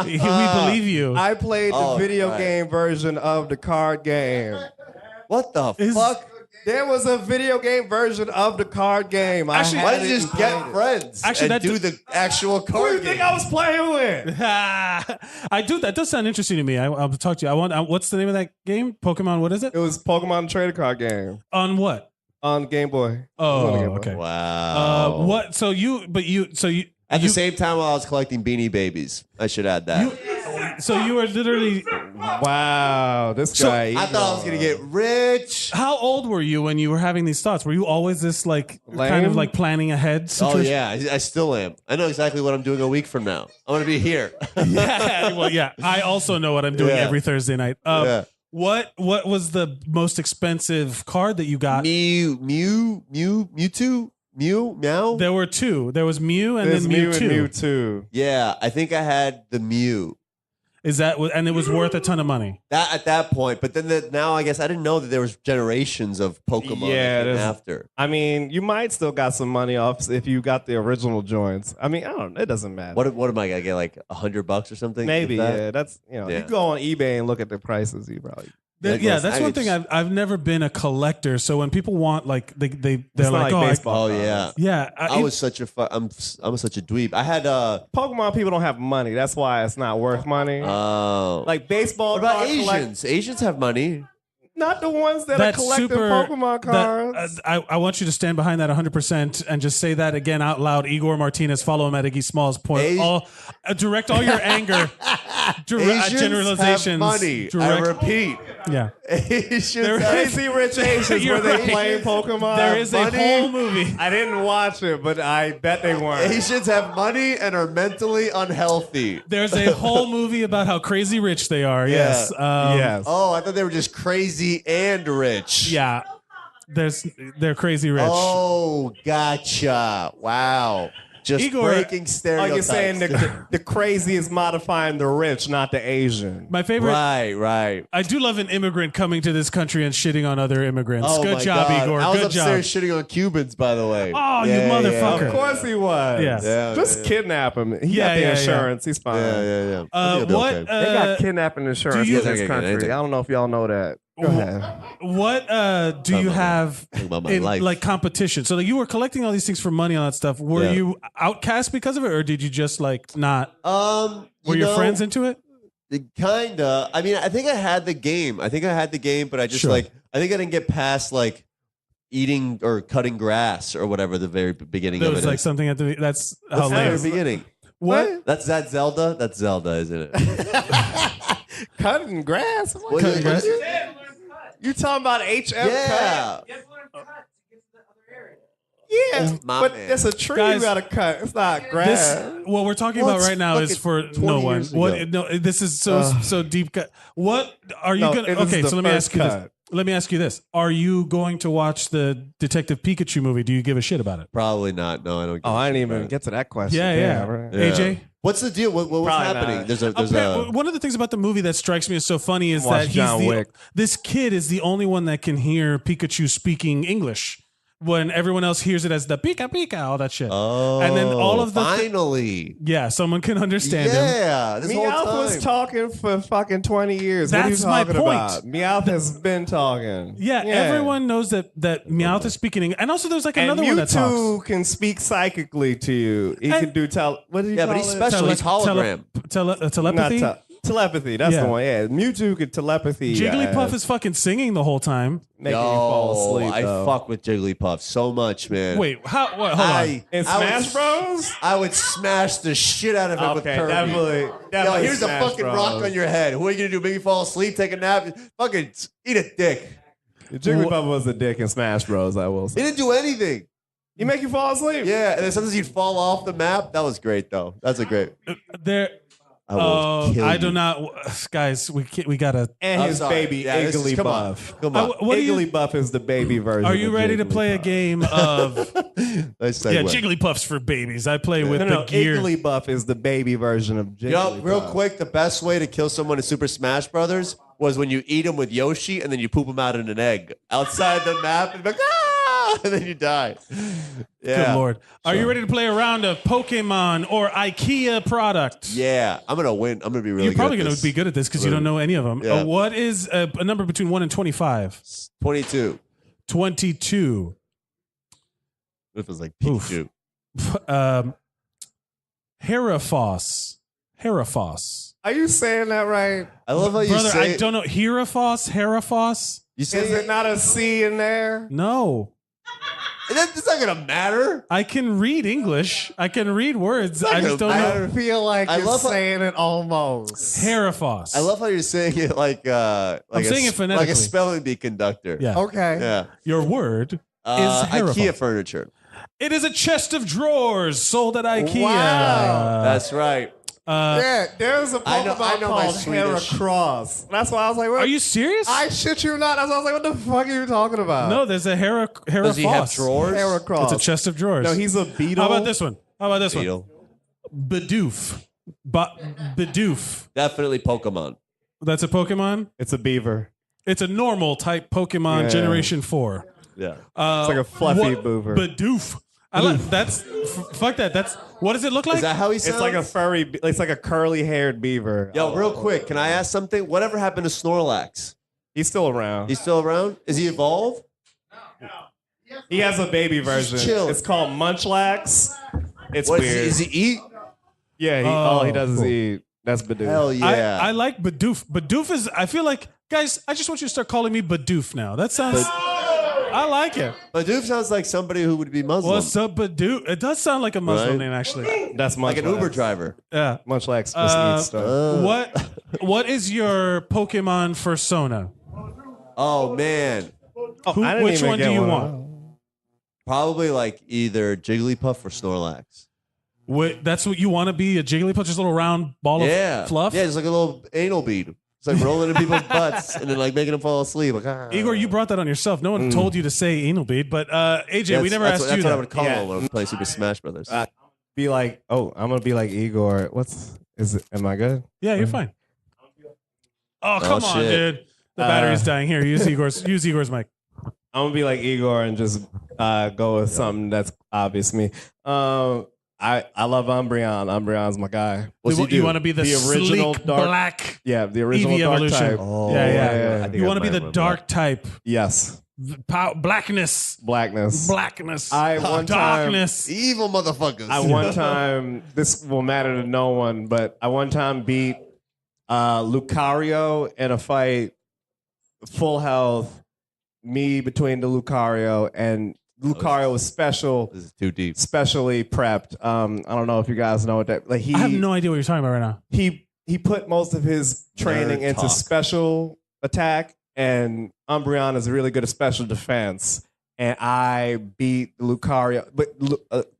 We believe you. I played the Oh, video right. game version of the card game. What the fuck? There was a video game version of the card game. Actually, Why did you just get friends Actually, and that do the actual Who do card you think game? I was playing with? I do. That does sound interesting to me. I'll talk to you. What's the name of that game? Pokemon. What is it? It was Pokemon Trader Card game On what? on Game Boy. It was Oh, on the Game Boy. okay. Wow. What? So you? At the same time while I was collecting Beanie Babies. I should add that. So you were literally. Wow, this guy. I thought I was gonna get rich. How old were you when you were having these thoughts? Were you always this like kind of like planning ahead situation? Oh yeah, I still am. I know exactly what I'm doing a week from now. I'm gonna be here. Yeah, well, yeah. I also know what I'm doing every Thursday night. What was the most expensive card that you got? Mewtwo. Meow. There were two. There was Mew and There's then Mew Mewtwo. and Mewtwo. Yeah, I think I had the Mew. Is that and it was worth a ton of money? That at that point, but then now I guess I didn't know that there was generations of Pokemon that came after. I mean, you might still got some money off if you got the original joints. I mean, I don't. It doesn't matter. What am I gonna get, like $100 or something? Maybe, That? yeah. That's You go on eBay and look at the prices. You probably. That's one thing. I've never been a collector. So when people want like they're not like, like oh, Oh baseball. yeah, I was such a I'm such a dweeb. I had Pokemon people don't have money. That's why it's not worth money. Like baseball. What about card Asians? Asians have money. Not the ones that are collecting Pokemon cards. I want you to stand behind that 100% and just say that again out loud. Igor Martinez, follow him at Iggy Smalls. Direct all your anger. Asians generalizations. have money. I repeat. Yeah. Asians Crazy Rich Asians were they playing Pokemon? There is a whole movie. I didn't watch it, but I bet they weren't. Asians have money and are mentally unhealthy. There's a whole movie about how crazy rich they are. Yes. Yes. Oh, I thought they were just crazy and rich. Yeah. They're crazy rich. Oh, gotcha. Wow. Just Igor, breaking stereotypes. Oh, you're saying the crazy is modifying the rich, not the Asian. My favorite. Right. I do love an immigrant coming to this country and shitting on other immigrants. Oh, Good my job, God. Igor. I was Good upstairs job. shitting on Cubans, by the way. Oh, you motherfucker. Of course he was. Yeah. Just kidnap him. He got the insurance. He's fine. Yeah. What? They got kidnapping insurance in this country. I don't know if y'all know that. Go ahead. What do you have in life. like competition? So like, you were collecting all these things for money, all that stuff. Were you outcast because of it, or did you just like not? Were your friends into it? Kinda. I mean, I think I had the game. but I just I think I didn't get past like eating or cutting grass or whatever the very beginning There of was it like is. something at the. That's What's how the late. very beginning. What? That's Zelda. That's Zelda, isn't it? Cutting grass? What Cutting grass? You talking about HF Yeah. cut? Yeah, My but man. it's a tree Guys, you gotta cut. It's not grass. What we're talking about right now is for no one. What? No, this is so deep cut. What are you No, gonna? it was Okay, the so let me first ask you this. cut. Let me ask you this: are you going to watch the Detective Pikachu movie? Do you give a shit about it? Probably not. No, I don't. Oh, I didn't even get to that question. Yeah. right. AJ. What's the deal? What was Probably happening? not. There's a. One of the things about the movie that strikes me as so funny is Watch that John Wick. this kid is the only one that can hear Pikachu speaking English when everyone else hears it as the Pika Pika, all that shit. Oh, and then all of the finally. yeah, someone can understand him. Yeah, this whole Meowth time. was talking for fucking 20 years. That's what are my you talking point. about? Meowth has been talking. Yeah, everyone knows that Meowth is speaking, and also there's like another one that talks. Mewtwo can speak psychically to you. He can do what did he Yeah, call but he's it? special. He's hologram. Telepathy. Not telepathy. That's the one. Yeah, Mewtwo could telepathy. Jigglypuff is fucking singing the whole time. making you fall asleep. I though. fuck with Jigglypuff so much, man. Wait, how? What, hold on. In Smash Bros? I would smash the shit out of him with Okay, Kirby. definitely. Yo, here's Smash a fucking Bros. rock on your head. Who are you gonna do? Make you fall asleep? Take a nap? Fucking eat a dick. Jigglypuff was a dick in Smash Bros. I will He say. didn't do anything. He make you fall asleep. Yeah, and then sometimes you'd fall off the map. That was great, though. That's a great. There. I will kill I you. do not, guys. We gotta. And I'm his sorry. baby Yeah, this is- come on. Igglybuff. Come on. What do you- Igglybuff is the baby version. Are you of ready to play a Jigglypuff. game of? Nice Yeah, segue. Jigglypuff's for babies. I play with No, the gear. Igglybuff is the baby version of Jigglypuff. Yup, real quick, the best way to kill someone in Super Smash Brothers was when you eat them with Yoshi and then you poop them out in an egg outside the map and, like, and then you die. Yeah. Good lord. Are you ready to play a round of Pokemon or IKEA product? Yeah, I'm gonna win. I'm gonna be really. You're probably good going at to this. be good at this because you don't know any of them. Yeah. What is a number between 1 and 25? 22. 22. It was like Oof. Pikachu. Herafos. Herafos. Are you saying that right? I love how you Brother, say. I don't know. Herafos? Herafos? You say Is it not a C in there? No. That's not gonna matter. I can read English. I can read words. I just don't know. I feel like I you're love saying it almost. Herifos. I love how you're saying it like I'm saying it phonetically. like a spelling bee conductor. Yeah. Okay. Yeah. Your word is Herifos. IKEA furniture. It is a chest of drawers sold at IKEA. Wow. That's right. Yeah, there's a I know Pokemon my called Swedish. Heracross. That's why I was like, what? Are you serious? I shit you not. That's why I was like, what the fuck are you talking about? No, there's a Herifos. Does he have drawers? Heracross. It's a chest of drawers. No, he's a beetle. How about this one? Beetle. Bidoof. Bidoof. Definitely Pokemon. That's a Pokemon? It's a beaver. It's a normal type Pokemon Yeah. Generation 4. Yeah. It's like a fluffy boover. Bidoof. I like that's fuck that. That's what does it look like? Is that how he sounds? It's like a furry. It's like a curly-haired beaver. Yo, real quick, can I ask something? Whatever happened to Snorlax? He's still around. He's still around? Is he evolved? He has a baby version. chill. It's called Munchlax. It's What, weird. Does he eat? Yeah, all he does is eat. That's Bidoof. Hell yeah. I like Bidoof. Bidoof is I feel like guys, I just want you to start calling me Bidoof now. That sounds I like it. Bidoof sounds like somebody who would be Muslim. What's up, Bidoof? It does sound like a Muslim Right? name actually. That's Munchlax. like an Uber driver. Yeah. Munchlax just eats stuff. What is your Pokemon fursona? Oh, man. Which one do you want? Probably like either Jigglypuff or Snorlax. That's what you want to be? A Jigglypuff, just a little round ball of fluff? Yeah, just like a little anal bead. It's like rolling in people's butts and then like making them fall asleep. Like, ah. Igor, you brought that on yourself. No one told you to say anal bead, but AJ, Yeah, we never that's asked what, you That's what I that. would call it when I play Super Smash Brothers. Be like, I'm gonna be like Igor. Am I good? Yeah, you're fine. Oh, come on, shit. dude. The battery's dying. Here, use Igor's mic. I'm gonna be like Igor and just go with something that's obvious to me. I love Umbreon. Umbreon's my guy. What's he do? You want to be the original sleek dark, black yeah, the original Eevee dark evolution. type. Oh, yeah. I think You I want to be might the remember dark type. Yes, Blackness. blackness. Blackness. I one time, Darkness. Evil motherfuckers. I one time. This will matter to no one, but I one time beat Lucario in a fight, full health. Me between the Lucario and Lucario was special. This is too deep. Specially prepped. I don't know if you guys know what that. Like I have no idea what you're talking about right now. he put most of his training Nerd into talk. special attack, and Umbreon is really good at special defense. And I beat Lucario, but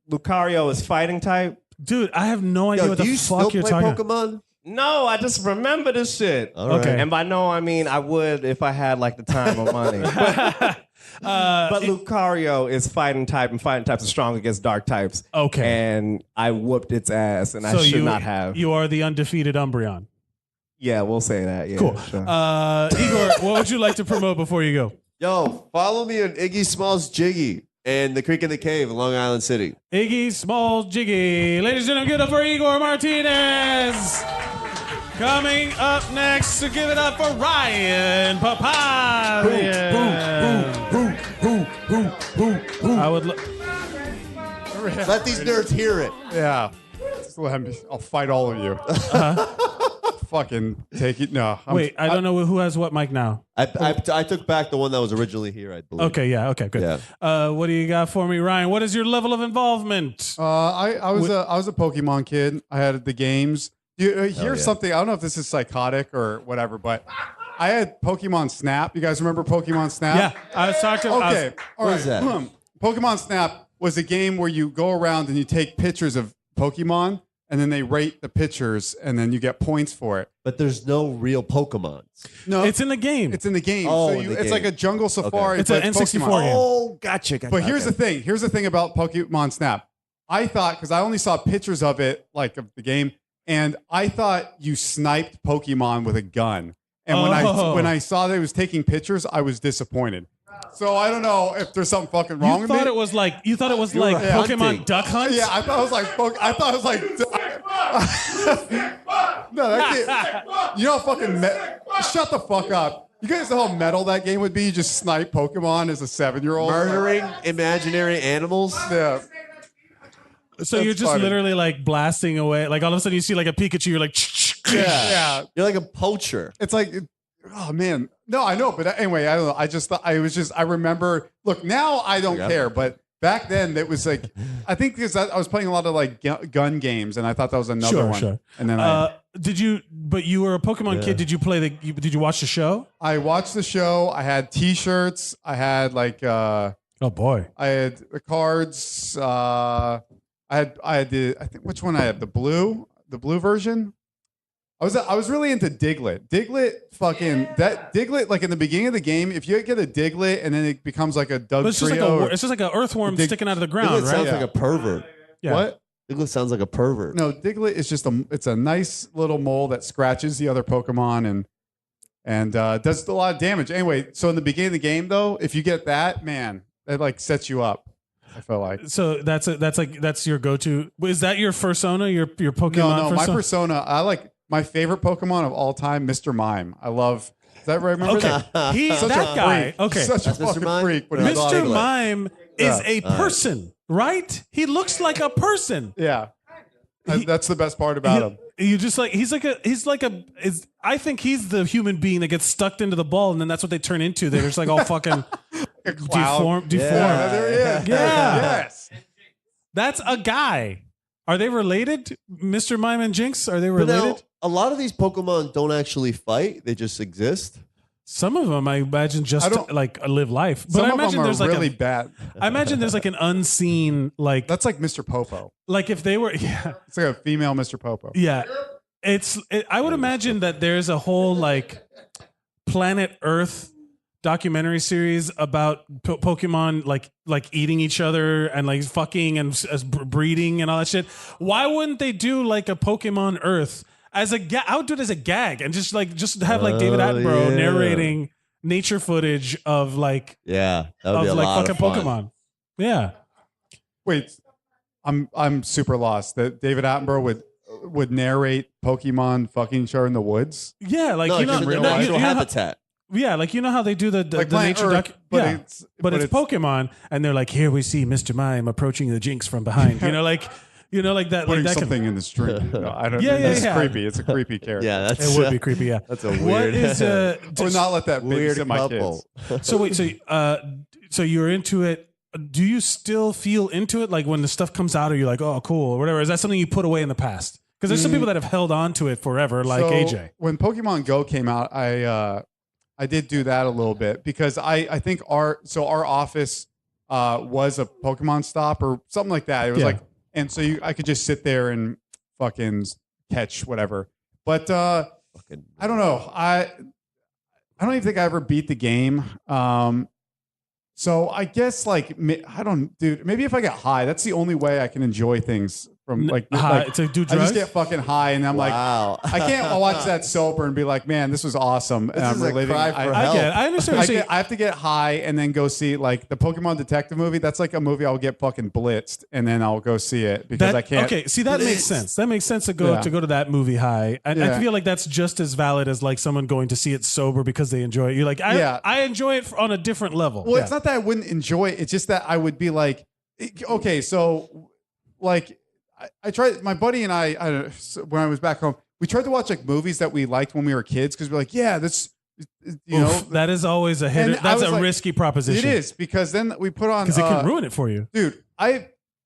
Lucario is fighting type. Dude, I have no idea what do the you fuck still you're play talking about. Pokemon? No, I just remember this shit. All right. Okay. And by no, I mean I would if I had like the time or money. But Lucario is fighting type, and fighting types are strong against dark types. Okay. And I whooped its ass, and I should not have. You are the undefeated Umbreon. Yeah, we'll say that. Yeah, Cool. sure. Igor, what would you like to promote before you go? Yo, follow me on Iggy Smalls Jiggy and The Creek in the Cave in Long Island City. Iggy Smalls Jiggy. Ladies and gentlemen, give it up for Igor Martinez. Coming up next, to give it up for Ryan Papalian. I would Let these nerds hear it. Yeah. I'll fight all of you. Fucking take it. No. wait. I don't know who has what mic now. I took back the one that was originally here, I believe. Okay. Yeah. Okay. Good. Yeah. What do you got for me, Ryan? What is your level of involvement? I was a Pokemon kid. I had the games. Here's something. I don't know if this is psychotic or whatever, but I had Pokemon Snap. You guys remember Pokemon Snap? Yeah. I was talking. Okay. All right. What is that? Pokemon Snap was a game where you go around and you take pictures of Pokemon, and then they rate the pictures, and then you get points for it. But there's no real Pokemon. No, It's in the game. it's in the game. Oh, so in the it's game. like a jungle safari. It's an but N64 Pokemon. game. Oh, gotcha. But here's the thing. Here's the thing about Pokemon Snap. I thought, because I only saw pictures of it, like of the game, and I thought you sniped Pokemon with a gun. And when I saw that it was taking pictures, I was disappointed. So I don't know if there's something fucking wrong You with thought me. it was like Pokemon hunting. Duck Hunt. Yeah, I thought it was like no, that game. You know how fucking shut the fuck up. You guys know how metal that game would be? You just snipe Pokemon as a 7-year-old. Murdering imaginary animals? Yeah. So you're just funny. literally like blasting away. Like all of a sudden you see like a Pikachu. You're like, Yeah. You're like a poacher. It's like, oh man. No, I know, but anyway, I don't know. I just thought I remember. Look, now I don't care, but back then it was like, I think because I was playing a lot of like gun games, and I thought that was another one. Sure. And then did you? But you were a Pokemon kid. Did you play Did you watch the show? I watched the show. I had T-shirts. I had like. Oh boy! I had the cards. I had the. I think which one I had the blue version. I was really into Diglett. Diglett, like in the beginning of the game, if you get a Diglett and then it becomes like a Doug But it's just Trio. it's just like an earthworm sticking out of the ground, Diglett right? sounds like a pervert. Yeah. What? Diglett sounds like a pervert. No, Diglett is just it's a nice little mole that scratches the other Pokemon and does a lot of damage. Anyway, so in the beginning of the game though, if you get that, man, it like sets you up. I feel like. So that's your go-to. Is that your persona? Your Pokemon? No, my persona. I like my favorite Pokemon of all time, Mr. Mime. I love. Is that right? Remember that? He's Such that a guy. freak. Okay, Such a fucking freak. But he's Mr. awesome. Mime is a person, right? He looks like a person. Yeah, that's the best part about him. You just like I think he's the human being that gets stuck into the ball, and then that's what they turn into. They're just like all fucking deformed. Yeah, there he is. Yeah. Yes. That's a guy. Are they related? Mr. Mime and Jinx? Are they But related? now, a lot of these Pokemon don't actually fight; they just exist. Some of them, I imagine, just like live life. But Some I of imagine them are there's like really bad. I imagine there's like an unseen like That's like Mr. Popo. like if they were yeah It's like a female Mr. Popo. yeah. I would imagine that there's a whole like Planet Earth documentary series about Pokemon like eating each other and like fucking and breeding and all that shit. Why wouldn't they do like a Pokemon Earth as a gag? I would do it as a gag and just have like David Attenborough narrating nature footage of like that would be a like lot fucking of fun. Pokemon. Yeah. Wait, I'm super lost. That David Attenborough would narrate Pokemon fucking each other in the woods. Yeah, like No, you know, just in their natural habitat. Yeah, like you know how they do the Like Planet nature Earth, doc, but yeah, it's- but but it's Pokemon, and they're like, here we see Mr. Mime approaching the Jinx from behind. like that, Putting like that. something in the stream. No, I don't. Yeah, It's yeah. creepy. It's a creepy character. Yeah, that's It would be creepy. Yeah, That's a weird. What is I would not let that weird babysit my couple. kids. so wait, so you're into it. Do you still feel into it? Like when the stuff comes out, are you like, oh, cool, or whatever? Is that something you put away in the past? Because there's some people that have held on to it forever, like So, AJ. When Pokemon Go came out, I did do that a little bit because I think our office was a Pokemon stop or something like that. It was Yeah. like, and so I could just sit there and fucking catch whatever. But I don't know. I don't even think I ever beat the game. So I guess like dude. Maybe if I get high, that's the only way I can enjoy things. From like High, like, to do I drugs? just get fucking high, and I'm Wow. like, I can't watch that sober and be like, man, this was awesome. And This I'm is a reliving. cry for I help. get it. I understand. What you're saying. I have to get high and then go see like the Pokemon Detective movie. That's like a movie I'll get fucking blitzed and then I'll go see it because I can't. Okay, see that makes sense. That makes sense to go Yeah. to that movie high. I Yeah. feel like that's just as valid as like someone going to see it sober because they enjoy it. You're like, I enjoy it on a different level. Well, it's not that I wouldn't enjoy it. It's just that I would be like, okay, so like I tried. My buddy and I when I was back home, we tried to watch like movies that we liked when we were kids because we're like, yeah, this, you know, that is always a hit. And I That's was a like, risky proposition. It is because then we put on because it can ruin it for you, dude.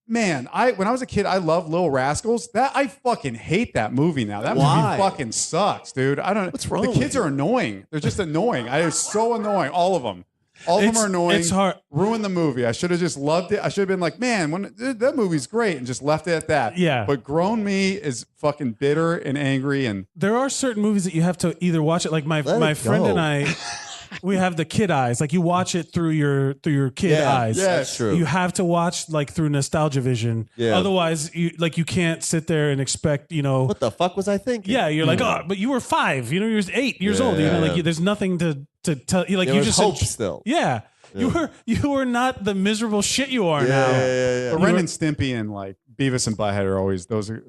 When I was a kid, I loved Little Rascals. I fucking hate that movie now. That Why? movie fucking sucks, dude. I don't. What's wrong The with kids you? are annoying. They're just annoying. It's so annoying. All of them. All of them are annoying. It's hard. Ruin the movie. I should have just loved it. I should have been like, man, that movie's great, and just left it at that. Yeah. But grown me is fucking bitter and angry, and There are certain movies that you have to either watch it like my friend go. and I. We have the kid eyes. Like you watch it through your kid eyes. yeah, That's true. You have to watch like through nostalgia vision. Yeah. Otherwise, you can't sit there and expect What the fuck was I thinking? Yeah, you're like, oh, but you were 5. You were 8 years Yeah, old. You know, yeah, like yeah. there's nothing to tell you. Like There you was just hope still. Yeah, you were not the miserable shit you are now. Yeah. But Ren and Stimpy and like Beavis and Butthead are always those are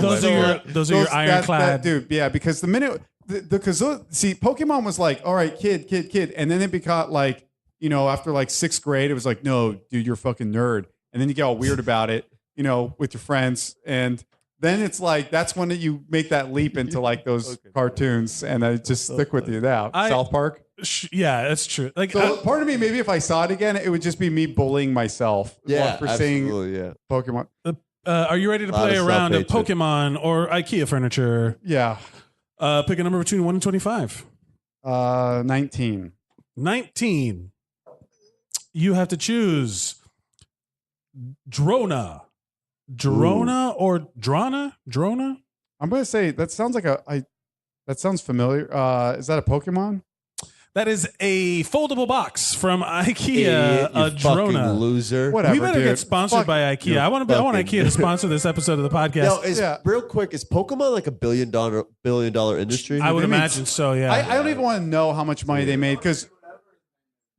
Those are your ironclad. dude. Yeah, because the minute because see Pokemon was like, all right, kid, and then it became like, you know, after like 6th grade, it was like, no, dude, you're a fucking nerd, and then you get all weird about it, you know, with your friends, and then it's like that's when you make that leap into like those cartoons, and I just stick with you now. South Park. Yeah, that's true. Like, So part of me, maybe if I saw it again, it would just be me bullying myself. For seeing Pokemon. Are you ready to play a round of Pokemon or IKEA furniture? Yeah. Pick a number between 1 and 25. 19. 19. You have to choose Drona. Or Drona? I'm going to say that sounds like that sounds familiar. Is that a Pokemon? That is a foldable box from IKEA. A Drona. Loser. Whatever, we better dude. get sponsored by IKEA. I want IKEA to sponsor this episode of the podcast. Yo, real quick, is Pokemon like a $1 billion industry? I would imagine so. Yeah. I don't even want to know how much money they made because,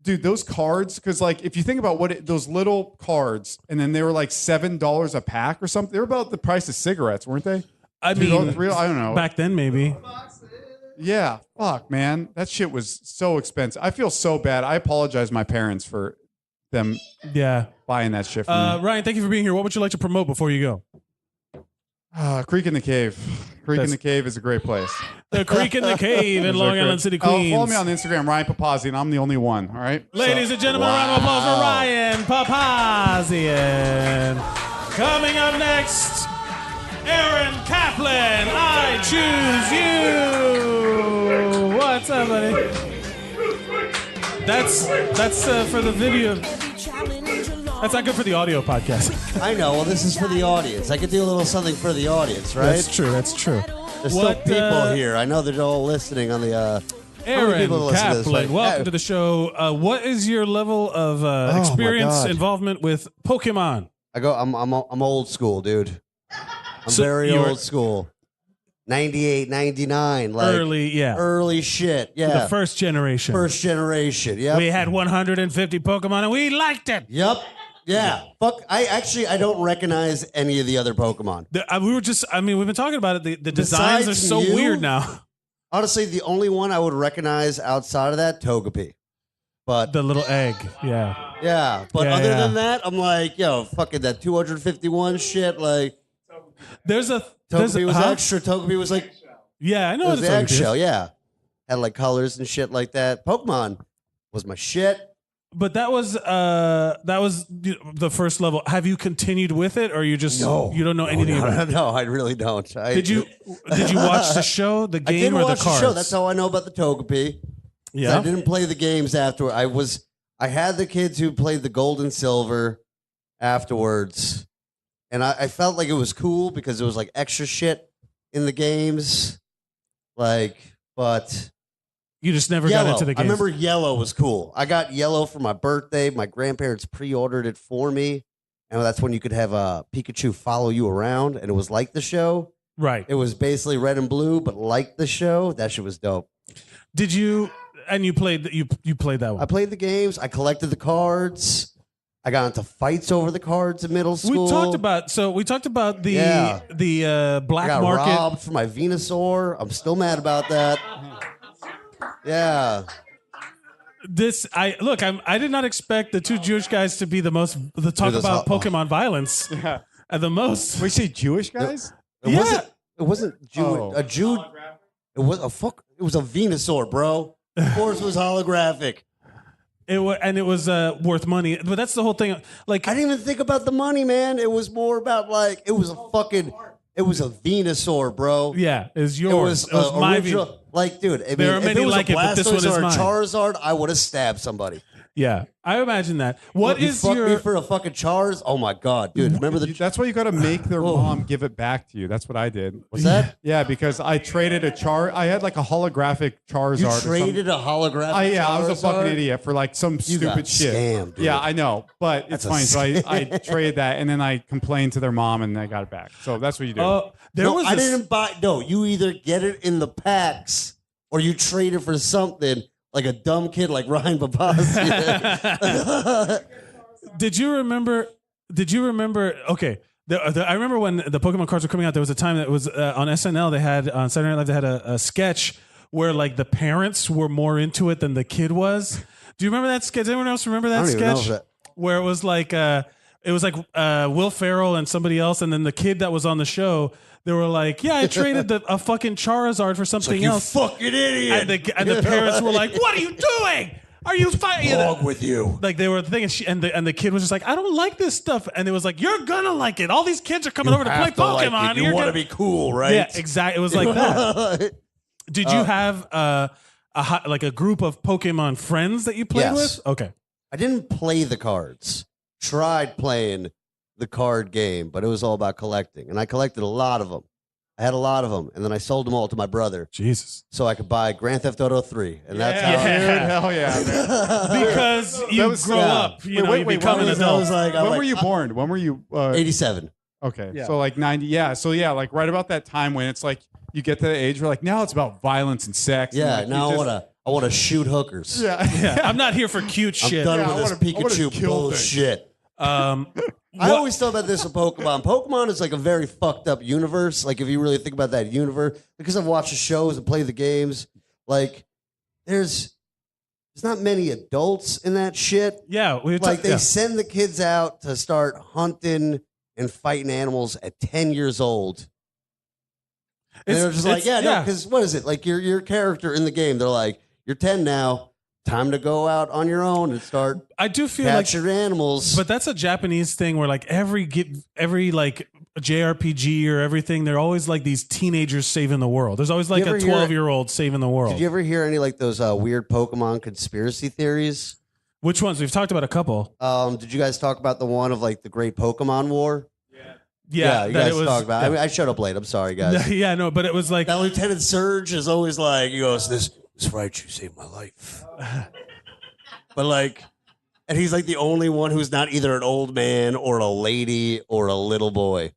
dude, those cards. Because like, if you think about those little cards, and then they were like $7 a pack or something. They were about the price of cigarettes, weren't they? I mean, I don't know. Back then, maybe. Yeah, fuck, man, that shit was so expensive. I feel so bad. I apologize to my parents for them. Buying that shit. For me. Ryan, thank you for being here. What would you like to promote before you go? Creek in the Cave. In the Cave is a great place. The Creek in the Cave in Long Island City, Queens. Follow me on Instagram, Ryan Papazzi, and I'm the only one. All right, ladies and gentlemen, round of applause for Ryan Papazian. Coming up next, Aaron Kaplan. I choose you. What's up, buddy? That's for the video. That's not good for the audio podcast. I know. Well, this is for the audience. I could do a little something for the audience, right? That's true. There's still people here. I know they're all listening on the. Aaron Kaplan, welcome to the show. What is your level of experience, involvement with Pokemon? I'm old school, dude. I'm very old school. 98, 99, like early shit. Yeah, the first generation. Yeah, we had 150 Pokemon and we liked it. Yep. Yeah. Fuck. I don't recognize any of the other Pokemon. We've been talking about it. The designs are so weird now. Honestly, the only one I would recognize outside of that, Togepi. But the little egg. Yeah. Yeah. But other than that, I'm like, fucking that 251 shit. Like, Togepi was extra. Togepi was like, I know it was the eggshell. Yeah, had like colors and shit like that. Pokemon was my shit. But that was the first level. Have you continued with it, or you just you don't know anything about it? No, I really don't. Did you watch the show, the game, or the cards? Show. That's how I know about the Togepi. Yeah, I didn't play the games after. I had the kids who played the Gold and Silver afterwards. And I felt like it was cool because there was like extra shit in the games. Like, but you just never got into the games. I remember Yellow was cool. I got Yellow for my birthday. My grandparents pre-ordered it for me. And that's when you could have Pikachu follow you around. And it was like the show. Right. It was basically red and blue, but like the show. That shit was dope. Did you, and you played that one? I played the games. I collected the cards. I got into fights over the cards in middle school. We talked about the black I got market. robbed for my Venusaur. I'm still mad about that. Yeah. I did not expect the two Jewish guys to be the talk about Pokemon violence. Yeah. The most. We say Jewish guys? It wasn't Jew. A Jew. It was a Venusaur, bro. Of course, it was holographic. It was worth money, but that's the whole thing. Like, I didn't even think about the money, man. It was more about like it was a Venusaur, bro. Yeah, it's yours. It was my original. Like, dude, if there are many it was like a it, but this one is Blastoise or a mine. Charizard, I would have stabbed somebody. Yeah, I imagine that. What you is fuck your me for a fucking Charizard? Oh my god, dude! Remember That's why you got to make their mom give it back to you. That's what I did. What's that? Yeah, because I traded I had like a holographic Charizard. You traded a holographic. I was a fucking Charizard? idiot for like some stupid got shit. scammed, dude. Yeah, I know, but That's it's a fine. So I scam. traded that, and then I complained to their mom, and I got it back. So that's what you do. I didn't buy. No, you either get it in the packs or you trade it for something like a dumb kid like Ryan Babasi. Did you remember? Okay, I remember when the Pokemon cards were coming out. There was a time that was on SNL. They had on Saturday Night Live. They had a sketch where like the parents were more into it than the kid was. Do you remember that sketch? Does anyone else remember that I don't even sketch? know that. Where it was like It was like Will Ferrell and somebody else, and then the kid that was on the show. They were like, "Yeah, I traded a fucking Charizard for something else." You fucking idiot! And the parents were like, "What are you doing? Are you fighting?" Wrong with you? Like they were thinking, and the kid was just like, "I don't like this stuff," and it was like, "You're gonna like it. All these kids are coming over to play Pokemon. Like you want to be cool, right?" Yeah, exactly. It was like that. Did you have a group of Pokemon friends that you played Yes. with? Okay. I didn't play the cards. Tried playing the card game, but it was all about collecting, and I collected a lot of them. I had a lot of them, and then I sold them all to my brother. Jesus. So I could buy Grand Theft Auto 3, and that's how. Dude, hell yeah, man. Because you grow up, you become an adult. When were you born? When were you? 87. Okay, Yeah. so like 90. Yeah, so yeah, like right about that time when it's like you get to the age where like now it's about violence and sex. Yeah, and, like, now you I want to shoot hookers. Yeah. I'm not here for cute shit. I'm done with this Pikachu bullshit. I always thought about this with Pokemon. Pokemon is like a very fucked up universe. Like if you really think about that universe, because I've watched the shows and played the games, like there's not many adults in that shit. Yeah, they send the kids out to start hunting and fighting animals at 10 years old. And they're just like, because what is it? Like your character in the game, they're like, you're 10 now. Time to go out on your own and start. I do feel capture animals, but that's a Japanese thing where like every like JRPG or everything, they're always like these teenagers saving the world. There's always like a 12-year-old saving the world. Did you ever hear any like those weird Pokemon conspiracy theories? Which ones? We've talked about a couple. Did you guys talk about the one of like the Great Pokemon War? Yeah, you guys talked about. I mean, I showed up late. I'm sorry, guys. Yeah, no, but it was like that Lieutenant Surge is always like, he goes, "This right, you saved my life." But like, and he's like the only one who's not either an old man or a lady or a little boy.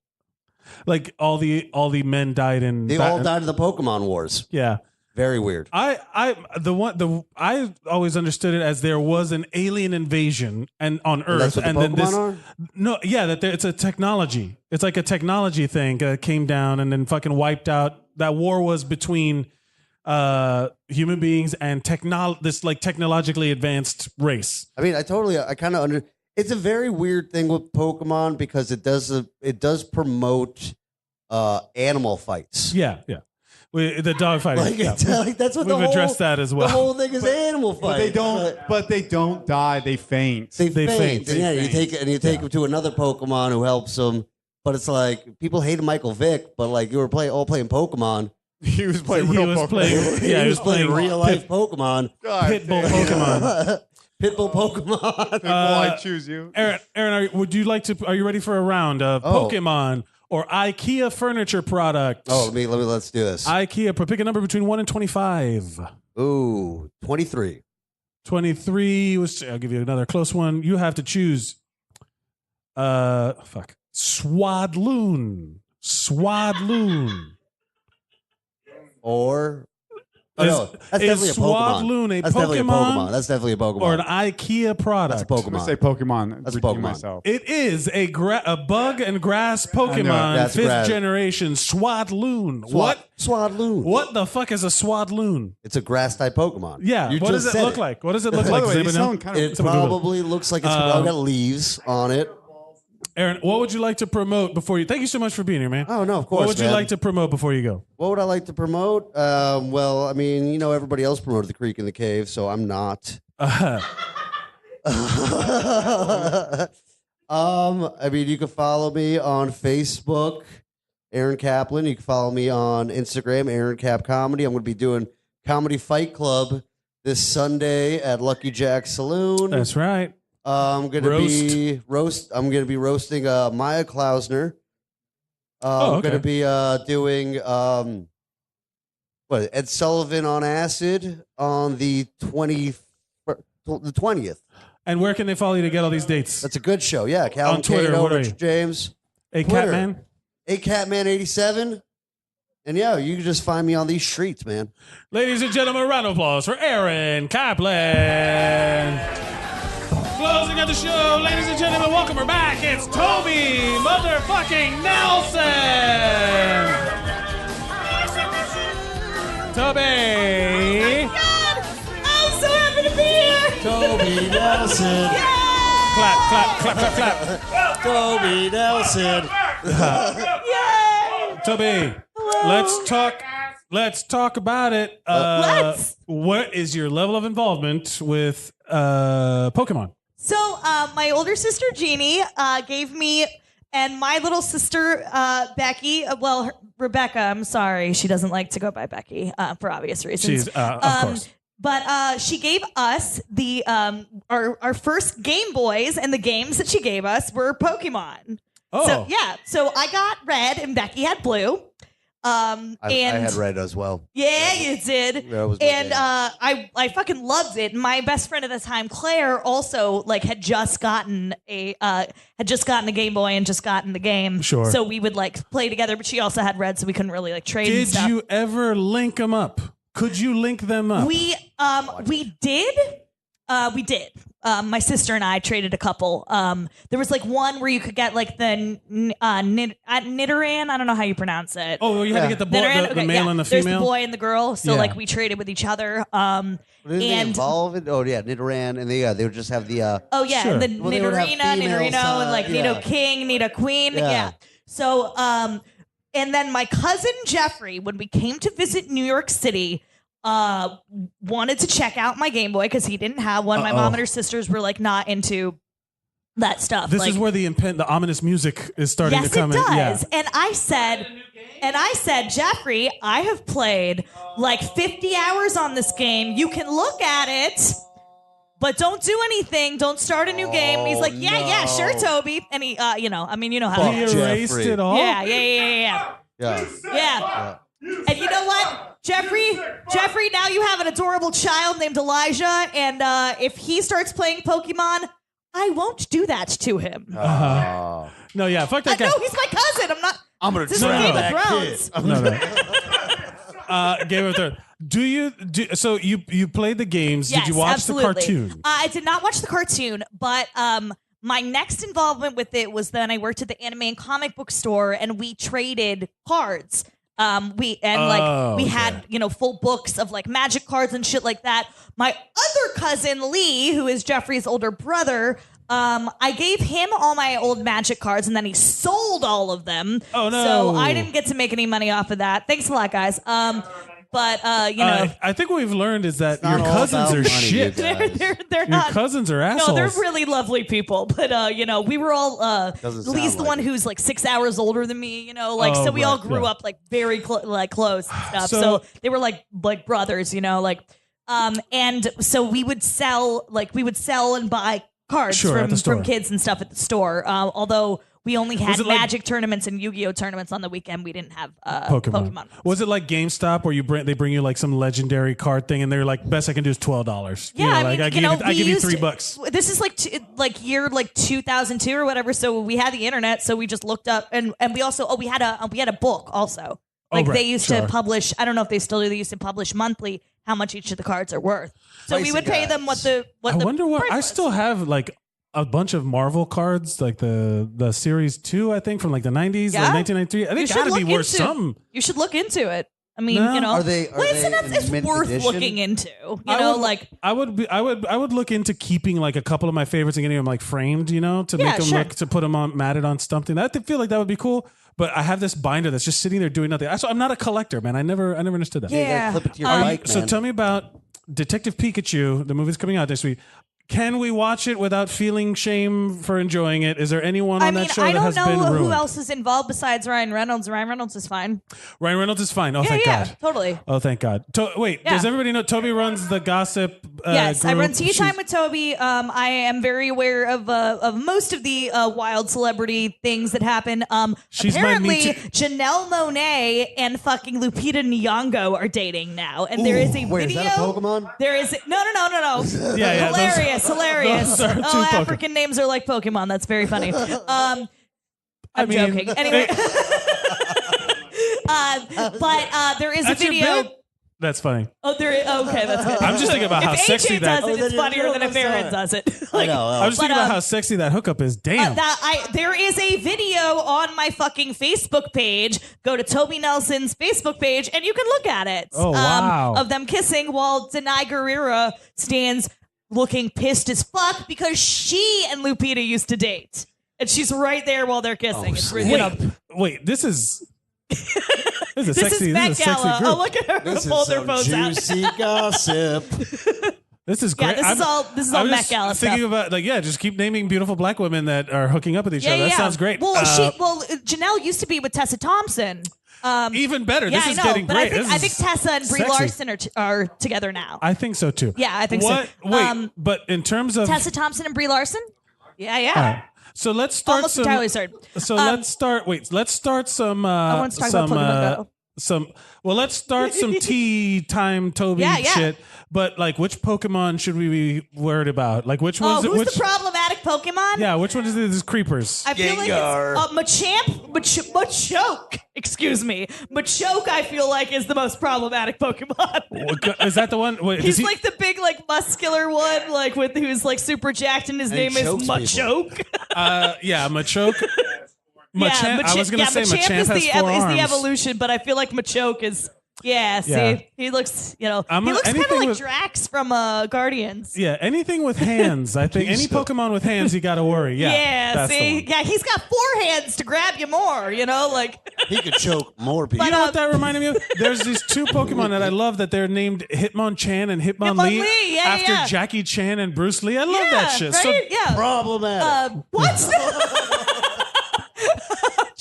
Like all the men died in. They all died in the Pokemon Wars. Yeah. Very weird. I always understood it as there was an alien invasion and on Earth, that's what the and then Pokemon this. are? No, yeah, it's a technology. It's like a technology thing came down and then fucking wiped out. That war was between human beings and this like technologically advanced race. I mean, I kind of it's a very weird thing with Pokemon because it does promote animal fights. Yeah. The dog fighting. Like that's what we've addressed that as well. The whole thing is animal fighting. But they don't die. They faint. They faint. Yeah, you take them to another Pokemon who helps them. But it's like people hated Michael Vick, but like you were all playing Pokemon. He was playing real Pokemon. He was playing real life Pokemon. Pitbull Pokemon. Pitbull Pokemon. Pitbull, I choose you. Aaron, are you ready for a round of Pokemon or IKEA furniture product? Oh, let's do this. IKEA, pick a number between 1 and 25. Ooh, 23. 23. I'll give you another close one. You have to choose. Swadloon. Or that's definitely a Pokemon. That's definitely a Pokemon. That's definitely a Pokemon. Or an IKEA product. That's a Pokemon. I'm gonna say Pokemon. That's a Pokemon. Myself. It is a bug and grass Pokemon, 5th generation Swadloon. What? Swadloon. What the fuck is a Swadloon? It's a grass type Pokemon. Yeah. What does it look like? What does it look like? It probably looks like it's got leaves on it. Aaron, what would you like to promote before you? Thank you so much for being here, man. Oh, no, of course. What would you like to promote before you go? What would I like to promote? Well, I mean, everybody else promoted The Creek in the Cave, so I'm not. I mean, you can follow me on Facebook, Aaron Kaplan. You can follow me on Instagram, Aaron Cap Comedy. I'm going to be doing Comedy Fight Club this Sunday at Lucky Jack Saloon. That's right. I'm gonna be roasting Maya Klausner. I'm gonna be doing Ed Sullivan on acid on the 20th. And where can they follow you to get all these dates? That's a good show. Yeah, Cal on Twitter, Cato, what are you? Richard James, Catman, Catman87, and yeah, you can just find me on these streets, man. Ladies and gentlemen, round of applause for Aaron Kaplan. Closing of the show, ladies and gentlemen, welcome her back. It's Toby motherfucking Nelson. Toby. Oh my God. I'm so happy to be here. Toby Nelson. Yay! clap. Toby Nelson. Toby, let's talk about it. What is your level of involvement with Pokemon? So my older sister Jeannie gave me and my little sister Becky. Rebecca. I'm sorry, she doesn't like to go by Becky for obvious reasons. She's of course. But she gave us the our first Game Boys, and the games that she gave us were Pokemon. Oh, So yeah, so I got red and Becky had blue. I had red as well. Yeah, you did. That was my And game. I fucking loved it. My best friend at the time, Claire, also had just gotten a Game Boy and just gotten the game. Sure. So we would play together, but she also had red, so we couldn't really trade. and Did stuff. you ever link them up? Could you link them up? We did. We did. My sister and I traded a couple. There was one where you could get the Nidoran. I don't know how you pronounce it. Oh, you had to get the boy, the male and the There's female. the boy and the girl. So Yeah. we traded with each other. Didn't they evolve it? Oh yeah, Nidoran, and they would just have the. Oh yeah, Sure. and the Well, they would have Nidorino, females, and yeah. Nido King, Nido Queen. Yeah. Yeah. So and then my cousin Jeffrey, when we came to visit New York City, wanted to check out my Game Boy because he didn't have one. My mom and her sisters were not into that stuff. This is where the ominous music is starting Yes, to come it in. does. Yeah. And I said, Jeffrey, I have played 50 hours on this game. You can look at it, but don't do anything. Don't start a new game. And he's like, yeah, sure, Toby. And he, you know how He erased it all. Yeah. Yeah. And you know what? Jeffrey, now you have an adorable child named Elijah, and if he starts playing Pokemon, I won't do that to him. No, yeah, fuck that guy. No, he's my cousin. I'm gonna This is drown Game of that Thrones. kid. Game of Thrones. So you played the games? Yes, Did you watch absolutely. the cartoon? I did not watch the cartoon, but my next involvement with it was then I worked at the anime and comic book store, and we traded cards. We had full books of magic cards and shit like that. My other cousin Lee, who is Jeffrey's older brother, I gave him all my old magic cards, and then he sold all of them. Oh, no. So I didn't get to make any money off of that. Thanks a lot, guys. But I think what we've learned is that your not all cousins about are money, shit. you guys. they're Your not. cousins are assholes. No, they're really lovely people, but we were all Doesn't Lee's sound the like one it. who's 6 hours older than me, Oh, so we all right, grew yeah. up very close and stuff. So- So they were like brothers, and so we would sell and buy cards Sure, at the store. from kids and stuff at the store. Although we only had it like- Magic tournaments and Yu-Gi-Oh tournaments on the weekend, we didn't have Pokemon. Was it like GameStop where they bring you some legendary card thing and they're like, best I can do is $12? Yeah, I I give you $3. This is year 2002 or whatever. So we had the internet, so we just looked up, and we also we had a book also. Right, They used sure. to publish. I don't know if they still do. They used to publish monthly how much each of the cards are worth. So we Pricey would pay them guys. what I the wonder what price I was. still have a bunch of Marvel cards, like the series 2, I think, from the 90s, Yeah? 1993. I think You it's should got to be look worth into- something. You should look into it. I mean, No. Are they it's in mint worth edition? looking into. I would look into keeping a couple of my favorites and getting them framed, to Yeah, make them sure. look, to put them on matted on something. I feel like that would be cool. But I have this binder that's just sitting there doing nothing. I'm not a collector, man. I never understood that. You gotta Yeah. clip it to your Are you- bike, so man. tell me about Detective Pikachu. The movie's coming out this week. Can we watch it without feeling shame for enjoying it? Is there anyone on that show I that don't has been know who ruined? else is involved besides Ryan Reynolds. Ryan Reynolds is fine. Ryan Reynolds is fine. Oh, Yeah, thank yeah, God. totally. Oh, thank God. Wait, Yeah. does everybody know Toby runs the gossip? Yes, I group? run Tea She's- Time with Toby. I am very aware of most of the wild celebrity things that happen. She's my Me Apparently, Too- Janelle Monáe and fucking Lupita Nyong'o are dating now, and there is a Wait, video. is that a Pokemon? There is no. Yeah, hilarious. those are two Oh, Pokemon. African names are like Pokemon. That's very funny. I'm mean, joking. Anyway, but there is a That's your video. bit? That's funny. Oh, there. Okay, that's good. I'm just thinking about if how AJ sexy that. does it, it's funnier than if Aaron does it. I know. I was just thinking about how sexy that hookup is. Damn. There is a video on my fucking Facebook page. Go to Toby Nelson's Facebook page, and you can look at it. Oh, wow. Of them kissing while Denai Guerrera stands looking pissed as fuck because she and Lupita used to date. And she's right there while they're kissing. It's really, Wait, this is this is This sexy. is This is a sexy Met Gala. group. Oh, look at her This is pull their some phones out. juicy gossip. This is Yeah, great. this is all I'm Met just Gala thinking stuff. about just keep naming beautiful black women that are hooking up with each other. That sounds great. Well, Janelle used to be with Tessa Thompson. Even better. Yeah, This I is know, getting but great. I think Tessa and Brie sexy. Larson are together now. I think so too. Yeah, I think what? so. Wait, but in terms of Tessa Thompson and Brie Larson? Yeah, yeah. All right. So let's start Almost some. entirely certain. So let's start. Wait, let's start some. I want to talk about Pokemon Go. Well, let's start some tea time Toby Yeah, yeah. shit. But like, which Pokemon should we be worried about? Like, which ones? Who's which, the problematic Pokemon? Yeah, which one is these creepers? I feel like it's Machoke. Excuse me. Machoke, I feel like, is the most problematic Pokemon. Is that the one? Wait, He's like the big, like, muscular one, like, with who's like super jacked, and his name is Machoke. Yeah, Machoke. Machamp, I was gonna say Machamp Machamp is has the 4 arms. evolution, but I feel like Machoke is. Yeah, see, Yeah. he looks, he looks I'm kind gonna- of anything like with- Drax from Guardians. Yeah, anything with hands. I think any Pokemon with hands, you got to worry. Yeah, that's the see, one. yeah, he's got 4 hands to grab you more. You know, like He could choke more people. You know what that reminded me of? There's these 2 Pokemon that I love that they're named Hitmonchan and Hitmonlee Hitmonlee, yeah, after yeah. Jackie Chan and Bruce Lee. I love yeah, that shit. So right? Yeah, Problematic. what?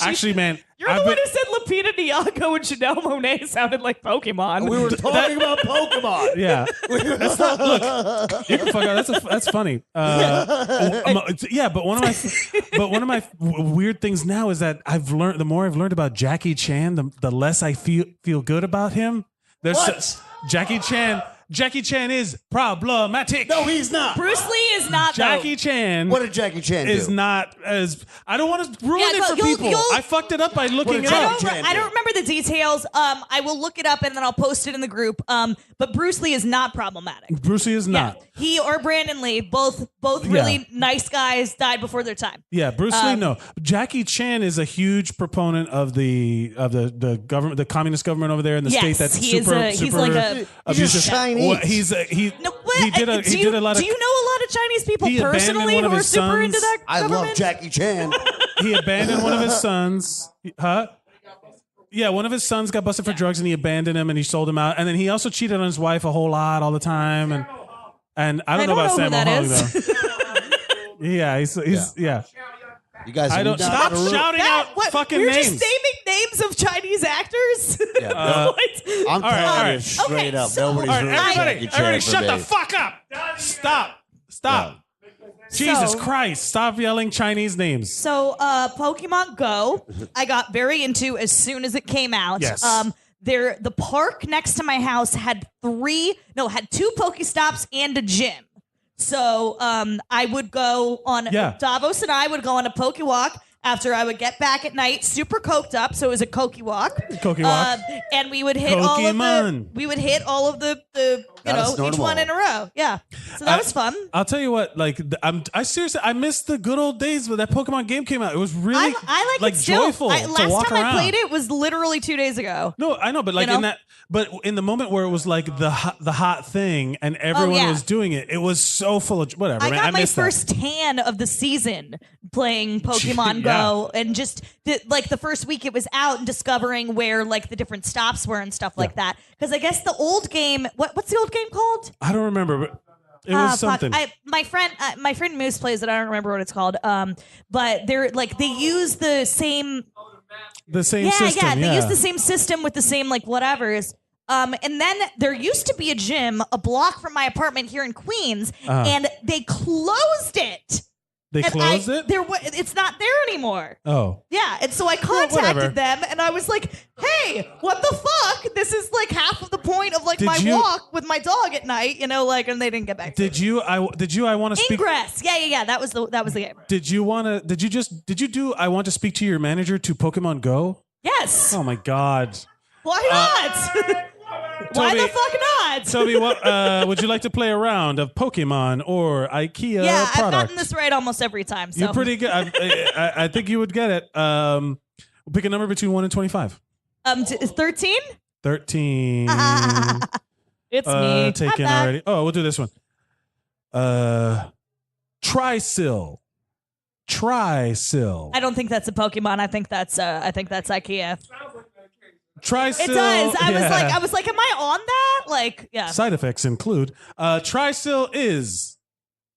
actually, man, You're I've the one been- who said Lupita Nyong'o and Chanel Monáe sounded like Pokemon. We were talking about Pokemon. Yeah, that's not. Look, you can fuck out. That's funny. Yeah, but one of my weird things now is that I've learned. The more I've learned about Jackie Chan, the less I feel good about him. Jackie Chan. Jackie Chan is problematic. No, he's not. Bruce Lee is not. Jackie Chan. What did Jackie Chan is do? not as. I don't want to ruin Yeah, it for you'll- people. you'll- I fucked it up by looking it Jackie up. Chan I don't remember the details. I will look it up and then I'll post it in the group. But Bruce Lee is not problematic. Bruce Lee is not. He or Brandon Lee, both really nice guys, died before their time. Yeah, Bruce Lee. No, Jackie Chan is a huge proponent of the government, the communist government over there in the Yes, state. That's he is super, he's super like a abusive. He's Chinese. Well, he did a do he did a lot of. Do you know a lot of Chinese people He abandoned personally one who of are his super sons. into that I government? love Jackie Chan. He abandoned one of his sons. Huh? Yeah, one of his sons got busted for drugs, and he abandoned him, and he sold him out. And then he also cheated on his wife a whole lot all the time. And I don't know about who Sam that Hong is. though. Yeah, he's yeah. You guys, I don't stop shouting out fucking We're names. just naming names of Chinese actors. Yeah, I'm telling all you right. straight up. so- Nobody's All right, ruined everybody, Jackie Chan for shut me. the fuck up. Stop. Jesus So- Christ, stop yelling Chinese names. So, Pokemon Go, I got very into as soon as it came out. Yes. The park next to my house had 2 Pokestops and a gym. So, I would go on. Yeah. Davos and I would go on a Pokewalk after I would get back at night, super coked up. So it was a Cokewalk. Cokewalk. And we would hit all of the each one in a row. Yeah. So that was fun. I'll tell you what, like I seriously I miss the good old days when that Pokemon game came out. It was really I like it still. joyful to Last walk time around. I played it was literally 2 days ago. No, I know, but like You know? in that, but in the moment where it was like the hot thing and everyone yeah. was doing it, it was so full of whatever. I man, got my missed that. first tan of the season playing Pokemon Go, and just like the first week it was out and discovering where like the different stops were and stuff like that. Because I guess the old game, what's the old game called? I don't remember, but it was something. My friend Moose plays it. I don't remember what it's called. But they're like they use the same. System. Yeah, they use the same system with the same like whatevers. And then there used to be a gym a block from my apartment here in Queens, and they closed it. They closed it? It's not there anymore. Oh. Yeah, and so I whatever. contacted them, and I was like, "Hey, what the fuck? This is like half of the point of like Did my you- walk with my dog at night, you know." Like, and they didn't get back. Did you? I want to speak. Ingress, yeah. That was the game. Did you want to? Did you do? I want to speak to your manager to Pokemon Go. Yes. Oh my God. Why not? Why Toby- the fuck not? Toby, what would you like to play a round of Pokemon or IKEA yeah, I've product? gotten this right almost every time. So You're pretty good. I think you would get it. Pick a number between 1 and 25. 13. 13. It's me. Taken I'm back. already. Oh, we'll do this one. Trysil. I don't think that's a Pokemon. I think that's IKEA. Trysil. It does. I was like, am I on that? Like, yeah. Side effects include Trysil is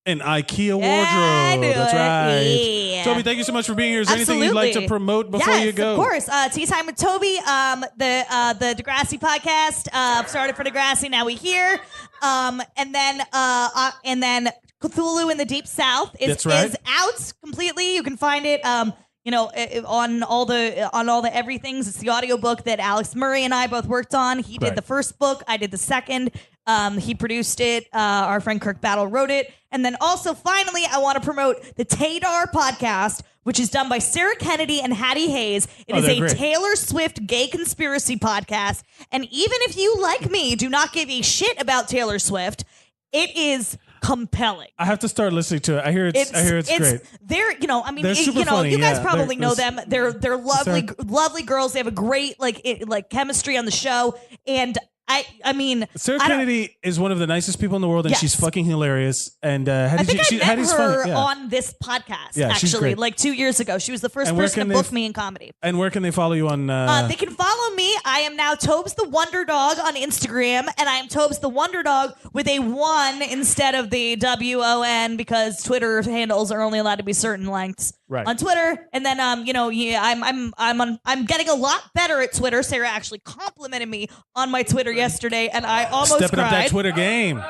an IKEA wardrobe. That's right. Yeah. Toby, thank you so much for being here. Is there anything you'd like to promote before you go? Of course. Tea Time with Toby, the Degrassi podcast. Started for Degrassi, now we here. And then Cthulhu in the Deep South is out completely. You can find it on all the everythings. It's the audiobook that Alex Murray and I both worked on. He did the first book, I did the second. He produced it. Our friend Kirk Battle wrote it. And then also, finally, I want to promote the Taydar podcast, which is done by Sarah Kennedy and Hattie Hayes. It is a great. Taylor Swift gay conspiracy podcast. And even if you, like me, do not give a shit about Taylor Swift, it is compelling. I have to start listening to it. I hear it's great. They're, They're super funny, you guys yeah. probably They're- know them. They're lovely girls. They have a great like chemistry on the show. And I mean, Sarah Kennedy is one of the nicest people in the world, and she's fucking hilarious. And I think I met her funny. Yeah. on this podcast, Yeah, she's actually, great. like 2 years ago. She was the first And where person to can book they- me in comedy. And where can they follow you on? They can follow me. I am now Tobes the Wonder Dog on Instagram, and I am Tobes the Wonder Dog with a 1 instead of the WON because Twitter handles are only allowed to be certain lengths on Twitter. And then I'm getting a lot better at Twitter. Sarah actually complimented me on my Twitter yesterday, and I almost stepping up cried. that Twitter game. Oh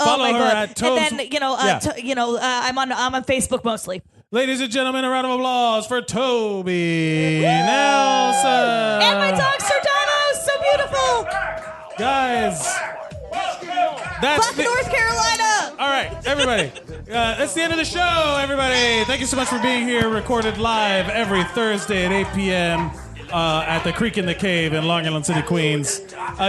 Follow my her God. at Tobes. And then I'm on Facebook mostly. Ladies and gentlemen, a round of applause for Toby Nelson. And my dog Sardano, so beautiful. Guys, that's Fuck North Carolina. All right, everybody. That's the end of the show, everybody. Thank you so much for being here. Recorded live every Thursday at 8 p.m. At the Creek in the Cave in Long Island City, Queens.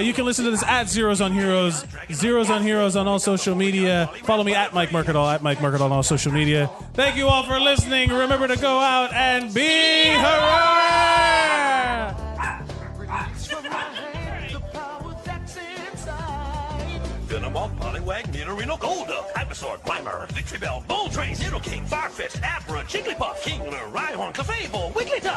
You can listen to this at Zeros on Heroes. Zeros on Heroes on all social media. Follow me at Mike Mercadal, on all social media. Thank you all for listening. Remember to go out and be heroic! Cinnamon, Poliwag, Nidorino, Golduck, Ivysaur, Grimer, Victreebel, Bull Trace, Nidoking, Farfetch'd, Abra, Jigglypuff, Kingler, Rhyhorn, Clefable, Wigglytuff.